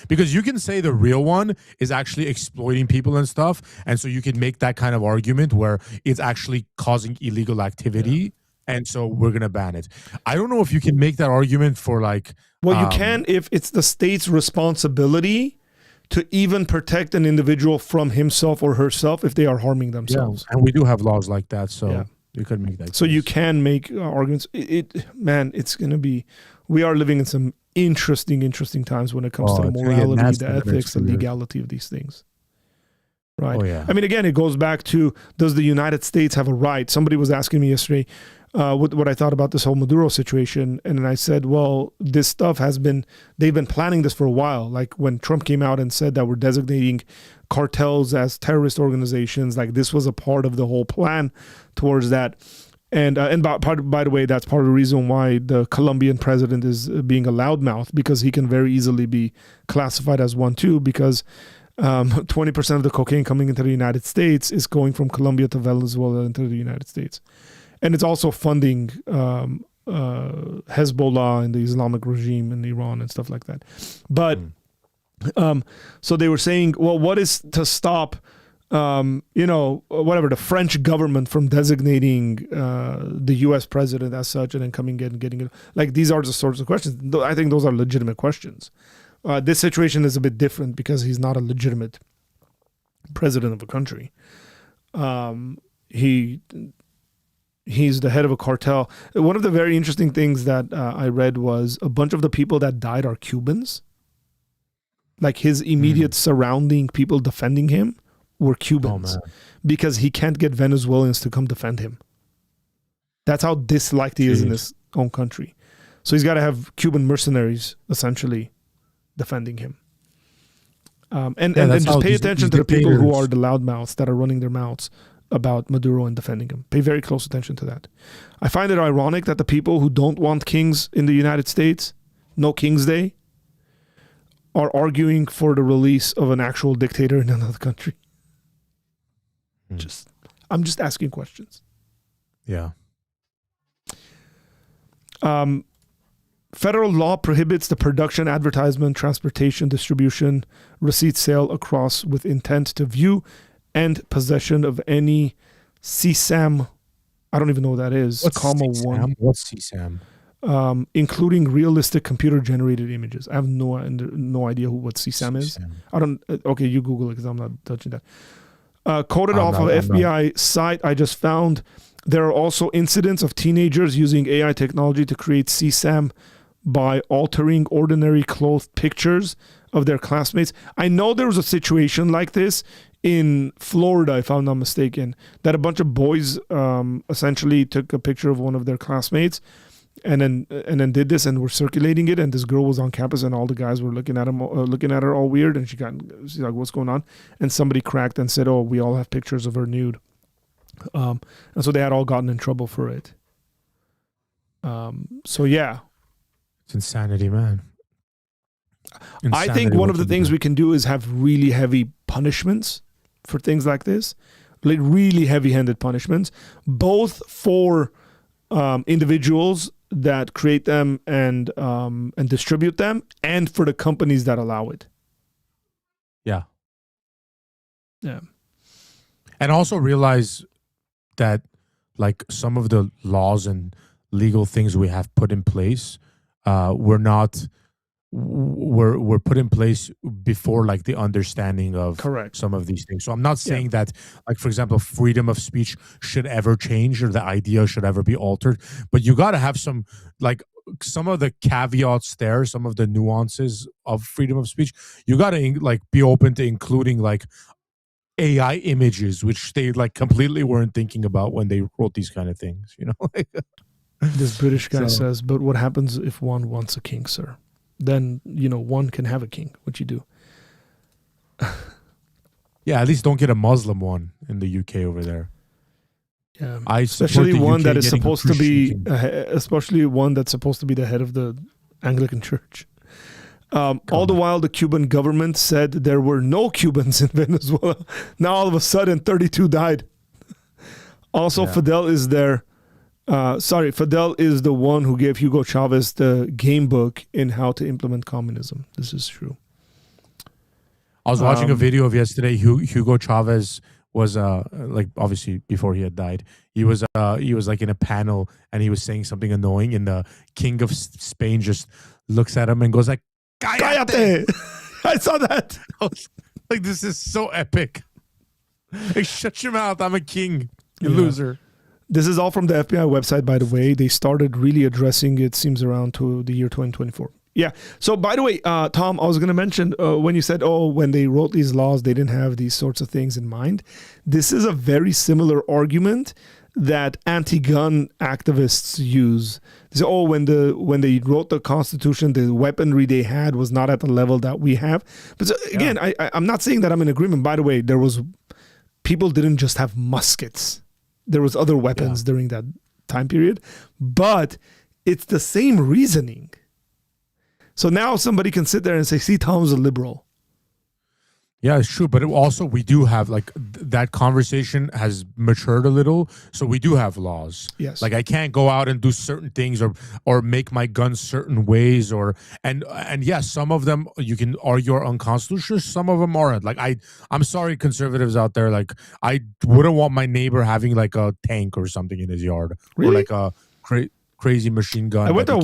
because you can say the real one is actually exploiting people and stuff, and so you can make that kind of argument where it's actually causing illegal activity. and so we're gonna ban it. I don't know if you can make that argument for like. Well, you can if it's the state's responsibility to even protect an individual from himself or herself if they are harming themselves. And we do have laws like that, so Yeah. you could make that. So case. you can make arguments. Man, it's going to be, we are living in some interesting times when it comes to the it's gonna get morality, nasty the in the next ethics, the few years. legality of these things. Right. Oh, yeah. I mean, again, it goes back to, does the United States have a right? Somebody was asking me yesterday what I thought about this whole Maduro situation. And then I said, well, this stuff they've been planning this for a while. Like when Trump came out and said that we're designating cartels as terrorist organizations, like this was a part of the whole plan towards that. And by the way, that's part of the reason why the Colombian president is being a loudmouth, because he can very easily be classified as one too, because 20% of the cocaine coming into the United States is going from Colombia to Venezuela into the United States. And it's also funding Hezbollah and the Islamic regime in Iran and stuff like that. But so they were saying, well, what is to stop, the French government from designating the U.S. president as such and then coming in and getting it? Like, these are the sorts of questions. I think those are legitimate questions. This situation is a bit different because he's not a legitimate president of a country. He's the head of a cartel. One of the very interesting things that I read was a bunch of the people that died are Cubans. Like his immediate surrounding people defending him were Cubans because he can't get Venezuelans to come defend him. That's how disliked he is in his own country. So he's got to have Cuban mercenaries essentially defending him. And just pay attention to the people who are the loudmouths that are running their mouths about Maduro and defending him. Pay very close attention to that. I find it ironic that the people who don't want kings in the United States, no King's Day, are arguing for the release of an actual dictator in another country. I'm just asking questions. Yeah. Federal law prohibits the production, advertisement, transportation, distribution, receipt, sale across with intent to view and possession of any CSAM. I don't even know what that is. What's CSAM? What's CSAM? Including realistic computer-generated images. I have no idea what CSAM is. I don't. Okay, you Google it because I'm not touching that. Quoted off of FBI site, I just found there are also incidents of teenagers using AI technology to create CSAM by altering ordinary clothed pictures of their classmates. I know there was a situation like this in Florida, if I'm not mistaken, that a bunch of boys essentially took a picture of one of their classmates and then did this and were circulating it, and this girl was on campus and all the guys were looking at her all weird, and she's like, what's going on? And somebody cracked and said, oh, we all have pictures of her nude. And so they had all gotten in trouble for it. So yeah. It's insanity, man. I think one of the things we can do is have really heavy punishments for things like this, like really heavy-handed punishments, both for individuals that create them and distribute them, and for the companies that allow it. Yeah. Yeah. And also realize that like some of the laws and legal things we have put in place were put in place before like the understanding of Correct. Some of these things. So I'm not saying that, like, for example, freedom of speech should ever change or the idea should ever be altered, but you got to have some of the caveats there, some of the nuances of freedom of speech. You got to like be open to including like AI images, which they like completely weren't thinking about when they wrote these kind of things, you know? This British guy says, but what happens if one wants a king, sir? Then, one can have a king. What you do? Yeah, at least don't get a Muslim one in the UK over there. Yeah, especially one that is supposed to be, especially one that's supposed to be the head of the Anglican Church. All the while, the Cuban government said there were no Cubans in Venezuela. Now, all of a sudden, 32 died. Also, Fidel is there. Fidel is the one who gave Hugo Chavez the game book in how to implement communism. This is true. I was watching a video of yesterday. Hugo Chavez was like obviously before he had died, he was like in a panel and he was saying something annoying, and the king of Spain just looks at him and goes like, "Cállate!" Cállate! I saw that. I was like, this is so epic. Hey, shut your mouth! I'm a king, you loser. This is all from the FBI website, by the way. They started really addressing it, seems around to the year 2024. Yeah. So, by the way, Tom, I was going to mention when you said, when they wrote these laws, they didn't have these sorts of things in mind. This is a very similar argument that anti-gun activists use. They say, when they wrote the Constitution, the weaponry they had was not at the level that we have. But so, again, I'm not saying that I'm in agreement. By the way, people didn't just have muskets. There was other weapons during that time period. But it's the same reasoning. So now somebody can sit there and say, see, Tom's a liberal. Yeah, it's true. But also we do have that conversation has matured a little. So we do have laws. Yes. Like I can't go out and do certain things or make my guns certain ways and yes, some of them you can argue are unconstitutional. Some of them aren't. Like I'm sorry, conservatives out there. Like I wouldn't want my neighbor having like a tank or something in his yard. Really? Or like a crazy machine gun. I went to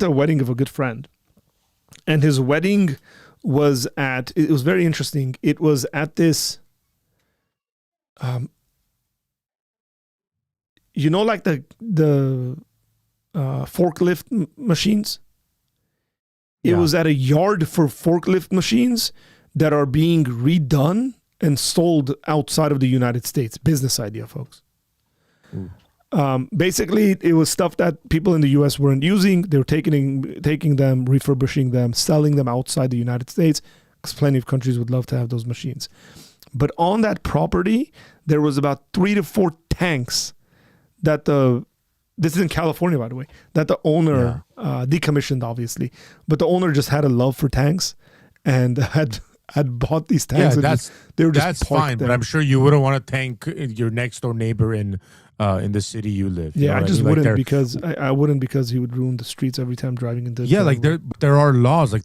a wedding of a good friend, and his wedding it was very interesting. It was at this, like the forklift machines. It was at a yard for forklift machines that are being redone and sold outside of the United States. Business idea, folks. Basically, it was stuff that people in the U.S. weren't using. They were taking them, refurbishing them, selling them outside the United States, because plenty of countries would love to have those machines. But on that property, there was about 3 to 4 tanks that this is in California, by the way, that the owner decommissioned, obviously. But the owner just had a love for tanks and had bought these tanks. Yeah, that's fine. there. But I'm sure you wouldn't want to tank your next door neighbor in the city you live. Yeah, I just wouldn't I wouldn't because he would ruin the streets every time driving into. Yeah, like there are laws. Like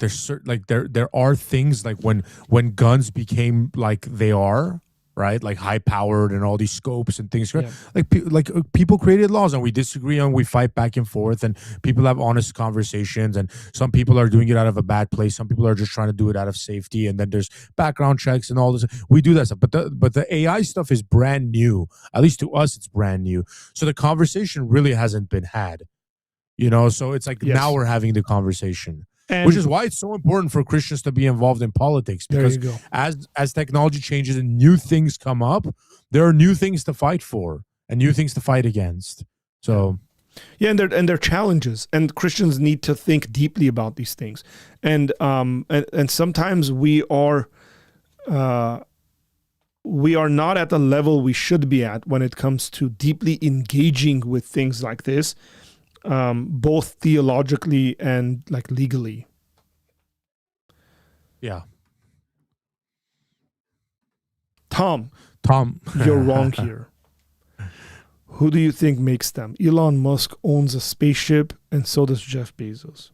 there are things like when guns became like they are. Right, like high powered and all these scopes and things. Yeah. Like people created laws and we disagree and we fight back and forth and people have honest conversations and some people are doing it out of a bad place. Some people are just trying to do it out of safety and then there's background checks and all this. We do that stuff, but the AI stuff is brand new. At least to us, it's brand new. So the conversation really hasn't been had. So it's like now we're having the conversation. Which is why it's so important for Christians to be involved in politics, because as technology changes and new things come up, there are new things to fight for and new things to fight against. So, and they're challenges, and Christians need to think deeply about these things. And sometimes we are not at the level we should be at when it comes to deeply engaging with things like this. Both theologically and like legally. Yeah. Tom, you're wrong here. Who do you think makes them? Elon Musk owns a spaceship, and so does Jeff Bezos.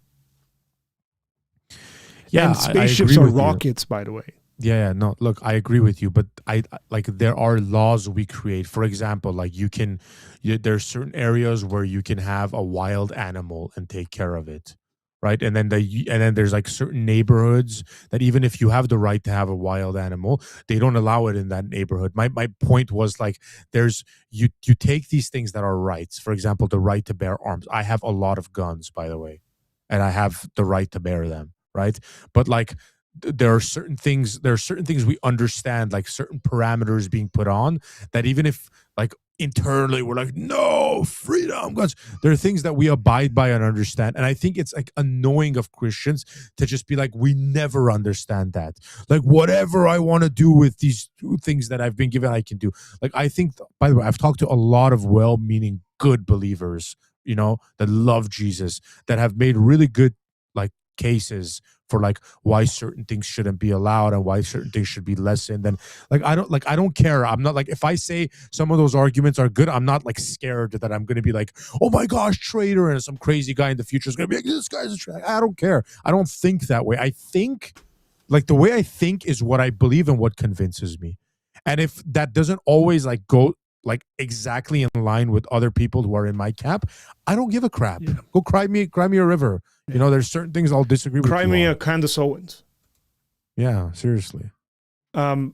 Yeah, and spaceships are rockets, by the way. Yeah, no, look, I agree with you, but I like there are laws we create. For example, like there's certain areas where you can have a wild animal and take care of it, right? And then there's like certain neighborhoods that even if you have the right to have a wild animal, they don't allow it in that neighborhood. My point was like you take these things that are rights. For example, the right to bear arms. I have a lot of guns, by the way, and I have the right to bear them, right? But like there are certain things we understand, like certain parameters being put on that even if like internally we're like, no, freedom, guns, there are things that we abide by and understand. And I think it's like annoying of Christians to just be like, we never understand that. Like whatever I want to do with these things that I've been given, I can do. Like I think, by the way, I've talked to a lot of well-meaning, good believers, that love Jesus, that have made really good like cases for like why certain things shouldn't be allowed and why certain things should be lessened. And I don't care. I'm not like, if I say some of those arguments are good, I'm not like scared that I'm going to be like, oh my gosh, traitor, and some crazy guy in the future is going to be like, this guy's a traitor. I don't care. I don't think that way. I think like the way I think is what I believe and what convinces me. And if that doesn't always like go like exactly in line with other people who are in my camp, I don't give a crap. Yeah. Go cry me a river. Yeah. You know, there's certain things I'll disagree with. Cry you me on. a Candace Owens. Yeah, seriously. Let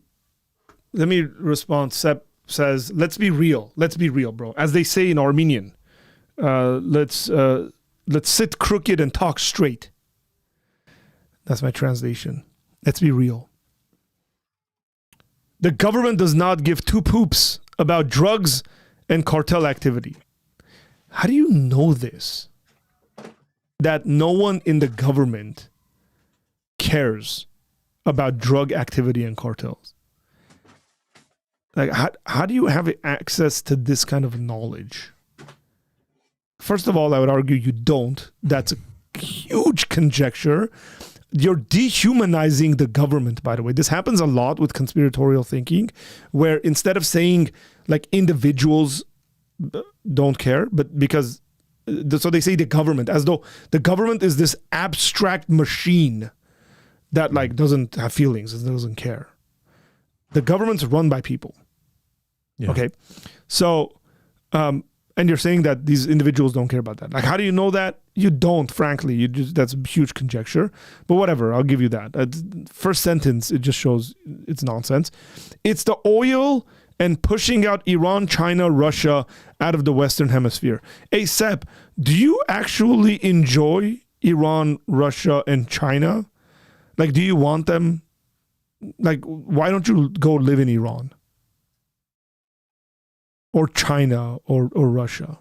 me respond. Sep says, let's be real. Let's be real, bro. As they say in Armenian, let's sit crooked and talk straight. That's my translation. Let's be real. The government does not give two poops about drugs and cartel activity. How do you know this? That no one in the government cares about drug activity and cartels. Like, how do you have access to this kind of knowledge? First of all, I would argue you don't. That's a huge conjecture. You're dehumanizing the government, by the way. This happens a lot with conspiratorial thinking, where instead of saying like individuals don't care, but because, so they say the government, as though the government is this abstract machine that like doesn't have feelings, it doesn't care. The government's run by people. Yeah. Okay. So, and you're saying that these individuals don't care about that. Like, how do you know that? You don't, frankly. That's a huge conjecture. But whatever, I'll give you that. First sentence, it just shows it's nonsense. It's the oil and pushing out Iran, China, Russia out of the Western Hemisphere. Hey, Sep, do you actually enjoy Iran, Russia, and China? Like, do you want them? Like, why don't you go live in Iran? Or China or Russia?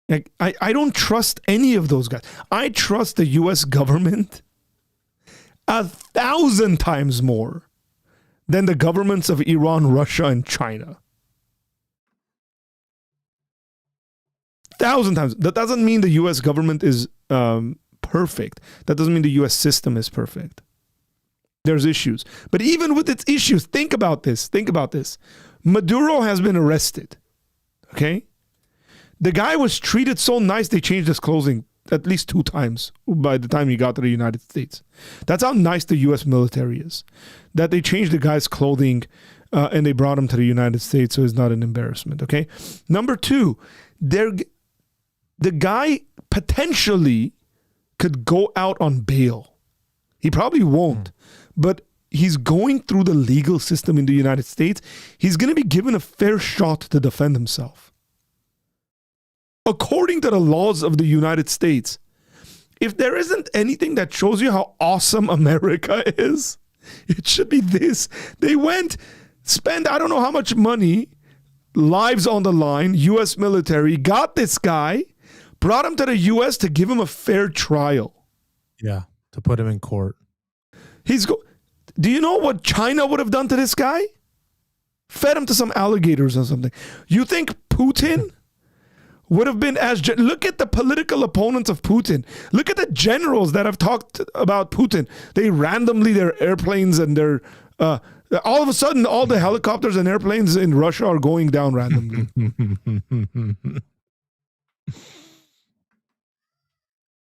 Like, I don't trust any of those guys. I trust the US government 1,000 times more than the governments of Iran, Russia, and China. 1,000 times. That doesn't mean the US government is perfect. That doesn't mean the US system is perfect. There's issues. But even with its issues, think about this. Think about this. Maduro has been arrested. Okay? The guy was treated so nice, they changed his clothing at least 2 times by the time he got to the United States. That's how nice the U.S. military is. That they changed the guy's clothing and they brought him to the United States so it's not an embarrassment. Okay? Number 2, the guy potentially could go out on bail. He probably won't. But he's going through the legal system in the United States. He's going to be given a fair shot to defend himself. According to the laws of the United States, if there isn't anything that shows you how awesome America is, it should be this. They went, spent I don't know how much money, lives on the line, U.S. military, got this guy, brought him to the U.S. to give him a fair trial. Yeah, to put him in court. Do you know what China would have done to this guy? Fed him to some alligators or something. You think Putin would have been look at the political opponents of Putin. Look at the generals that have talked about Putin. They randomly, their airplanes and their, all of a sudden, all the helicopters and airplanes in Russia are going down randomly.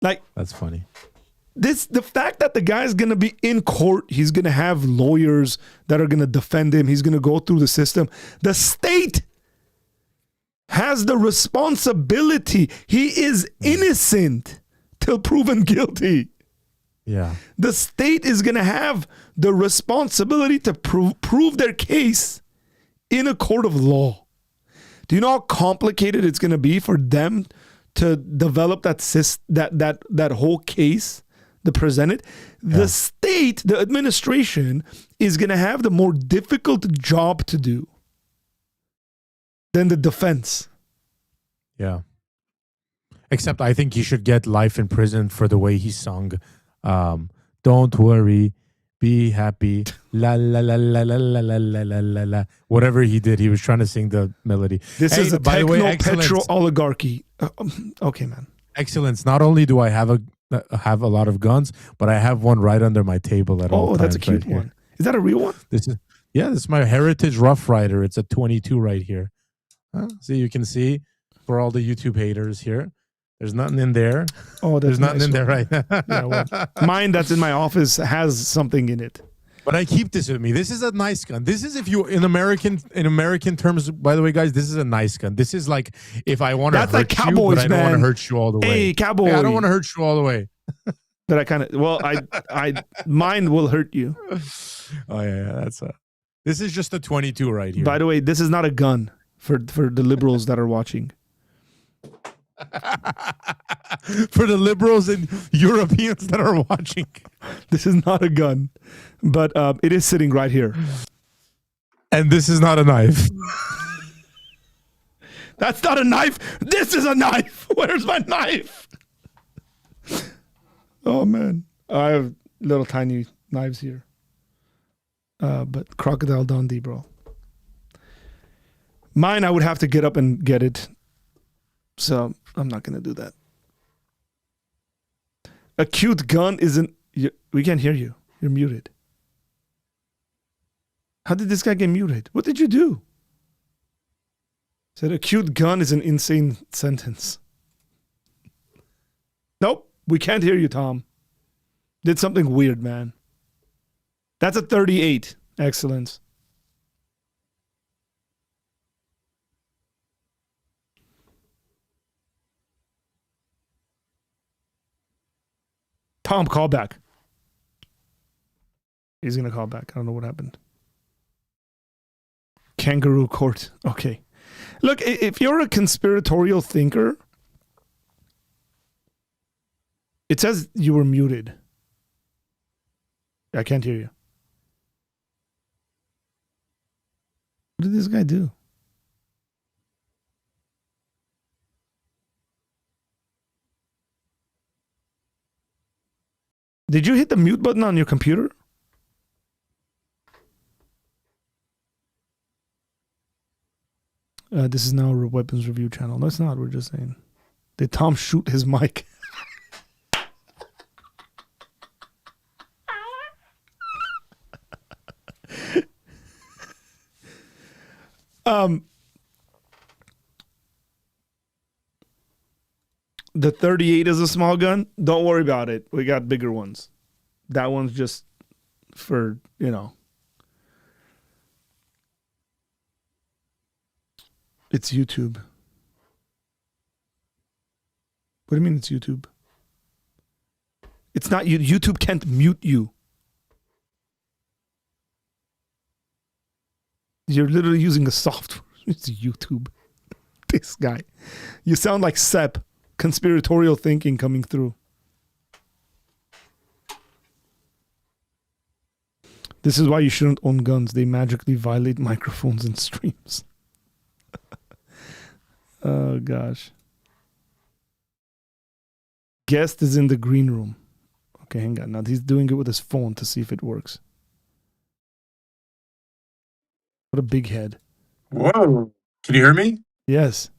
Like, that's funny. The fact that the guy's going to be in court, he's going to have lawyers that are going to defend him, he's going to go through the system. The state has the responsibility. He is innocent till proven guilty. Yeah. The state is going to have the responsibility to prove their case in a court of law. Do you know how complicated it's going to be for them to develop that whole case? To present it, the state, the administration is going to have the more difficult job to do than the defense. Yeah. Except I think he should get life in prison for the way he sung. Don't worry, be happy, la la la la la la la la la la. Whatever he did, he was trying to sing the melody. This is a techno-petro oligarchy. Okay, man. Excellence. Not only do I have a lot of guns, but I have one right under my table at all times. Oh, that's a cute one. Is that a real one? This is my Heritage Rough Rider. It's a 22 right here. So you can see for all the YouTube haters here, there's nothing in there. Oh, there's nothing in there right now. Yeah, well, mine that's in my office has something in it. But I keep this with me. This is a nice gun. This is if you in American terms. By the way, guys, this is a nice gun. This is like if I want to hurt like you, Cowboys, but I don't want to man. hurt you all the way. Hey, cowboy. I don't want to hurt you all the way. That I kind of mine will hurt you. Oh yeah, that's a. This is just a 22 right here. By the way, this is not a gun for the liberals that are watching. For the liberals and Europeans that are watching, This is not a gun, but it is sitting right here. and this is not a knife. That's not a knife. This is a knife. Where's my knife? Oh man, I have little tiny knives here. But Crocodile Dundee, bro. Mine, I would have to get up and get it. So I'm not going to do that. A cute gun isn't... We can't hear you. You're muted. How did this guy get muted? What did you do? Said a cute gun is an insane sentence. Nope. We can't hear you, Tom. Did something weird, man. That's a 38. Excellent. Tom, call back. He's going to call back. I don't know what happened. Kangaroo court. Okay. Look, if you're a conspiratorial thinker, it says you were muted. I can't hear you. What did this guy do? Did you hit the mute button on your computer? This is now a weapons review channel. No, it's not. We're just saying. Did Tom shoot his mic? The 38 is a small gun. Don't worry about it. We got bigger ones. That one's just for, you know. It's YouTube. What do you mean it's YouTube? It's not you. YouTube can't mute you. You're literally using a software. It's YouTube. This guy. You sound like Sepp. Conspiratorial thinking coming through. This is why you shouldn't own guns. They magically violate microphones and streams. Oh, gosh. Guest is in the green room. Okay, hang on. Now he's doing it with his phone to see if it works. What a big head. Whoa. Can you hear me? Yes.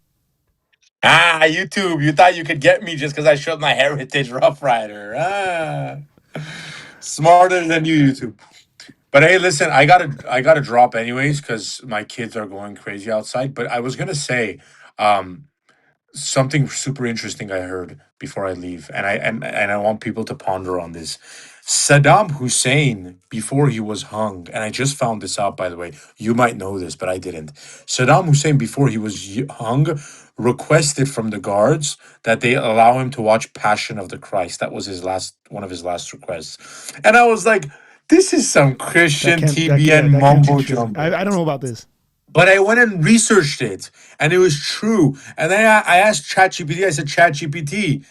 Ah, YouTube. You thought you could get me just because I showed my heritage Rough Rider. Smarter than you, YouTube. But hey, listen, I gotta drop anyways because my kids are going crazy outside. But I was gonna say, something super interesting I heard before I leave, and I want people to ponder on this. Saddam Hussein, before he was hung, and I just found this out, by the way. You might know this, but I didn't. Saddam Hussein, before he was hung, requested from the guards that they allow him to watch Passion of the Christ. That was one of his last requests. And I was like, this is some Christian TBN mumbo jumbo. I don't know about this. But I went and researched it, and it was true. And then I asked ChatGPT. I said, ChatGPT.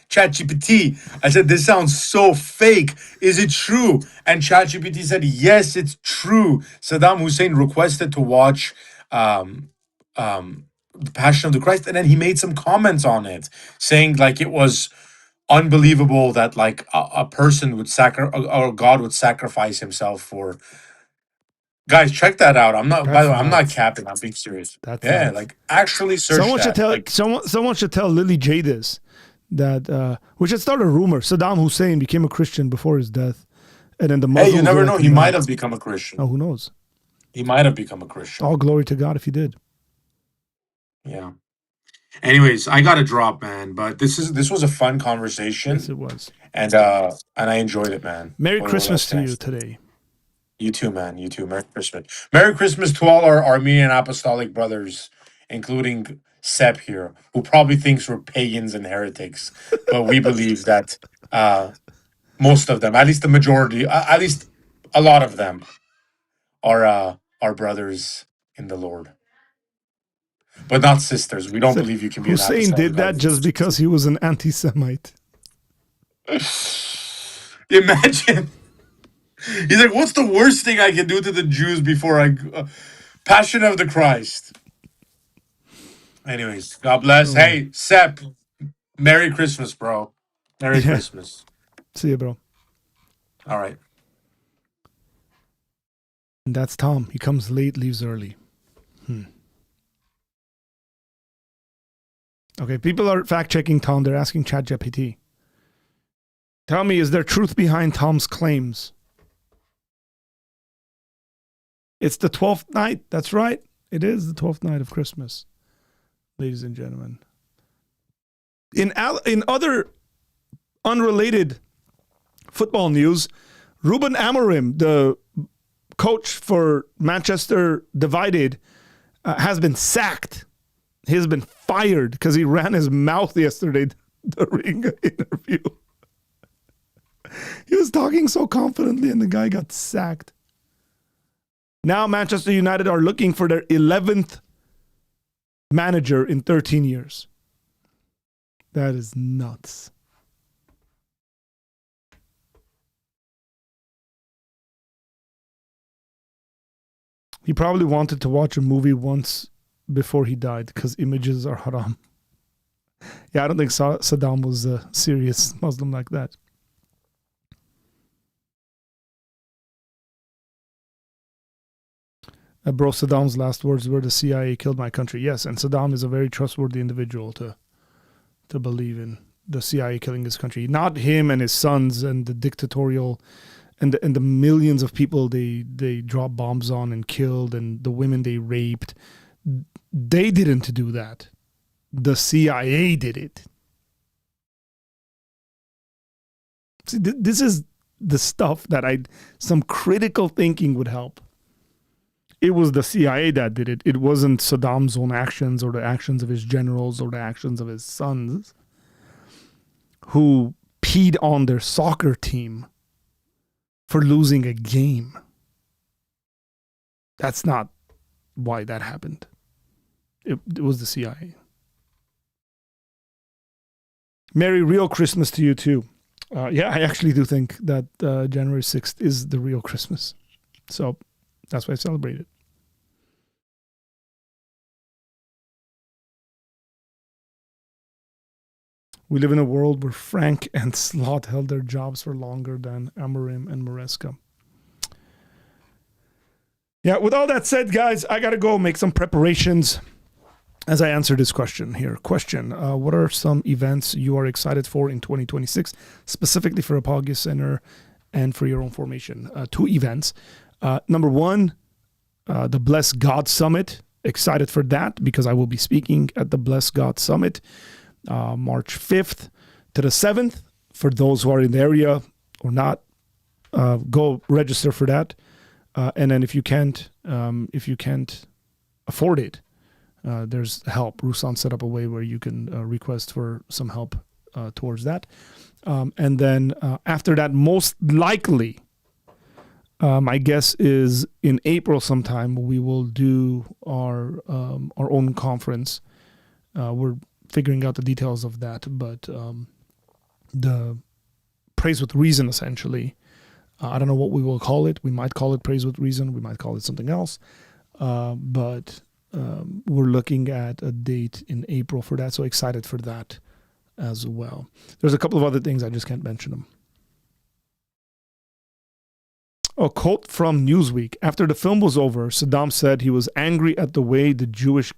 I said, this sounds so fake. Is it true? And ChatGPT said, yes, it's true. Saddam Hussein requested to watch The Passion of the Christ, and then he made some comments on it, saying like it was unbelievable that like a person would or God would sacrifice himself for. Guys, check that out. I'm not. By the way, I'm not capping. I'm being serious. That's yeah, nuts. like actually search Someone that. should tell Like, someone should tell Lily J this, that we should start a rumor. Saddam Hussein became a Christian before his death, and then the hey, Muslims you never were know. like, He "No." might have become a Christian. Oh, who knows? He might have become a Christian. All glory to God if he did. Yeah. Anyways, I got to drop, man. But this was a fun conversation. Yes, it was. And I enjoyed it, man. Merry What Christmas else can to I you say? today. You too, man. You too. Merry Christmas. Merry Christmas to all our Armenian Apostolic brothers, including Sep here, who probably thinks we're pagans and heretics, but we believe that most of them, at least the majority, at least a lot of them, are our brothers in the Lord, but not sisters. We don't Said believe you can be an Hussein apostolic did that without just because he was an anti-Semite. Imagine. He's like, what's the worst thing I can do to the Jews before I Passion of the Christ. Anyways, God bless. Hey, Sep, Merry Christmas, bro. Merry Yeah. Christmas. See you, bro. All right. And that's Tom. He comes late, leaves early. Okay, people are fact-checking Tom. They're asking ChatGPT. Tell me, is there truth behind Tom's claims? It's the 12th night. That's right. It is the 12th night of Christmas, ladies and gentlemen. In other unrelated football news, Ruben Amorim, the coach for Manchester Divided, has been sacked. He has been fired because he ran his mouth yesterday during an interview. He was talking so confidently and the guy got sacked. Now Manchester United are looking for their 11th manager in 13 years. That is nuts. He probably wanted to watch a movie once before he died because images are haram. Yeah, I don't think Saddam was a serious Muslim like that. Bro, Saddam's last words were, the CIA killed my country. Yes, and Saddam is a very trustworthy individual to believe in the CIA killing his country. Not him and his sons and the dictatorial and the millions of people they dropped bombs on and killed and the women they raped. They didn't do that. The CIA did it. See, this is the stuff that some critical thinking would help. It was the CIA that did it. It wasn't Saddam's own actions or the actions of his generals or the actions of his sons who peed on their soccer team for losing a game. That's not why that happened. It was the CIA. Merry real Christmas to you too. Yeah, I actually do think that January 6th is the real Christmas. So that's why I celebrate it. We live in a world where Frank and Slot held their jobs for longer than Amorim and Maresca. Yeah, with all that said, guys, I got to go make some preparations as I answer this question here. Question, what are some events you are excited for in 2026, specifically for Apologia Center and for your own formation? 2 events. Number 1, the Bless God Summit. Excited for that because I will be speaking at the Bless God Summit March 5th to the 7th. For those who are in the area or not, go register for that. And then if you can't afford it, there's help. Ruslan set up a way where you can request for some help towards that. And then after that, most likely, my guess is in April sometime, we will do our own conference. We're figuring out the details of that, but the Praise with Reason, essentially. I don't know what we will call it. We might call it Praise with Reason. We might call it something else. But we're looking at a date in April for that. So excited for that as well. There's a couple of other things. I just can't mention them. A quote from Newsweek. After the film was over, Saddam said he was angry at the way the Jewish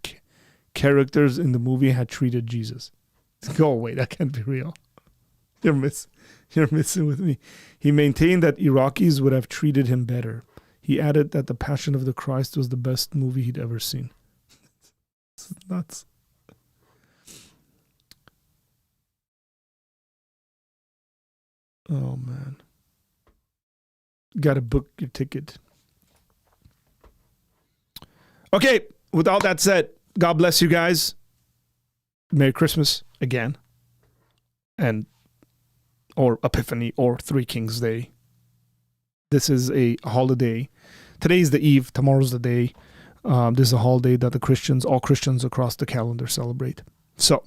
characters in the movie had treated Jesus. Go away. That can't be real. You're missing with me. He maintained that Iraqis would have treated him better. He added that The Passion of the Christ was the best movie he'd ever seen. It's nuts. Oh, man. Got to book your ticket. Okay, with all that said, God bless you guys. Merry Christmas again. Or Epiphany or Three Kings Day. This is a holiday. Today is the eve. Tomorrow's the day. This is a holiday that all Christians across the calendar celebrate. So,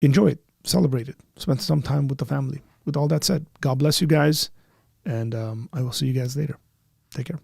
enjoy it. Celebrate it. Spend some time with the family. With all that said, God bless you guys. And I will see you guys later. Take care.